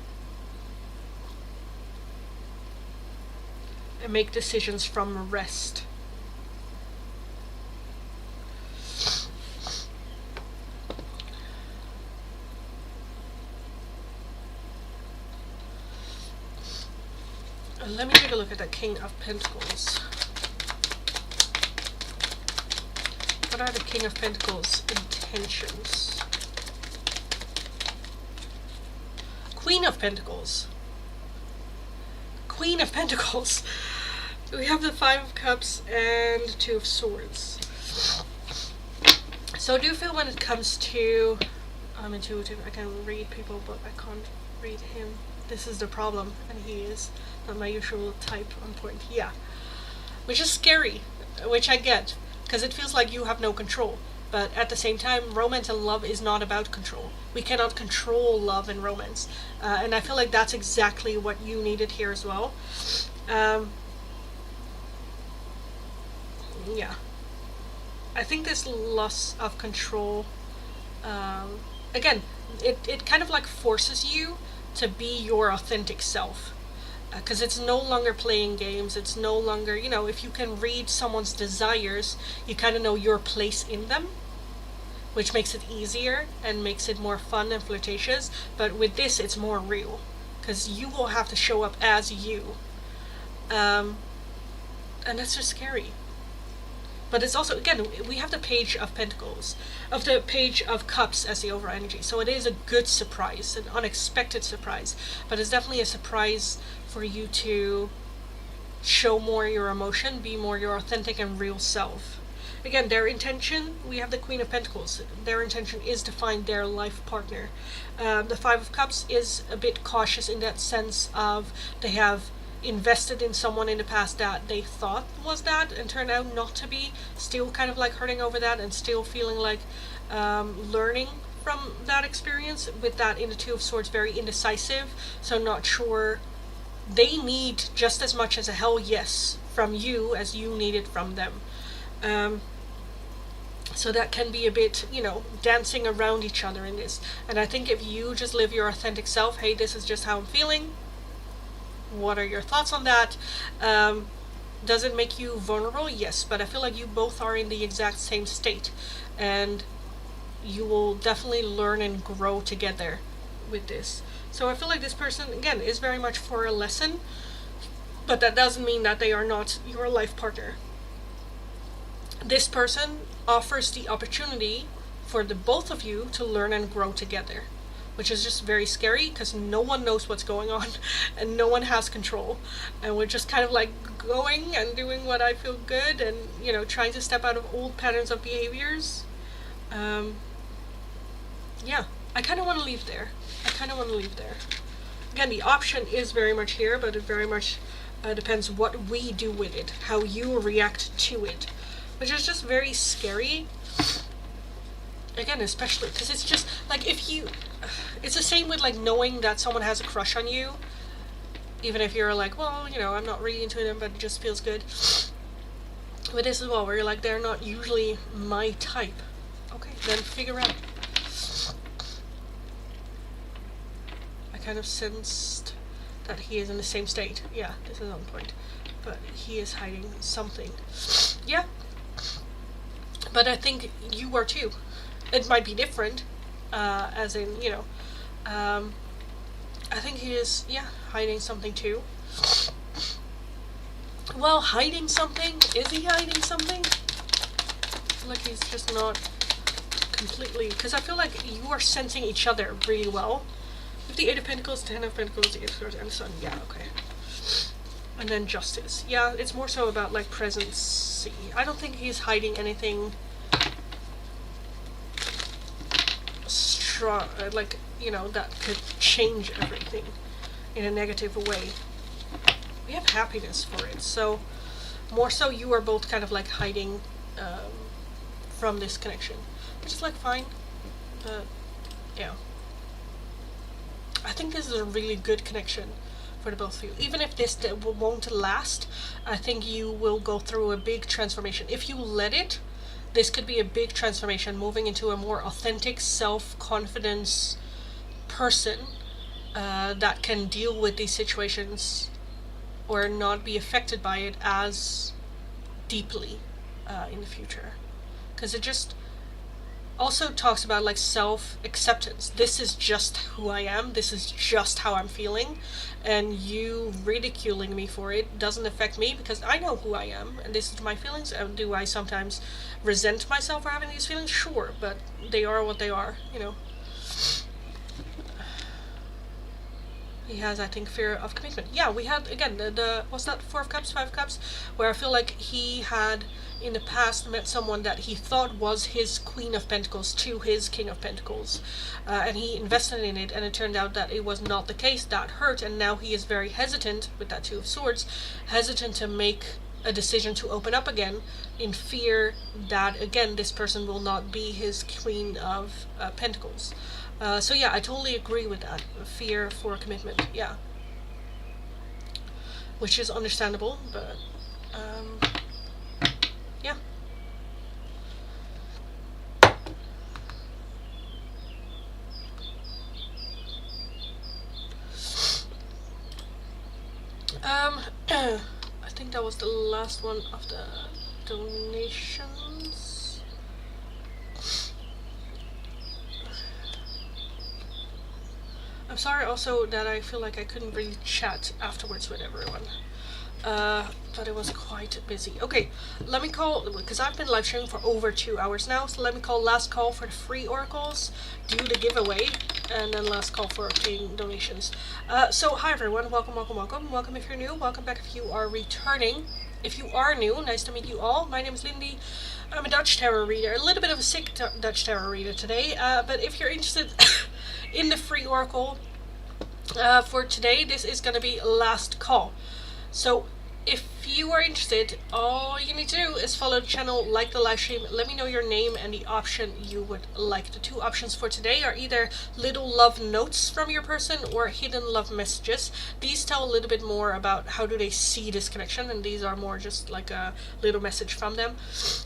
A: and make decisions from rest. And let me take a look at the King of Pentacles. What are the King of Pentacles' intentions? Queen of Pentacles. Queen of Pentacles. We have the Five of Cups and Two of Swords. So I do feel when it comes to, I'm intuitive, I can read people, but I can't read him. This is the problem, and he is not my usual type on point. Yeah. Which is scary, which I get. Because it feels like you have no control. But at the same time, romance and love is not about control. We cannot control love and romance. And I feel like that's exactly what you needed here as well. Yeah. I think this loss of control, again, it kind of like forces you to be your authentic self. because it's no longer playing games. It's no longer, if you can read someone's desires, you kind of know your place in them, which makes it easier and makes it more fun and flirtatious. But with this, it's more real, because you will have to show up as you. And that's just scary. But it's also, again, we have the Page of Pentacles, of the Page of Cups as the overall energy. So it is a good surprise, an unexpected surprise. But it's definitely a surprise for you to show more your emotion, be more your authentic and real self. Again, their intention, we have the Queen of Pentacles. Their intention is to find their life partner. The Five of Cups is a bit cautious in that sense of they have invested in someone in the past that they thought was that and turned out not to be, still kind of like hurting over that and still feeling like learning from that experience. With that in the Two of Swords, very indecisive, so not sure. They need just as much as a hell yes from you as you need it from them. So that can be a bit, dancing around each other in this. And I think if you just live your authentic self, hey, this is just how I'm feeling, what are your thoughts on that? Does it make you vulnerable? Yes, but I feel like you both are in the exact same state, and you will definitely learn and grow together with this. So I feel like this person, again, is very much for a lesson, but that doesn't mean that they are not your life partner. This person offers the opportunity for the both of you to learn and grow together, which is just very scary because no one knows what's going on and no one has control, and we're just kind of like going and doing what I feel good and trying to step out of old patterns of behaviors. Yeah, I kind of want to leave there. Again, the option is very much here, but it very much depends what we do with it, how you react to it, which is just very scary. Again, especially because it's just like it's the same with like knowing that someone has a crush on you, even if you're like, well, I'm not really into them, but it just feels good. But this as well, where you're like, they're not usually my type. Okay, then figure out. I kind of sensed that he is in the same state. Yeah, this is on point. But he is hiding something. Yeah. But I think you are too. It might be different, as in, I think he is, hiding something too. Well, hiding something? Is he hiding something? I feel like he's just not completely, because I feel like you are sensing each other really well. With the Eight of Pentacles, Ten of Pentacles, the Eight of Swords, and the Sun. Yeah, okay. And then Justice. Yeah, it's more so about like presence. I don't think he's hiding anything strong, like, that could change everything in a negative way. We have happiness for it, so more so you are both kind of like hiding from this connection, which is like fine, but yeah. I think this is a really good connection for the both of you. Even if this won't last, I think you will go through a big transformation. If you let it, this could be a big transformation, moving into a more authentic, self-confidence person that can deal with these situations or not be affected by it as deeply in the future. Because it just also talks about like self-acceptance. This is just who I am, this is just how I'm feeling, and you ridiculing me for it doesn't affect me because I know who I am and this is my feelings. And do I sometimes resent myself for having these feelings? Sure, but they are what they are, He has, I think, fear of commitment. Yeah, we had, again, the what's that, Four of Cups, Five of Cups, where I feel like he had, in the past, met someone that he thought was his Queen of Pentacles to his King of Pentacles. And he invested in it, and it turned out that it was not the case. That hurt, and now he is very hesitant, with that Two of Swords, hesitant to make a decision to open up again, in fear that, again, this person will not be his Queen of Pentacles. So yeah, I totally agree with that. Fear for commitment, yeah. Which is understandable, but yeah. I think that was the last one of the donations. I'm sorry also that I feel like I couldn't really chat afterwards with everyone. But it was quite busy. Okay, let me call, because I've been live streaming for over 2 hours now, so let me call last call for the free oracles, do the giveaway, and then last call for paying donations. So hi everyone, welcome, welcome, welcome. Welcome if you're new, welcome back if you are returning. If you are new, nice to meet you all. My name is Lindy. I'm a Dutch tarot reader, a little bit of a sick Dutch tarot reader today, but if you're interested in the free oracle for today, this is going to be last call. So if you are interested, all you need to do is follow the channel, like the live stream, let me know your name and the option you would like. The two options for today are either little love notes from your person or hidden love messages. These tell a little bit more about how do they see this connection, and these are more just like a little message from them.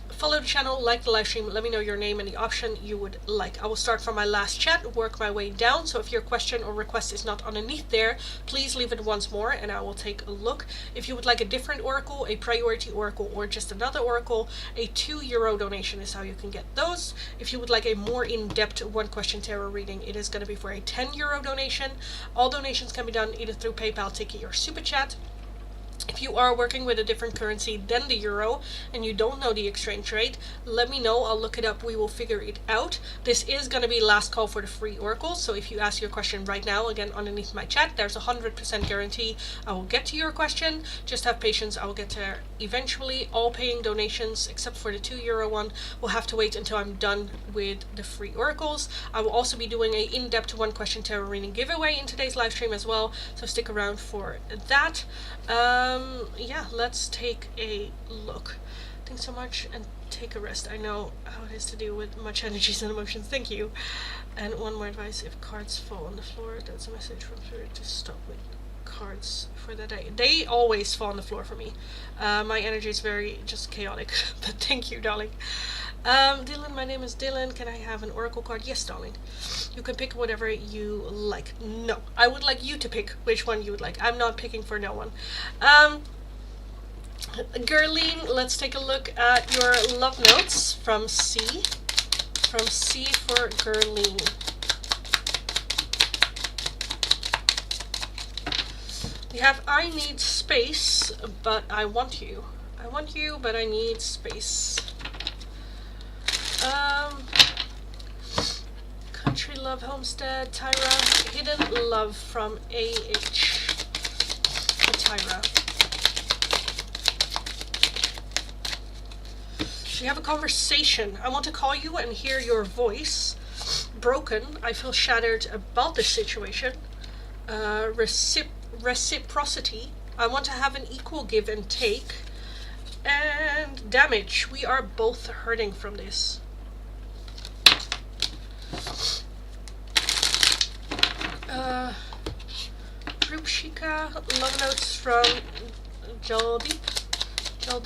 A: Follow the channel, like the live stream, let me know your name and the option you would like. I will start from my last chat, work my way down, so if your question or request is not underneath there, please leave it once more and I will take a look. If you would like a different oracle, a priority oracle, or just another oracle, a €2 donation is how you can get those. If you would like a more in-depth one question tarot reading, it is going to be for a €10 donation. All donations can be done either through PayPal, Tiki, or Super Chat. If you are working with a different currency than the euro and you don't know the exchange rate, let me know. I'll look it up. We will figure it out. This is going to be last call for the free oracles. So if you ask your question right now, again, underneath my chat, there's a 100% guarantee I will get to your question. Just have patience. I will get there eventually. All paying donations, except for the €2 one, will have to wait until I'm done with the free oracles. I will also be doing a in-depth one question tarot reading giveaway in today's live stream as well. So stick around for that. Yeah, let's take a look. Thanks so much and take a rest. I know how it is to deal with much energies and emotions. Thank you. And one more advice: if cards fall on the floor, that's a message from Spirit to stop with cards for the day. They always fall on the floor for me. My energy is very just chaotic, but thank you, darling. Dylan, my name is Dylan. Can I have an oracle card? Yes, darling. You can pick whatever you like. No, I would like you to pick which one you would like. I'm not picking for no one. Gerline, let's take a look at your love notes from C. From C for Gerline. We have I need space, but I want you. I want you, but I need space. Country Love Homestead, Tyra. Hidden Love from AH for Tyra. We have a conversation. I want to call you and hear your voice. Broken. I feel shattered about this situation. Reciprocity. I want to have an equal give and take. And damage. We are both hurting from this. Group Shika, love notes from Jaldeep. Group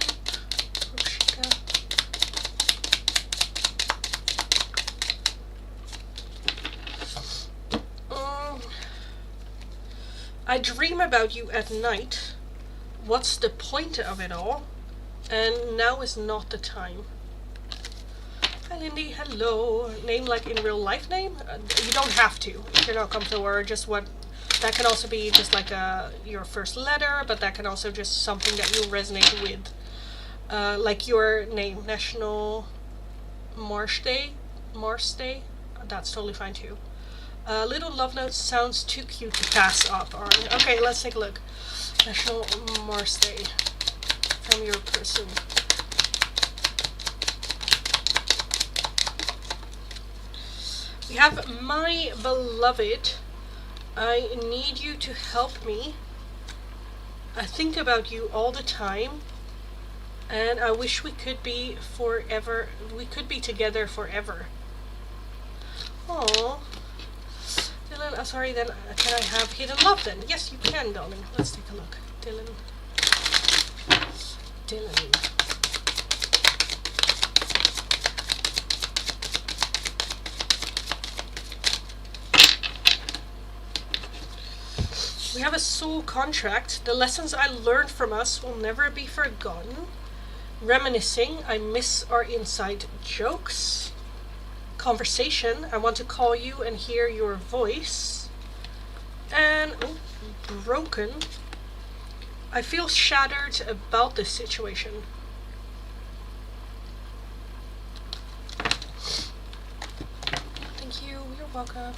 A: Shika. I dream about you at night. What's the point of it all? And now is not the time. Hi Lindy, hello. Name like in real life name? You don't have to if you're not comfortable, or just what. That can also be just like your first letter, but that can also just something that you resonate with. Like your name, National Mars Day. That's totally fine too. Little love notes sounds too cute to pass up on. Okay, let's take a look. National Mars Day from your person. We have my beloved. I need you to help me. I think about you all the time. And I wish we could be forever. We could be together forever. Aww. Dylan, sorry then. Can I have hidden love then? Yes, you can, darling. Let's take a look. Dylan. We have a soul contract. The lessons I learned from us will never be forgotten. Reminiscing, I miss our inside jokes. Conversation, I want to call you and hear your voice. And broken, I feel shattered about this situation. Thank you, you're welcome.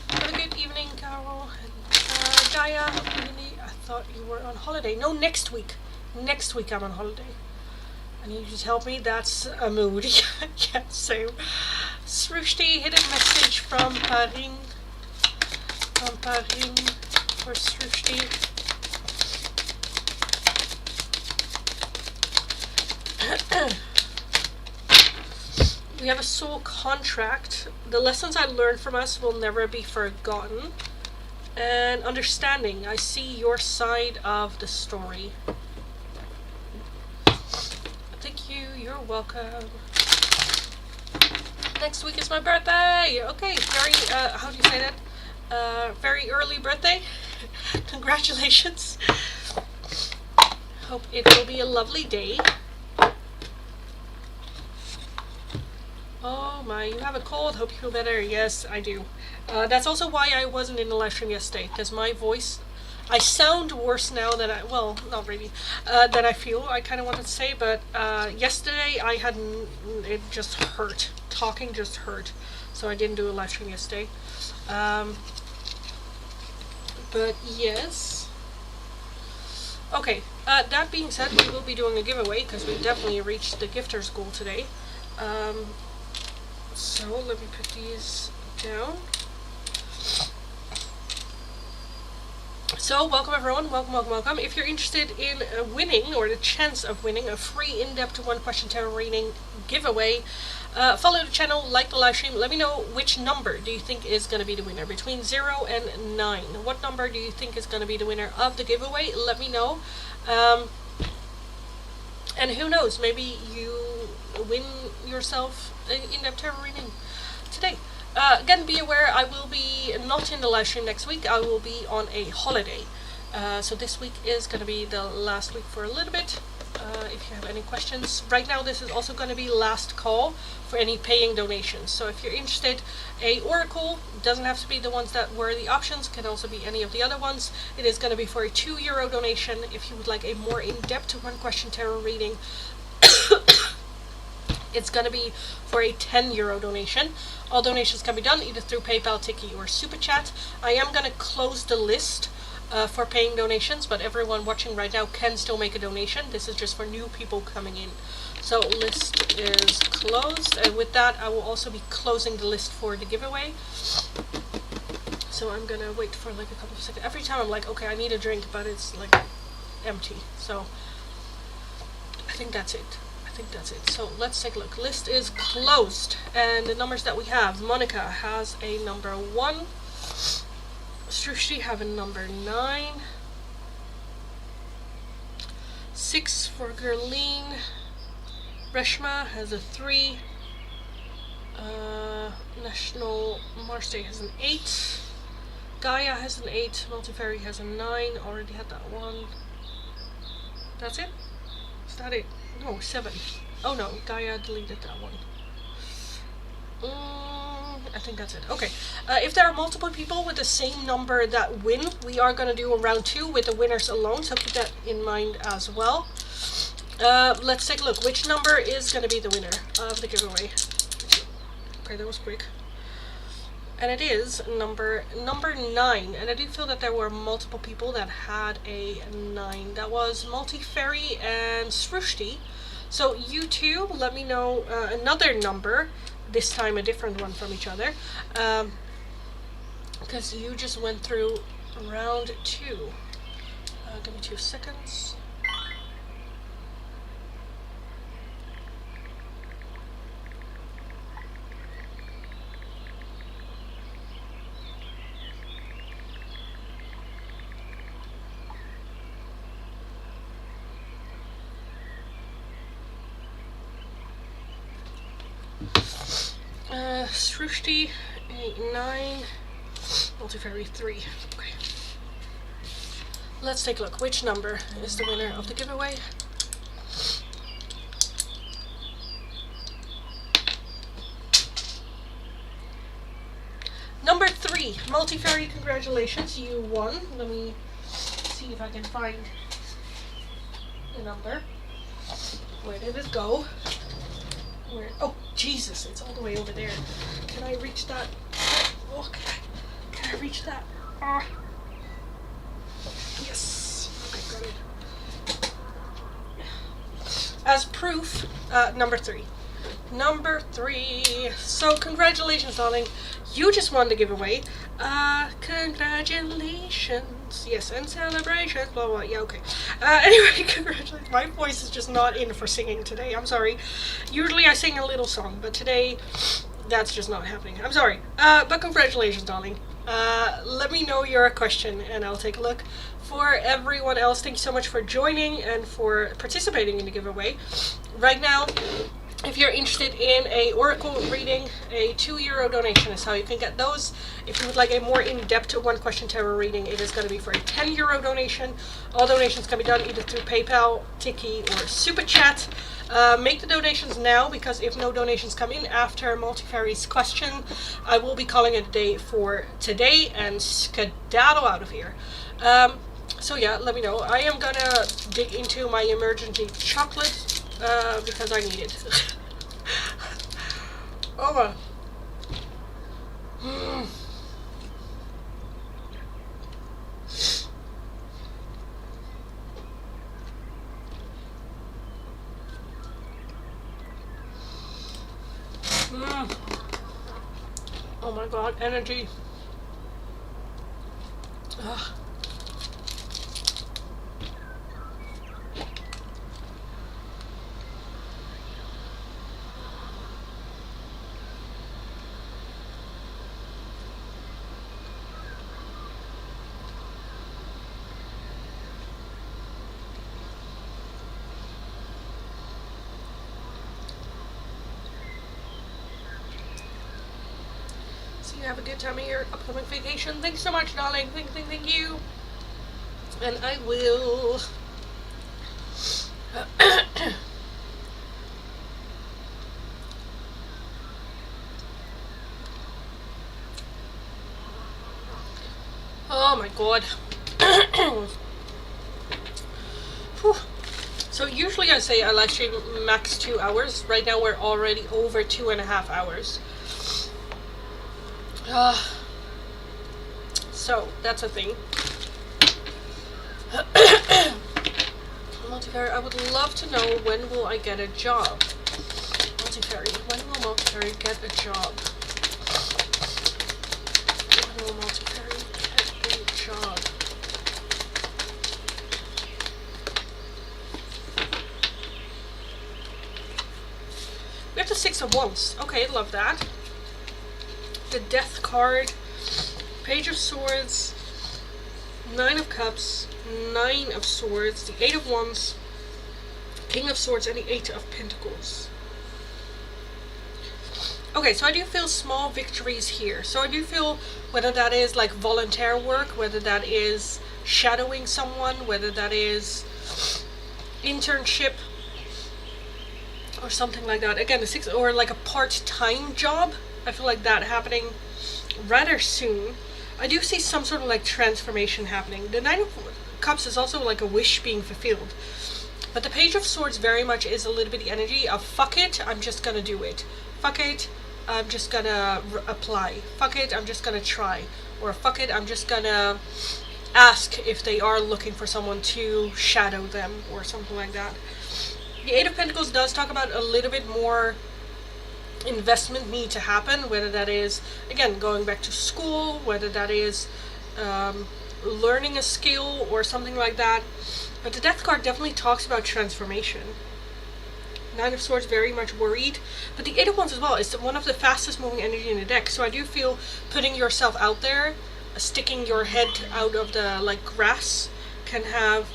A: Have a good evening, Carol. And Gaia, Lindy, I thought you were on holiday. No, next week. Next week I'm on holiday. I need you to help me. That's a mood. I can't say. Srushti, hidden message from Paris. From Paris for Srushti. We have a soul contract. The lessons I learned from us will never be forgotten. And understanding, I see your side of the story. Thank you, you're welcome. Next week is my birthday. Okay, very, how do you say that? Very early birthday. Congratulations. Hope it will be a lovely day. Oh my, you have a cold. Hope you feel better. Yes, I do. That's also why I wasn't in the live stream yesterday, because my voice, I sound worse now than I, well, not really, than I feel, I kind of wanted to say, but yesterday I hadn't, it just hurt. Talking just hurt. So I didn't do a live stream yesterday. But yes. Okay, that being said, we will be doing a giveaway, because we definitely reached the gifter's goal today. So let me put these down. So welcome everyone, welcome. If you're interested in winning, or the chance of winning, a free in-depth one question tarot reading giveaway, follow the channel, like the live stream. Let me know which number do you think is going to be the winner, between 0 and 9. What number do you think is going to be the winner of the giveaway? Let me know. And who knows, maybe you win yourself an in-depth tarot reading today. Again, be aware, I will be not in the live stream next week. I will be on a holiday. So this week is going to be the last week for a little bit. If you have any questions. Right now, this is also going to be last call for any paying donations. So if you're interested, a oracle, doesn't have to be the ones that were the options, can also be any of the other ones. It is going to be for a €2 donation. If you would like a more in-depth one question tarot reading, it's going to be for a €10 donation. All donations can be done either through PayPal, Tiki, or Super Chat. I am going to close the list for paying donations, but everyone watching right now can still make a donation. This is just for new people coming in. So list is closed, and with that I will also be closing the list for the giveaway. So I'm going to wait for like a couple of seconds. Every time I'm like, okay, I need a drink, but it's like empty. So I think that's it. So let's take a look. List is closed, and the numbers that we have: Monica has a number 1, Srushti have a number 9, 6 for Gerline, Reshma has a 3, National Marseille has an 8, Gaia has an 8, Multifairy has a 9, already had that one. That's it? Is that it? No, 7. Oh no, Gaia deleted that one. I think that's it. Okay. If there are multiple people with the same number that win, we are going to do a round 2 with the winners alone, so keep that in mind as well. Let's take a look. Which number is going to be the winner of the giveaway? Okay, that was quick. And it is number 9. And I do feel that there were multiple people that had a 9. That was Multifairy and Srushti. So you two, let me know another number, this time a different one from each other, because you just went through round 2. Give me 2 seconds. Srushti, 9, Multifairy 3. Okay. Let's take a look. Which number is the winner of the giveaway? Number 3, Multi-Fairy, congratulations, you won. Let me see if I can find the number. Where did it go? Where? Oh, Jesus, it's all the way over there. Can I reach that? Oh, can I reach that? Ah. Yes. Okay, got it. As proof, number 3. Number 3. So, congratulations, darling. You just won the giveaway. Congratulations. Yes, and celebrations, blah, blah. Yeah, okay. Anyway, congratulations. My voice is just not in for singing today. I'm sorry. Usually I sing a little song, but today that's just not happening. I'm sorry. But congratulations, darling. Let me know your question and I'll take a look. For everyone else, thank you so much for joining and for participating in the giveaway. Right now, if you're interested in a oracle reading, a €2 donation is how you can get those. If you would like a more in-depth one-question tarot reading, it is going to be for a €10 donation. All donations can be done either through PayPal, Tiki, or Super Chat. Make the donations now, because if no donations come in after Multi-Fairy's question, I will be calling it a day for today and skedaddle out of here. So yeah, let me know. I am gonna dig into my emergency chocolate because I need it. Oh well. Oh my god, energy. Ugh. You have a good time of your upcoming vacation. Thanks so much, darling. Thank you. And I will oh my god. So usually I say I live stream max 2 hours. Right now we're already over 2.5 hours. So that's a thing. Multi-Fairy, I would love to know, when will I get a job? Multi-Fairy, when will Multi-Fairy get a job? When will Multi-Fairy get a job? We have the 6 of Wands. Okay, love that. The Death card, Page of Swords, 9 of Cups, 9 of Swords, the 8 of Wands, King of Swords, and the 8 of Pentacles. Okay, so I do feel small victories here. So I do feel, whether that is like volunteer work, whether that is shadowing someone, whether that is internship or something like that. Again, the 6, or like a part-time job. I feel like that happening rather soon. I do see some sort of like transformation happening. The 9 of Cups is also like a wish being fulfilled. But the Page of Swords very much is a little bit the energy of fuck it, I'm just gonna do it. Fuck it, I'm just gonna apply. Fuck it, I'm just gonna try. Or fuck it, I'm just gonna ask if they are looking for someone to shadow them or something like that. The 8 of Pentacles does talk about a little bit more investment need to happen, whether that is, again, going back to school, whether that is learning a skill or something like that. But the Death card definitely talks about transformation. 9 of Swords, very much worried. But the 8 of Wands as well is one of the fastest moving energy in the deck. So I do feel putting yourself out there, sticking your head out of the like grass, can have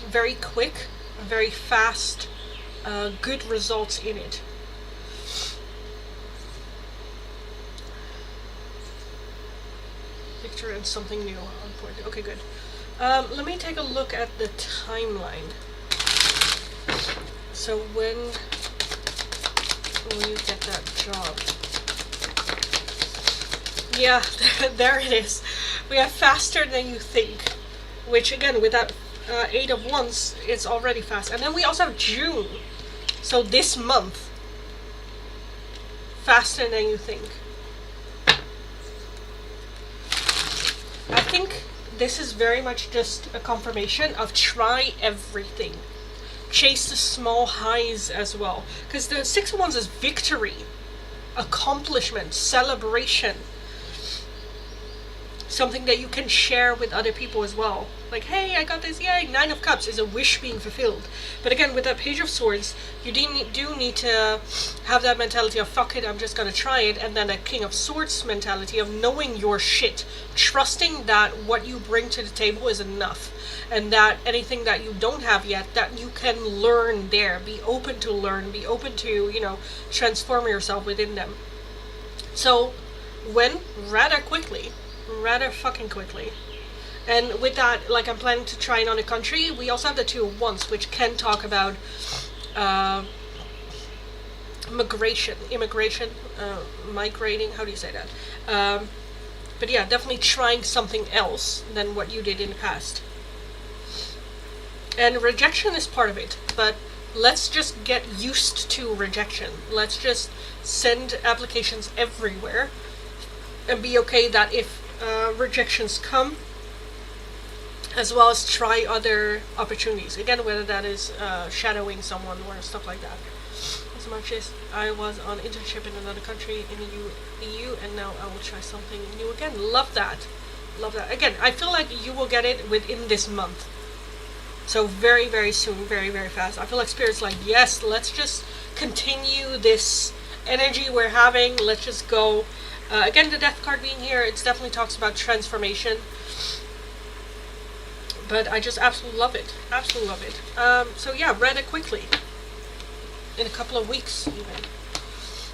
A: very quick, very fast, good results in it. Victor and something new on point. Okay, good. Let me take a look at the timeline. So when will you get that job? Yeah, there it is. We have faster than you think, which again, with that 8 of Wands, it's already fast. And then we also have June. So this month, faster than you think. I think this is very much just a confirmation of try everything. Chase the small highs as well. Because the 6 of Wands is victory, accomplishment, celebration. Something that you can share with other people as well. Like, hey, I got this, yay! 9 of Cups is a wish being fulfilled. But again, with that Page of Swords, you do need to have that mentality of, fuck it, I'm just gonna try it. And then a King of Swords mentality of knowing your shit. Trusting that what you bring to the table is enough. And that anything that you don't have yet, that you can learn there. Be open to learn. Be open to, transform yourself within them. So, when? Rather quickly. Rather fucking quickly. And with that, like, I'm planning to try it on a country. We also have the 2 of Wands, which can talk about immigration, migrating, how do you say that? But yeah, definitely trying something else than what you did in the past. And rejection is part of it, but let's just get used to rejection. Let's just send applications everywhere and be okay that if rejections come, as well as try other opportunities. Again, whether that is shadowing someone or stuff like that. As much as I was on internship in another country in the EU, and now I will try something new again. Love that. Love that. Again, I feel like you will get it within this month. So very, very soon, very, very fast. I feel like Spirit's like, yes, let's just continue this energy we're having. Let's just go. Again, the Death card being here, it definitely talks about transformation. But I just absolutely love it. Absolutely love it. So yeah, read it quickly. In a couple of weeks, even.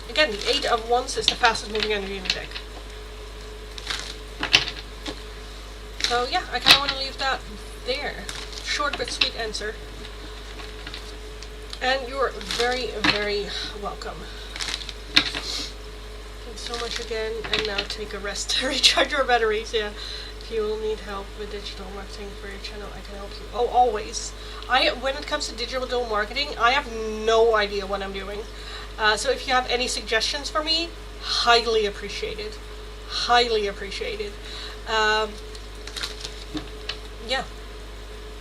A: Again, the 8 of Wands is the fastest moving energy in the deck. So yeah, I kind of want to leave that there. Short but sweet answer. And you're very, very welcome. Thanks so much again. And now take a rest to recharge your batteries. Yeah. If you will need help with digital marketing for your channel, I can help you. Oh, always. When it comes to digital marketing, I have no idea what I'm doing. So if you have any suggestions for me, highly appreciated. Highly appreciated. Yeah.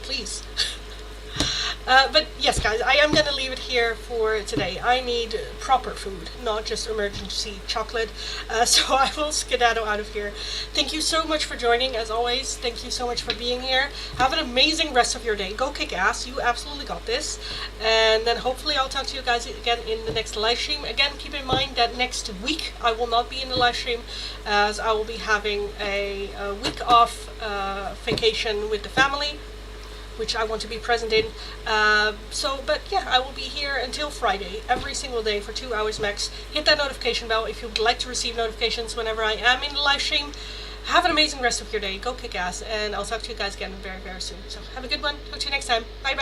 A: Please. But yes, guys, I am going to leave it here for today. I need proper food, not just emergency chocolate. So I will skedaddle out of here. Thank you so much for joining, as always. Thank you so much for being here. Have an amazing rest of your day. Go kick ass. You absolutely got this. And then hopefully I'll talk to you guys again in the next live stream. Again, keep in mind that next week I will not be in the live stream, as I will be having a week off vacation with the family, which I want to be present in. But yeah, I will be here until Friday, every single day for 2 hours max. Hit that notification bell if you would like to receive notifications whenever I am in the live stream. Have an amazing rest of your day. Go kick ass, and I'll talk to you guys again very, very soon. So have a good one. Talk to you next time. Bye bye.